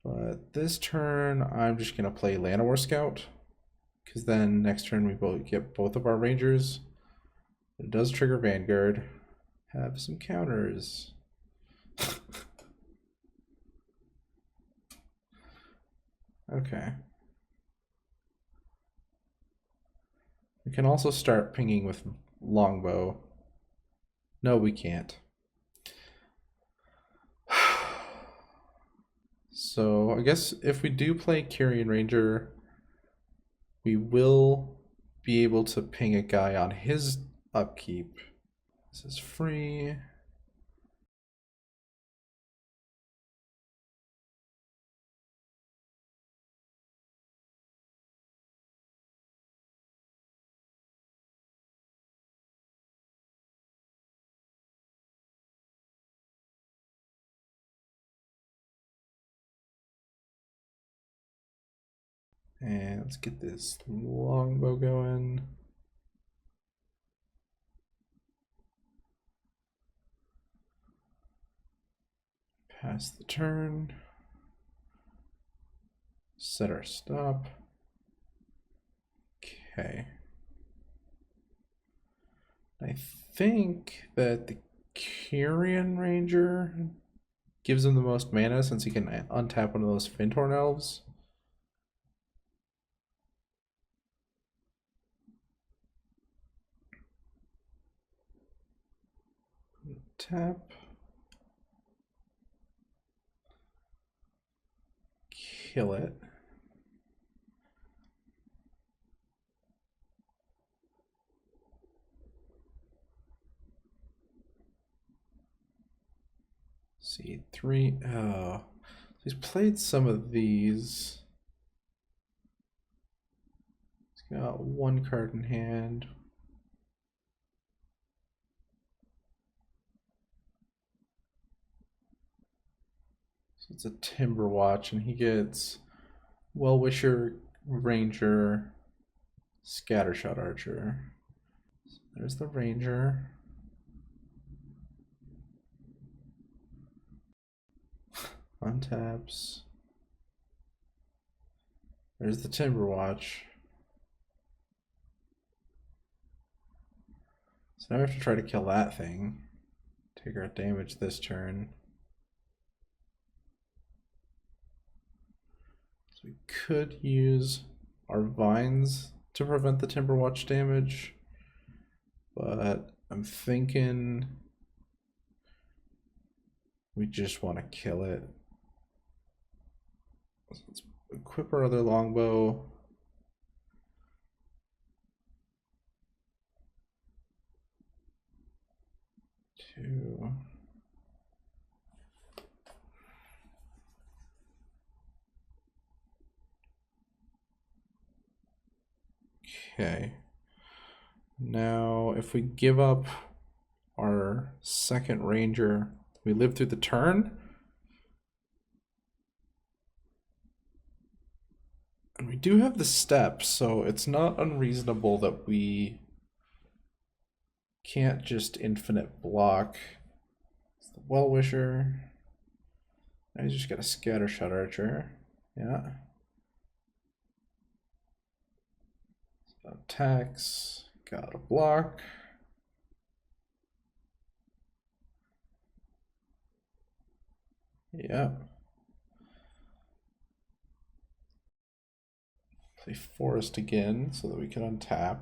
But this turn, I'm just going to play Llanowar Scout, because then next turn we get both of our Rangers. It does trigger Vanguard. Have some counters. Okay. We can also start pinging with Longbow. No, we can't. So I guess if we do play Curian Ranger, we will be able to ping a guy on his upkeep. This is free. And let's get this longbow going. Pass the turn. Set our stop. Okay. I think that the Curian Ranger gives him the most mana since he can untap one of those Findhorn Elves. Tap. Kill it. See, 3. Oh, he's played some of these. He's got 1 card in hand. So it's a Timberwatch, and he gets Well-Wisher, Ranger, Scattershot Archer. So there's the Ranger. Untaps. There's the Timberwatch. So now we have to try to kill that thing. Take our damage this turn. So we could use our vines to prevent the Timberwatch damage, but I'm thinking we just want to kill it. So let's equip our other longbow. Okay. Now, if we give up our second ranger, we live through the turn. We do have the steps, so it's not unreasonable that we can't just infinite block. It's the Well-Wisher. Now you just got a Scattershot Archer. Yeah. So attacks. Got a block. Yeah. Play Forest again so that we can untap.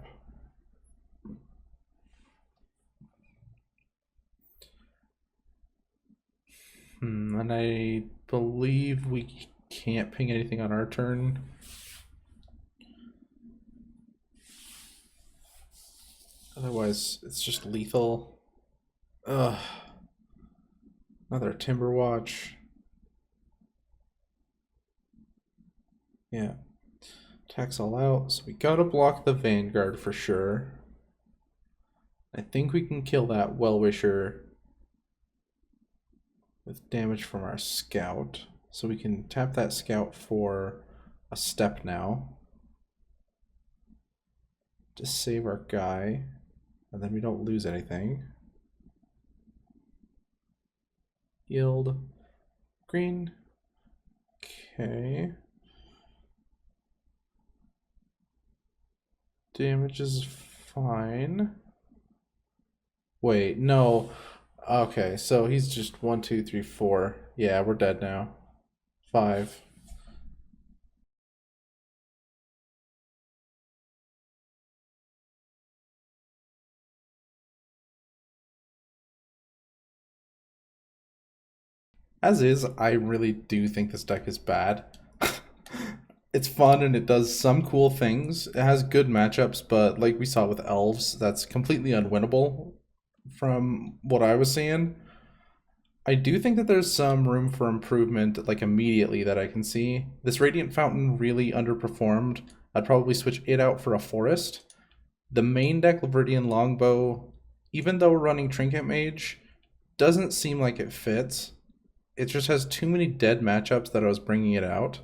And I believe we can't ping anything on our turn. Otherwise, it's just lethal. Ugh. Another Timber Watch. Yeah. Attacks all out, so we gotta block the Vanguard for sure. I think we can kill that Well-Wisher with damage from our Scout. So we can tap that Scout for a step now to save our guy, and then we don't lose anything. Yield green. Okay. Damage is fine. Wait, no. Okay, so he's just 1, 2, 3, 4. Yeah, we're dead now. 5. As is, I really do think this deck is bad. It's fun and it does some cool things. It has good matchups, but like we saw with Elves, that's completely unwinnable from what I was seeing. I do think that there's some room for improvement, like immediately, that I can see. This Radiant Fountain really underperformed. I'd probably switch it out for a Forest. The main deck, Viridian Longbow, even though we're running Trinket Mage, doesn't seem like it fits. It just has too many dead matchups that I was bringing it out.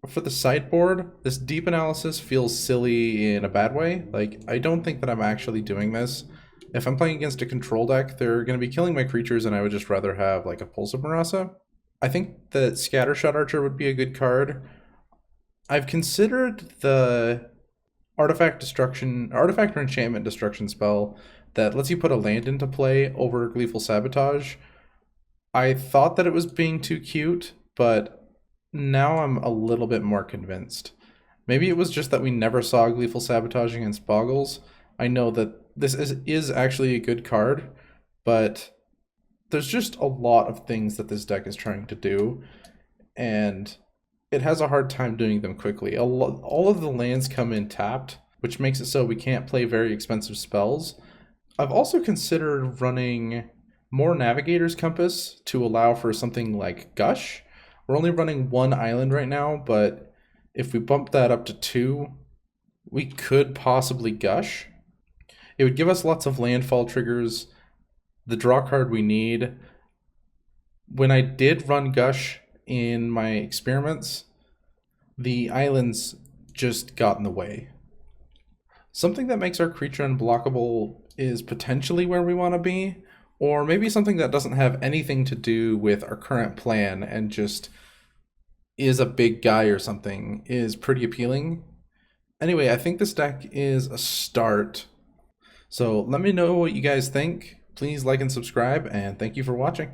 For the sideboard, this deep analysis feels silly in a bad way. Like, I don't think that I'm actually doing this. If I'm playing against a control deck, they're going to be killing my creatures and I would just rather have like a Pulse of Marasa. I think that Scattershot Archer would be a good card. I've considered the artifact or enchantment destruction spell that lets you put a land into play over Gleeful Sabotage. I thought that it was being too cute, but now I'm a little bit more convinced. Maybe it was just that we never saw Gleeful Sabotage against Bogles. I know that this is actually a good card, but there's just a lot of things that this deck is trying to do, and it has a hard time doing them quickly. All of the lands come in tapped, which makes it so we can't play very expensive spells. I've also considered running more Navigator's Compass to allow for something like Gush. We're only running 1 island right now, but if we bump that up to 2, we could possibly Gush. It would give us lots of landfall triggers, the draw card we need. When I did run Gush in my experiments, the islands just got in the way. Something that makes our creature unblockable is potentially where we want to be, or maybe something that doesn't have anything to do with our current plan and just is a big guy or something is pretty appealing. Anyway, I think this deck is a start. So let me know what you guys think. Please like and subscribe, and thank you for watching.